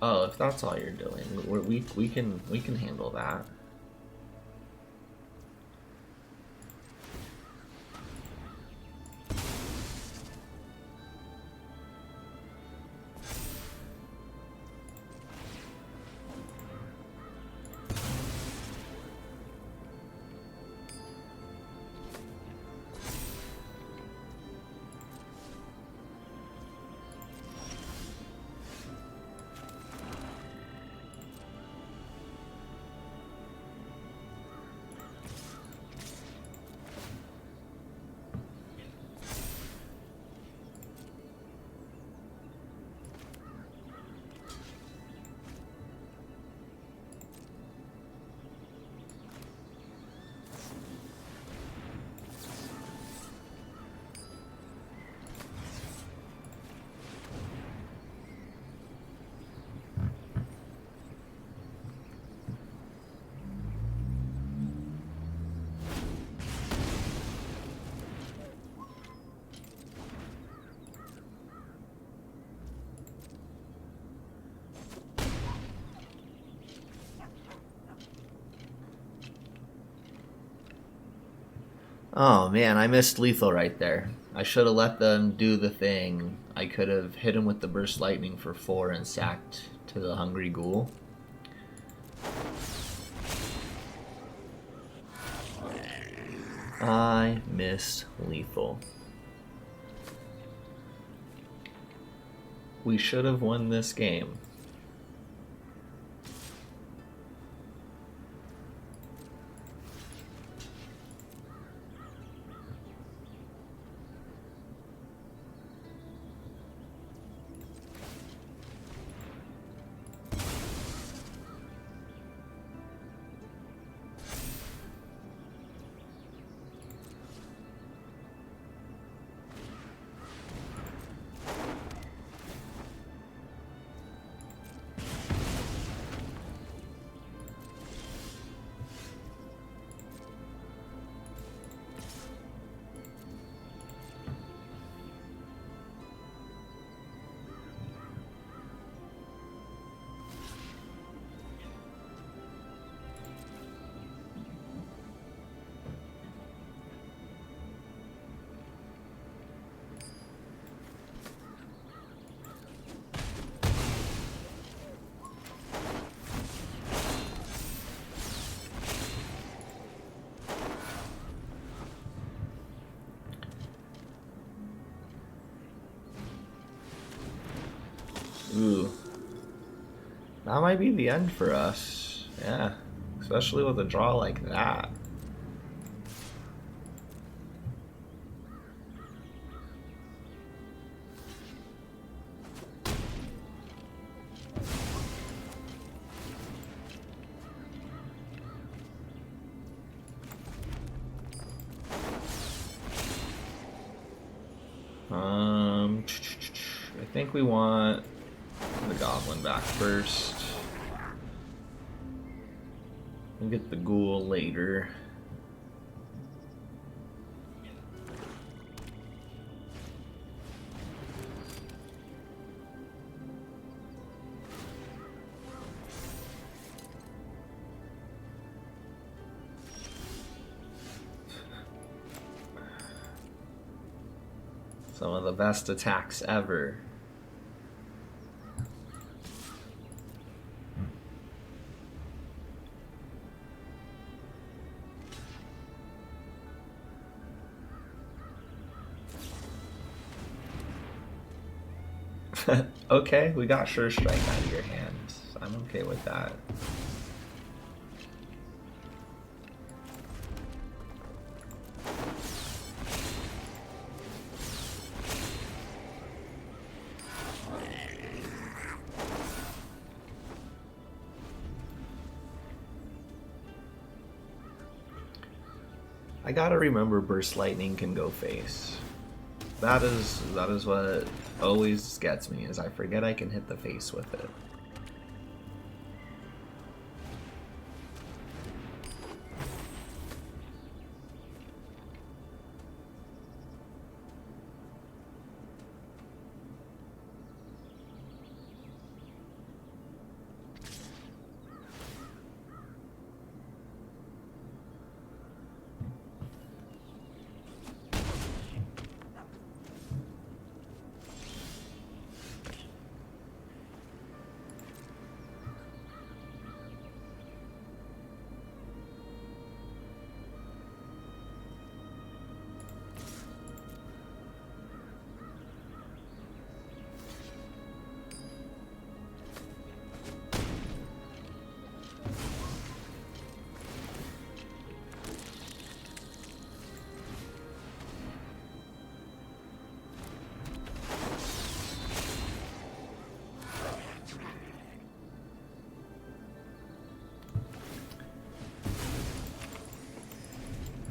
Oh, if that's all you're doing, we can handle that. Oh man, I missed lethal right there. I should have let them do the thing. I could have hit him with the burst lightning for 4 and sacked to the hungry ghoul. I missed lethal. We should have won this game. That might be the end for us. Yeah, especially with a draw like that. I think we want the goblin back first. We'll get the ghoul later. Some of the best attacks ever. Okay, we got Sure Strike out of your hand. I'm okay with that. I gotta remember Burst Lightning can go face. That is what always gets me, is I forget I can hit the face with it.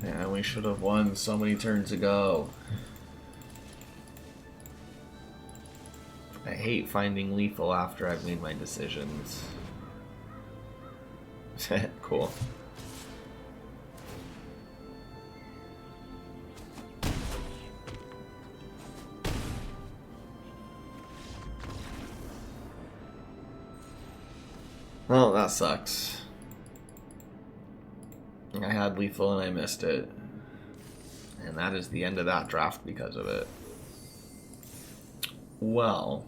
Yeah, we should have won so many turns ago. I hate finding lethal after I've made my decisions. Cool. Oh, that sucks. I had lethal and I missed it. And that is the end of that draft because of it. Well.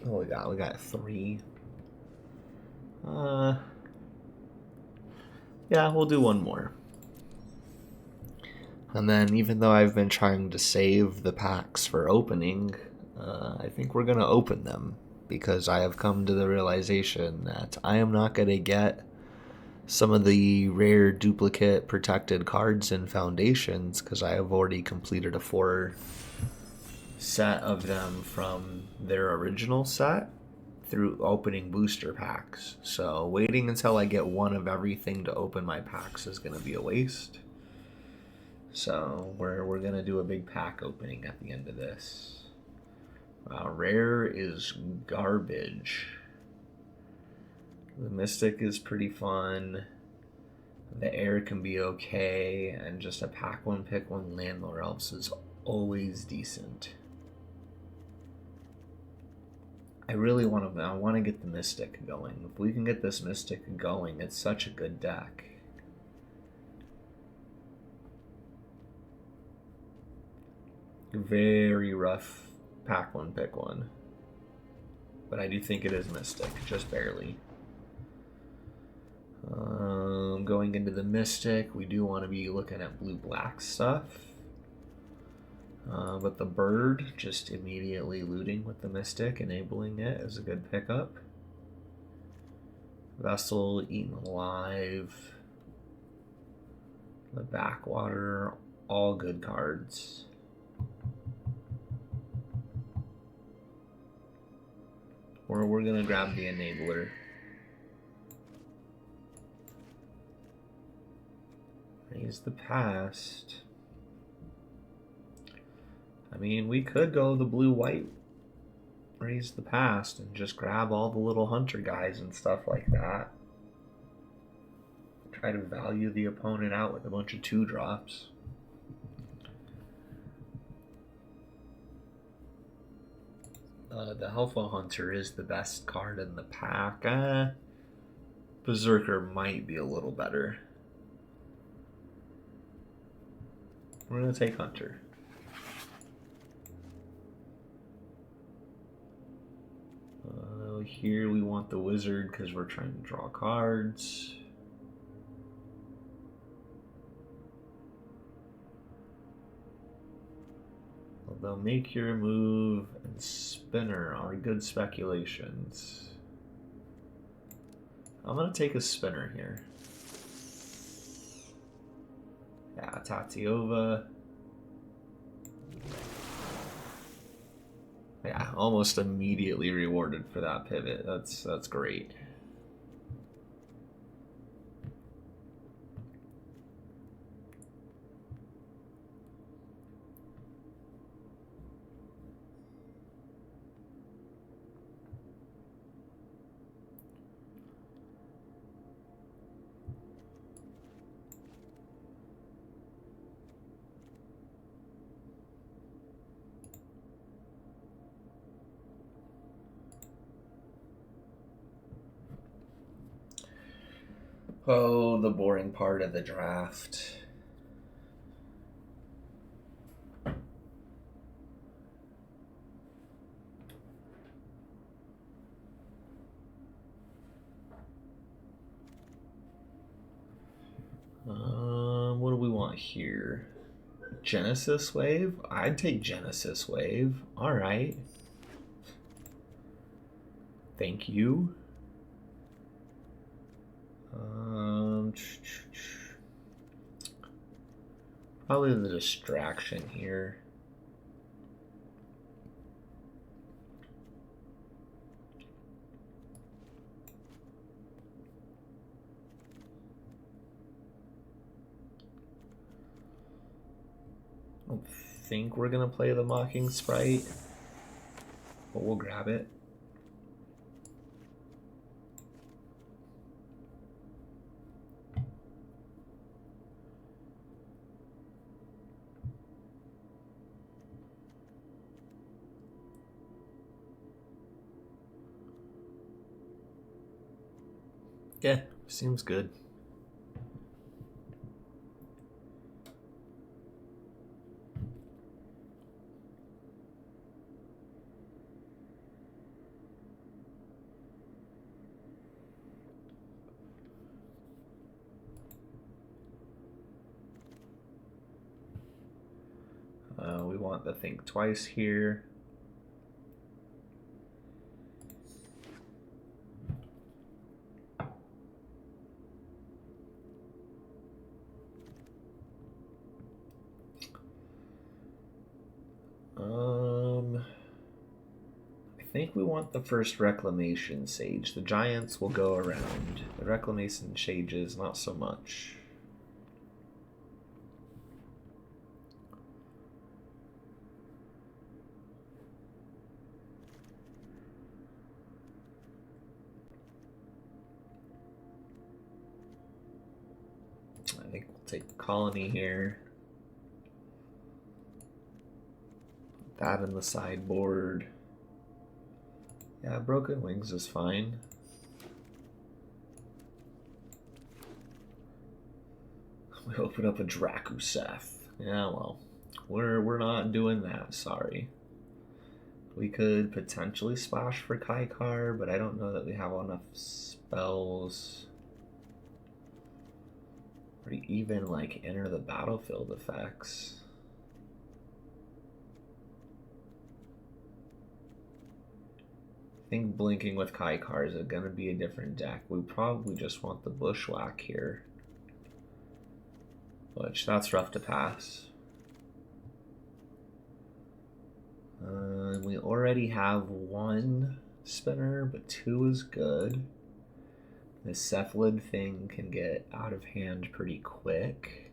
Oh, we got 3. Yeah, we'll do one more. And then, even though I've been trying to save the packs for opening, I think we're going to open them. Because I have come to the realization that I am not going to get some of the rare duplicate protected cards in Foundations because I have already completed a 4 set of them from their original set through opening booster packs. So waiting until I get one of everything to open my packs is going to be a waste. So we're going to do a big pack opening at the end of this. Rare is garbage. The Mystic is pretty fun. The Air can be okay, and just a pack one, pick one Landlord Elves is always decent. I really want to get the Mystic going. If we can get this Mystic going, it's such a good deck. Very rough pack one, pick one. But I do think it is Mystic, just barely. Going into the Mystic, we do want to be looking at blue-black stuff. But the Bird, just immediately looting with the Mystic, enabling it is a good pickup. Vessel eaten alive. The backwater, all good cards. Or we're gonna grab the enabler. Raise the past. I mean, we could go the blue-white, raise the past, and just grab all the little hunter guys and stuff like that. Try to value the opponent out with a bunch of 2-drops. The Helpful Hunter is the best card in the pack. Berserker might be a little better. We're going to take Hunter. Here we want the Wizard because we're trying to draw cards. They'll make your move, and Spinner are good speculations. I'm going to take a Spinner here. Yeah, Tatiova. Yeah, almost immediately rewarded for that pivot. That's great. Oh, the boring part of the draft. What do we want here? Genesis Wave? I'd take Genesis Wave. All right. Thank you. Probably the distraction here. I don't think we're gonna play the Mocking Sprite, but we'll grab it. Yeah, seems good. We want the Think Twice here. I think we want the first Reclamation Sage. The Giants will go around. The Reclamation Sages, not so much. I think we'll take Colony here. Put that in the sideboard. Yeah, Broken Wings is fine. We open up a Drakuseth. Yeah, well, we're not doing that, sorry. We could potentially splash for Kaikar, but I don't know that we have enough spells. Or even like enter the battlefield effects. I think Blinking with Kaikars is going to be a different deck. We probably just want the Bushwhack here, which that's rough to pass. We already have one spinner, but two is good. The Cephalid thing can get out of hand pretty quick.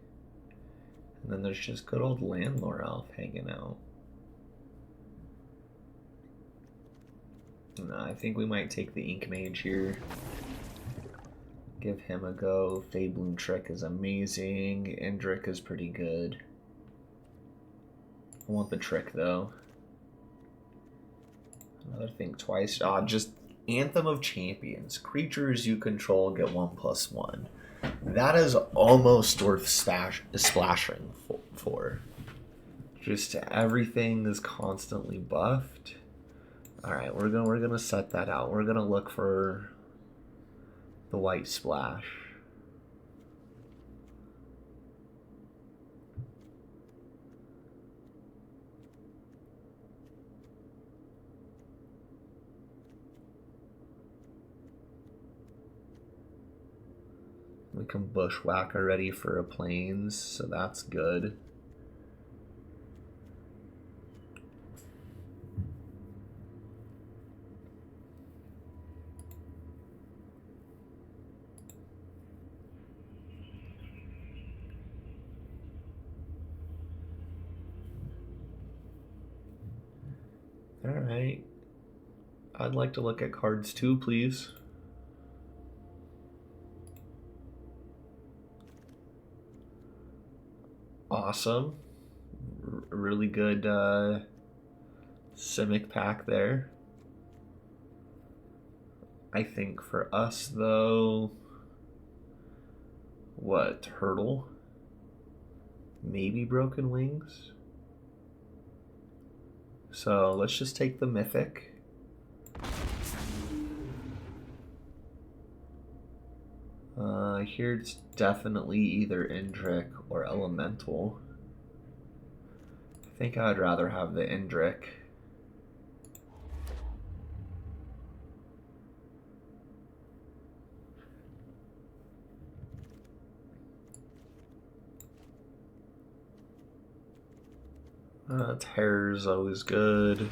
And then there's just good old Landlore Elf hanging out. No, I think we might take the Ink Mage here. Give him a go. Fabloon Trick is amazing. Indrik is pretty good. I want the Trick though. Another thing twice. Just Anthem of Champions. Creatures you control get 1/1. That is almost worth splashing for. Just everything is constantly buffed. Alright, we're gonna set that out. We're gonna look for the white splash. We can Bushwhack already for a Plains, so that's good. Alright. I'd like to look at cards too, please. Awesome. Really good Simic pack there. I think for us though, what, Hurdle? Maybe Broken Wings? So let's just take the Mythic. Here it's definitely either Indrik or Elemental. I think I'd rather have the Indrik. Terror's always good.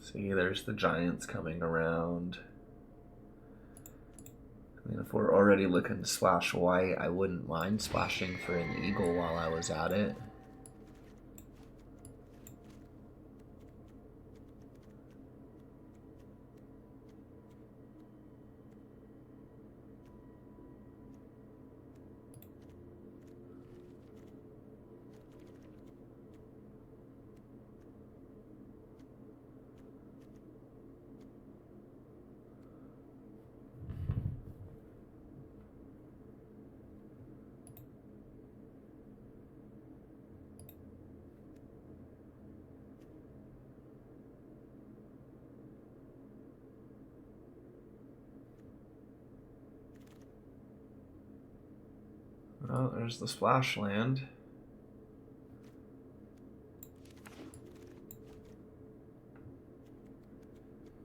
See, there's the Giants coming around. I mean, if we're already looking to splash white, I wouldn't mind splashing for an Eagle while I was at it. Oh, there's the splash land.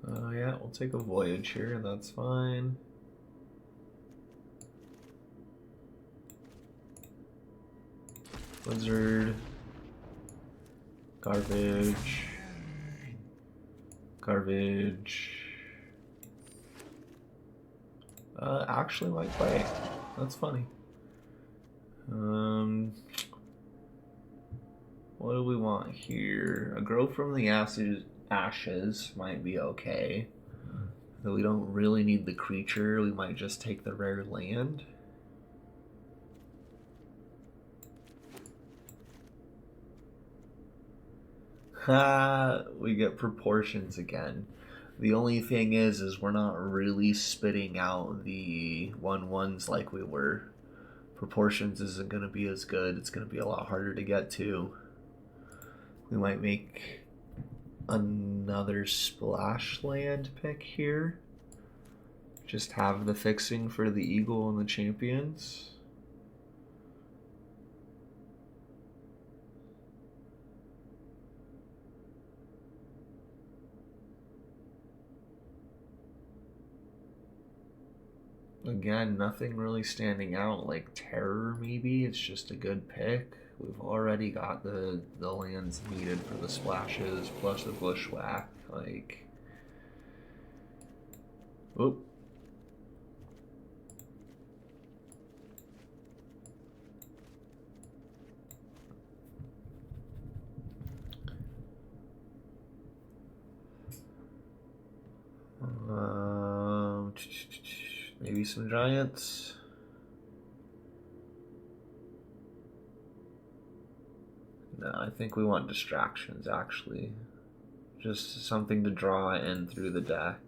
Yeah, we'll take a voyage here, that's fine. Blizzard. Garbage. Garbage. Actually might play. That's funny. What do we want here? A Grow from the Ashes might be okay. Though we don't really need the creature, we might just take the rare land. Ha! We get Proportions again. The only thing is we're not really spitting out the 1/1s like we were. Proportions isn't going to be as good. It's going to be a lot harder to get to. We might make another splash land pick here. Just have the fixing for the Eagle and the Champions. Again, nothing really standing out like terror maybe. It's just a good pick. We've already got the lands needed for the splashes plus the bushwhack. Like, oop. Maybe some giants. No, I think we want distractions actually. Just something to draw in through the deck.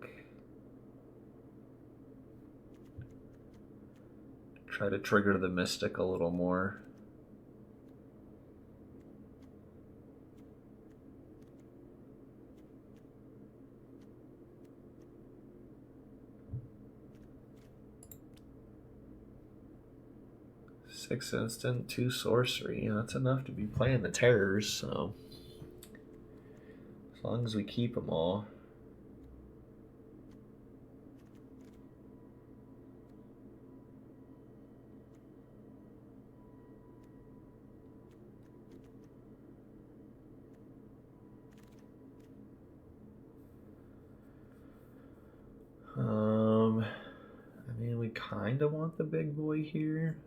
Try to trigger the mystic a little more. Six instant, 2 sorcery. That's enough to be playing the terrors, so as long as we keep them all. I mean, we kind of want the big boy here.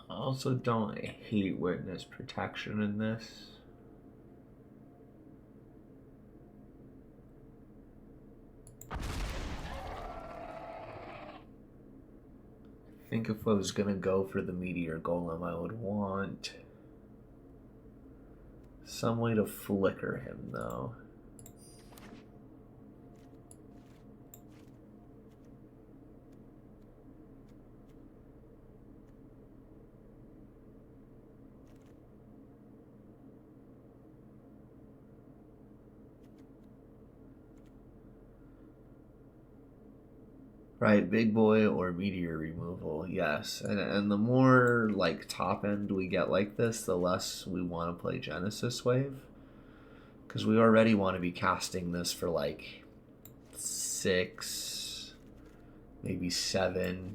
I also don't hate witness protection in this. I think if I was gonna go for the meteor golem, I would want some way to flicker him though. Right, big boy or meteor removal, yes. And the more like top end we get like this, the less we want to play Genesis Wave. Because we already want to be casting this for like 6, maybe 7.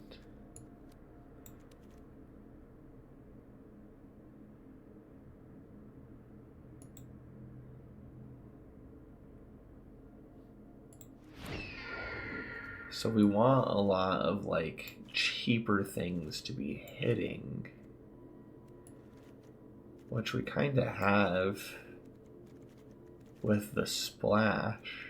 So we want a lot of like cheaper things to be hitting, which we kind of have with the splash.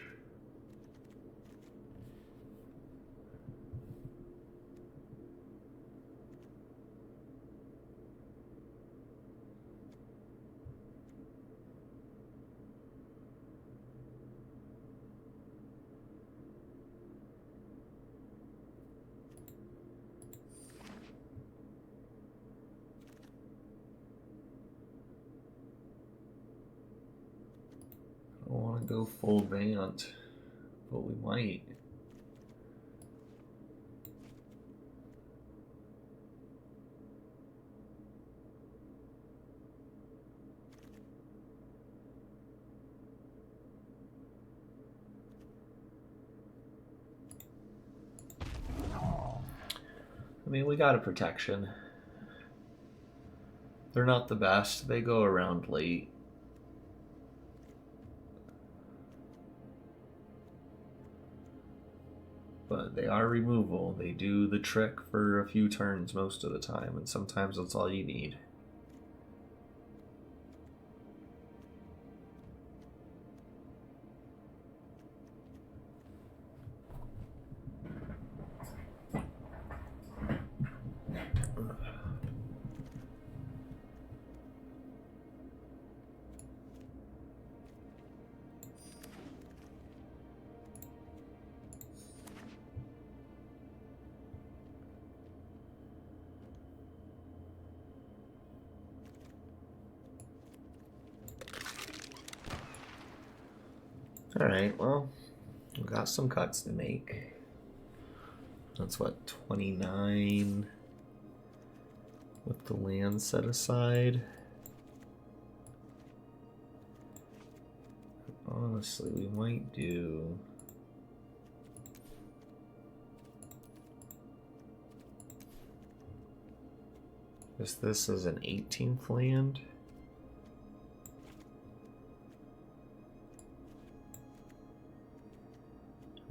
I don't want to go full Vant, but we might. I mean, we got a protection. They're not the best. They go around late. But they are removal. They do the trick for a few turns most of the time, and sometimes that's all you need. Alright, well, we've got some cuts to make. That's what, 29? with the land set aside. Honestly, we might do... Is this as an 18th land?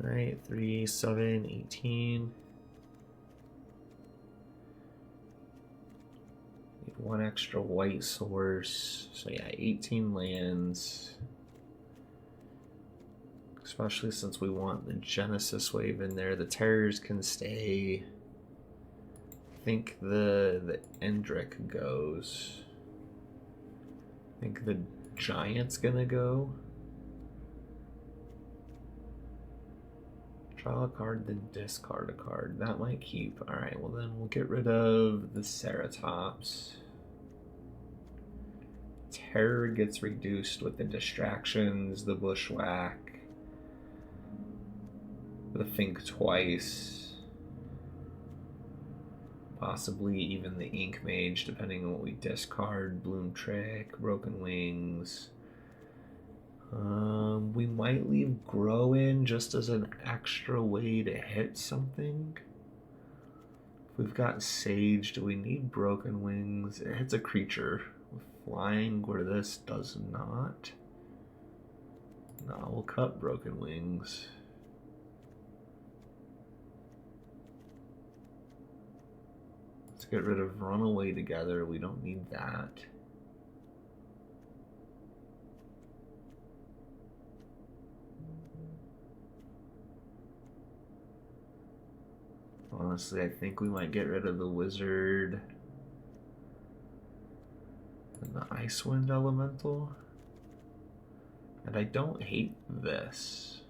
Alright, 3, 7, 18. Need one extra white source. So yeah, 18 lands. Especially since we want the Genesis wave in there. The terrors can stay. I think the Endrick goes. I think the Giant's gonna go. Draw a card, then discard a card. That might keep. Alright, well then we'll get rid of the Ceratops. Terror gets reduced with the distractions, the Bushwhack, the Think Twice. Possibly even the Ink Mage, depending on what we discard. Bloom Trick, Broken Wings. We might leave Grow in just as an extra way to hit something. If we've got Sage, do we need Broken Wings? It hits a creature with flying where this does not. No, we'll cut Broken Wings. Let's get rid of Runaway Together. We don't need that. Honestly, I think we might get rid of the Wizard and the Icewind Elemental. And I don't hate this.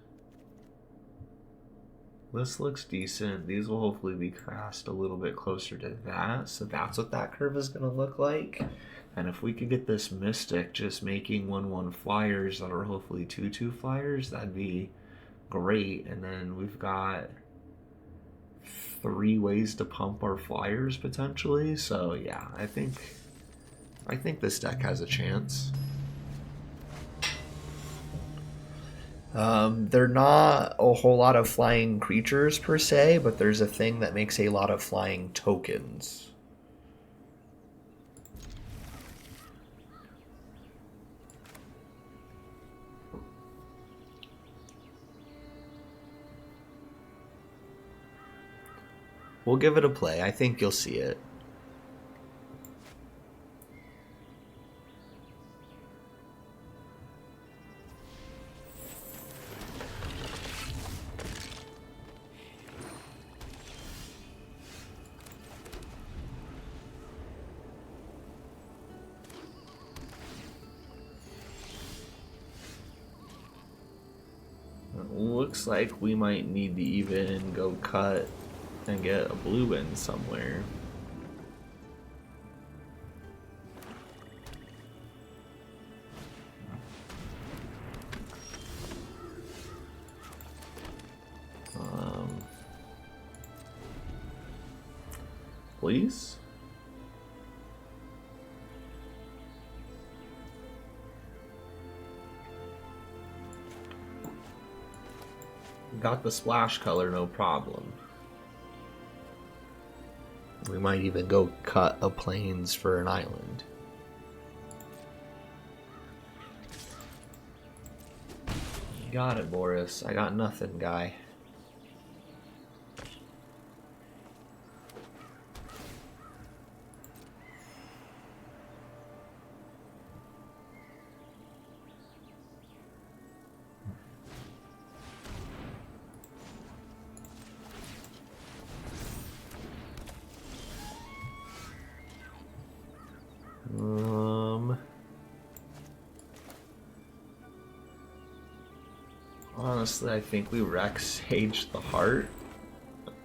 This looks decent. These will hopefully be cast a little bit closer to that. So that's what that curve is going to look like. And if we could get this Mystic just making 1/1 flyers that are hopefully 2/2 flyers, that'd be great. And then we've got 3 ways to pump our flyers potentially. So yeah, I think this deck has a chance. They're not a whole lot of flying creatures per se, but there's a thing that makes a lot of flying tokens. We'll give it a play. I think you'll see it. Looks like we might need to even go cut and get a blue in somewhere. Please? Got the splash color, no problem. We might even go cut a plains for an island. You got it, Boris. I got nothing, guy. Honestly, I think we wreck Sage the Heart.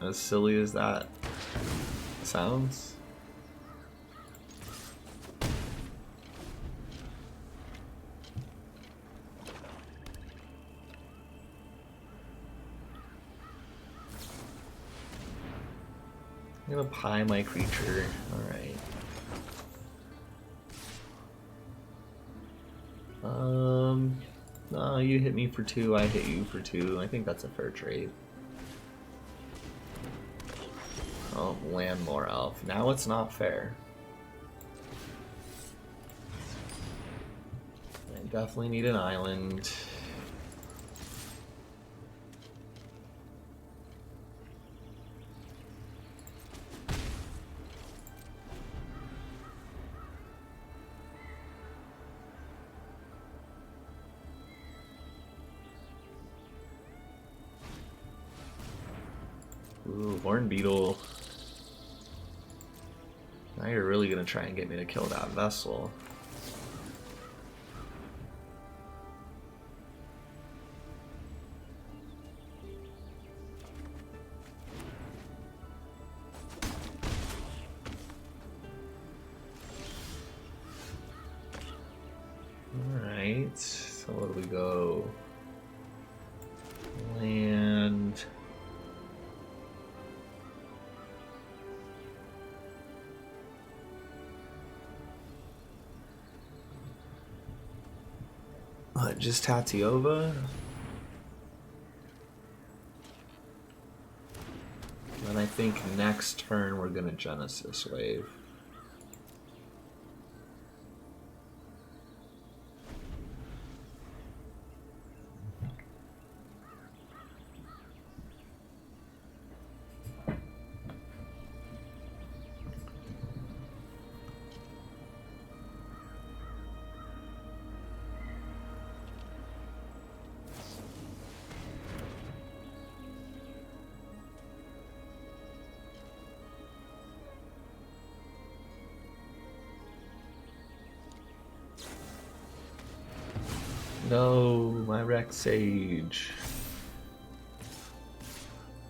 As silly as that sounds. I'm gonna pie my creature. Alright. No, you hit me for 2, I hit you for 2. I think that's a fair trade. Oh, land more elf. Now it's not fair. I definitely need an island. Ooh, Horn Beetle. Now you're really gonna try and get me to kill that vessel. Alright, so what do we go? Land. Just Tatiova? And I think next turn we're gonna Genesis Wave. No, my Rex Sage.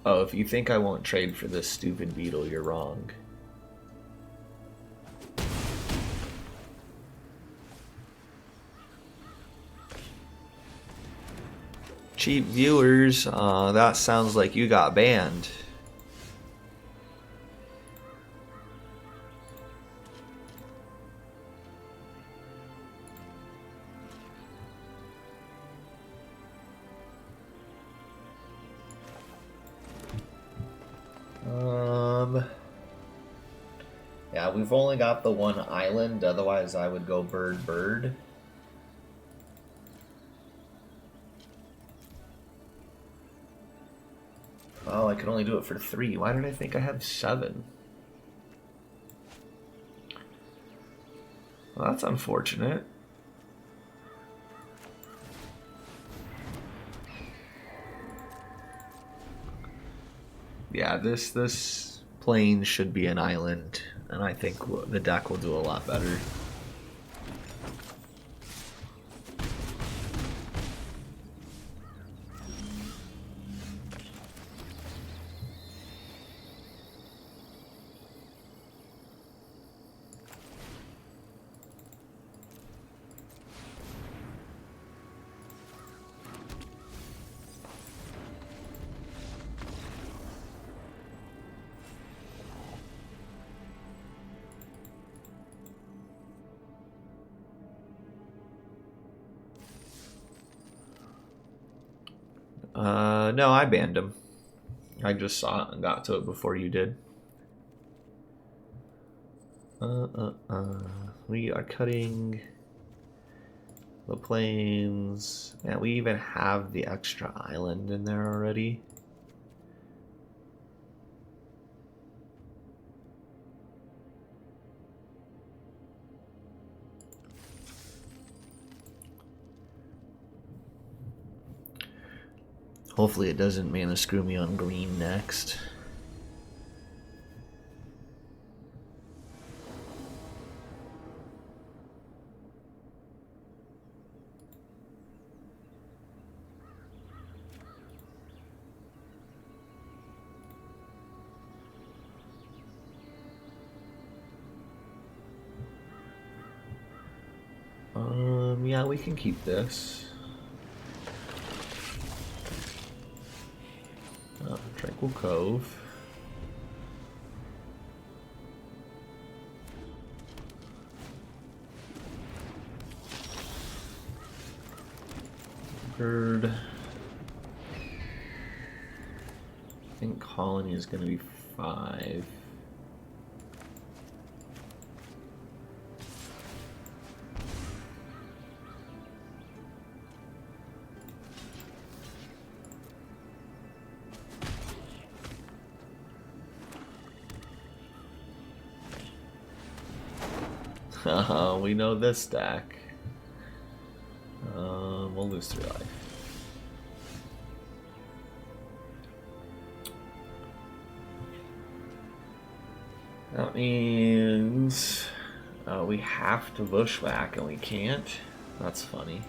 Oh, if you think I won't trade for this stupid beetle, you're wrong. Cheap viewers, that sounds like you got banned. Yeah, we've only got the one island, otherwise I would go bird bird. Oh, I could only do it for 3. Why did I think I had 7? Well, that's unfortunate. Yeah, this plane should be an island, and I think the deck will do a lot better. No, I banned him. I just saw it and got to it before you did. We are cutting the planes. Yeah, we even have the extra island in there already. Hopefully it doesn't mana screw me on green next. Yeah, we can keep this. Tranquil Cove. Third. I think colony is going to be 5. We know this deck. We'll lose 3 life. That means we have to bushwhack and we can't. That's funny.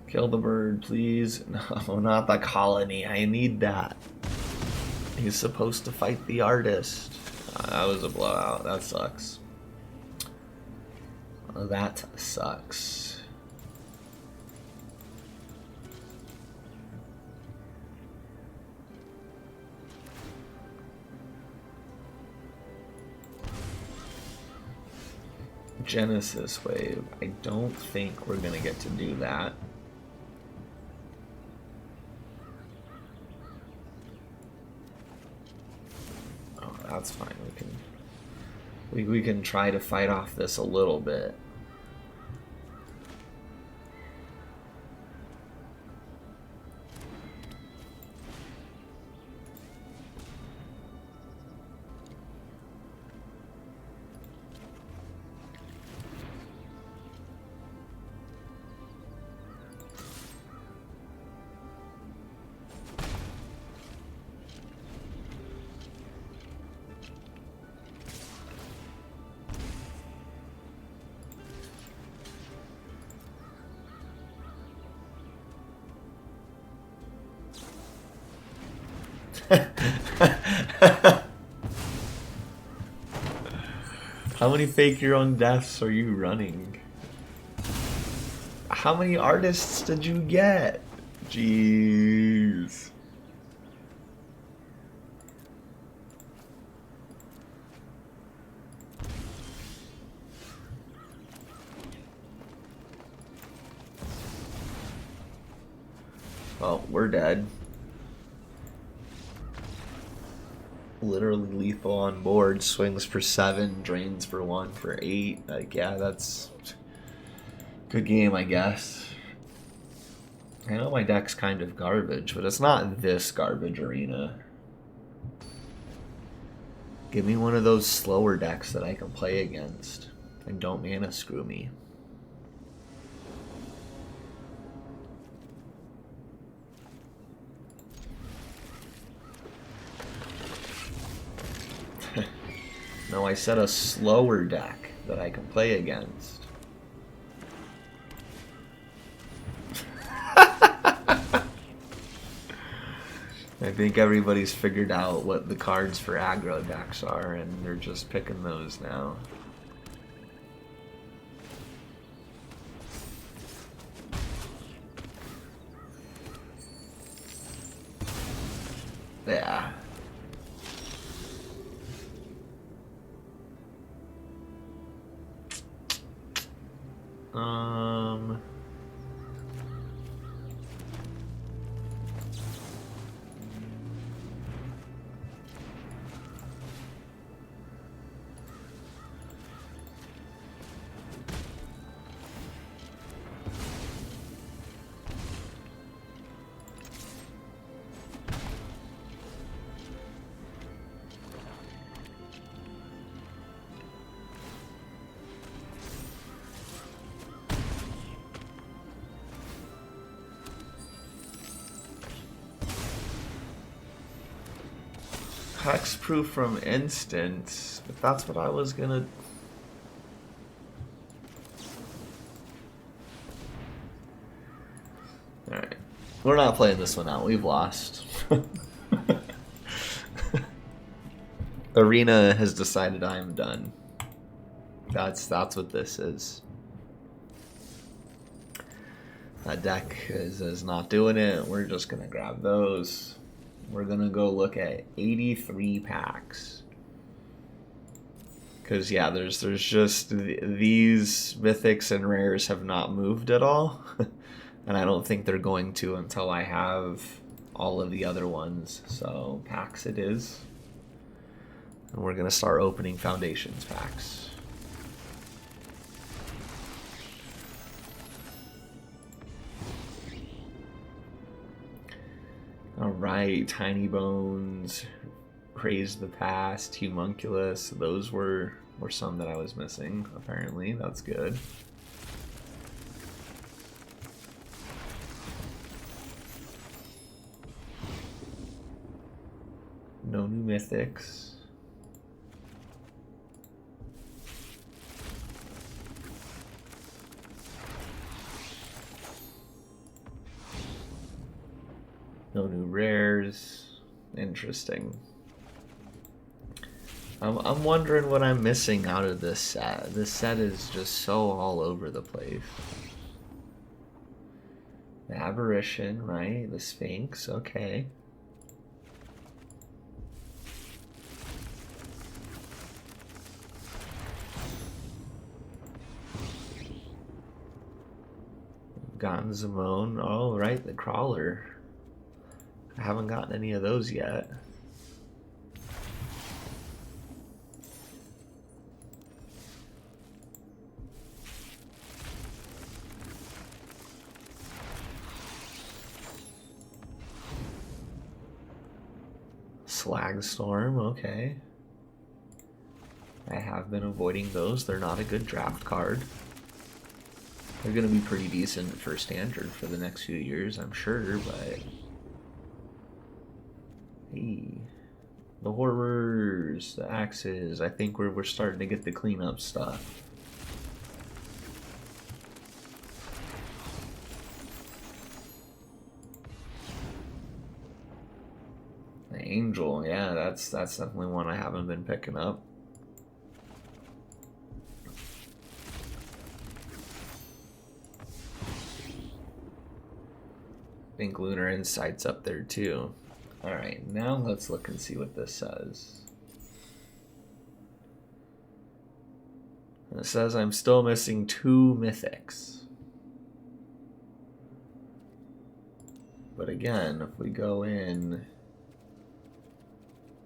Kill the bird, please. No, not the colony. I need that. He's supposed to fight the artist. That was a blowout. That sucks. That sucks. Genesis wave. I don't think we're gonna get to do that. That's fine. We can try to fight off this a little bit. How many fake your own deaths are you running? How many artists did you get? Jeez. Well, we're dead. Literally lethal on board, swings for 7, drains for 1 for 8. Like, yeah, that's good game, I guess. I know my deck's kind of garbage, but it's not this garbage arena. Give me one of those slower decks that I can play against, and don't mana screw me. No, I said a slower deck that I can play against. I think everybody's figured out what the cards for aggro decks are, and they're just picking those now. Yeah. hexproof from instant, but that's what I was gonna... Alright. We're not playing this one out. We've lost. Arena has decided I am done. That's what this is. That deck is not doing it. We're just gonna grab those. We're gonna go look at 83 packs. Cause yeah, there's just these mythics and rares have not moved at all, and I don't think they're going to until I have all of the other ones. So packs it is, and we're gonna start opening Foundations packs. Alright, Tiny Bones, Praise the Past, Homunculus, those were some that I was missing, apparently. That's good. No new mythics. No new rares. Interesting. I'm wondering what I'm missing out of this set. This set is just so all over the place. The Aberration, right? The Sphinx, okay. Gonzamone, oh right, the Crawler. I haven't gotten any of those yet. Slagstorm, okay. I have been avoiding those. They're not a good draft card. They're going to be pretty decent for standard for the next few years, I'm sure, but... Hey. The Horrors, the Axes. I think we're starting to get the cleanup stuff. The Angel, yeah, that's definitely one I haven't been picking up. I think Lunar Insight's up there too. Alright, now let's look and see what this says. It says I'm still missing 2 mythics. But again, if we go in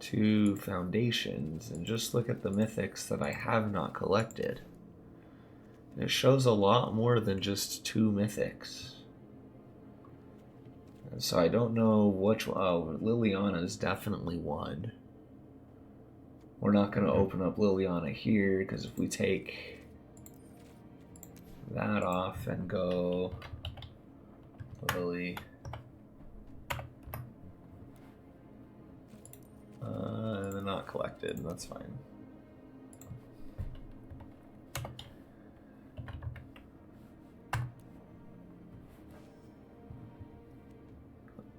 to Foundations and just look at the mythics that I have not collected, it shows a lot more than just 2 mythics. And so I don't know which one. Oh, Liliana is definitely one. We're not going to open up Liliana here, because if we take that off and go Lily, they're not collected, that's fine.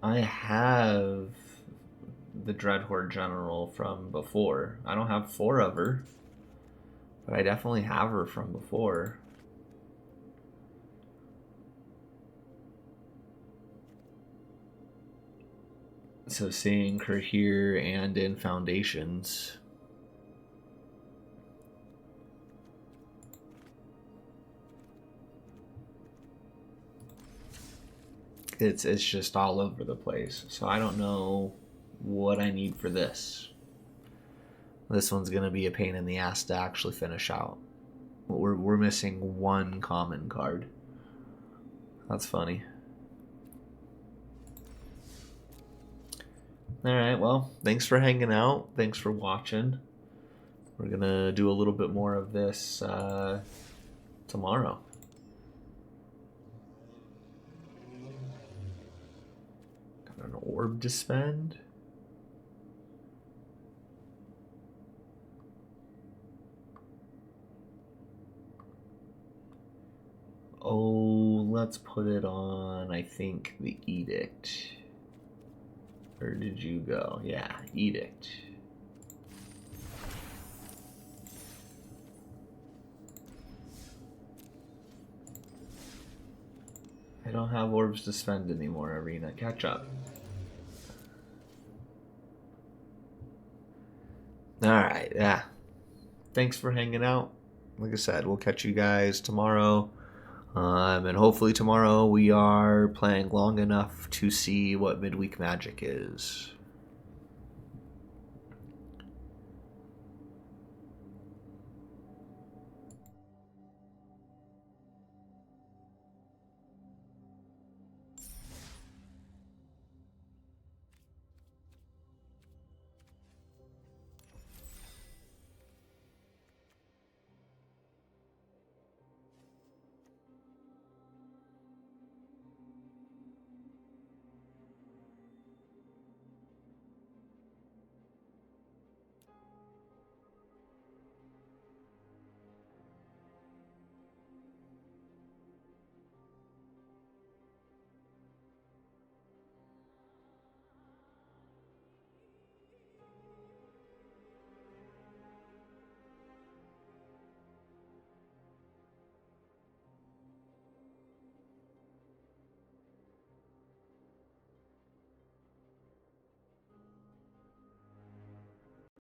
I have the Dreadhorde General from before. I don't have 4 of her, but I definitely have her from before. So seeing her here and in Foundations, it's just all over the place. So I don't know what I need for this. This one's gonna be a pain in the ass to actually finish out. We're missing 1 common card. That's funny. Alright, well, thanks for hanging out. Thanks for watching. We're gonna do a little bit more of this tomorrow. Got an orb to spend. let's put it on, I think, the Edict. Where did you go? Yeah, Edict. I don't have orbs to spend anymore, Arena. Catch up. Alright, yeah. Thanks for hanging out. Like I said, we'll catch you guys tomorrow. And hopefully tomorrow we are playing long enough to see what midweek magic is.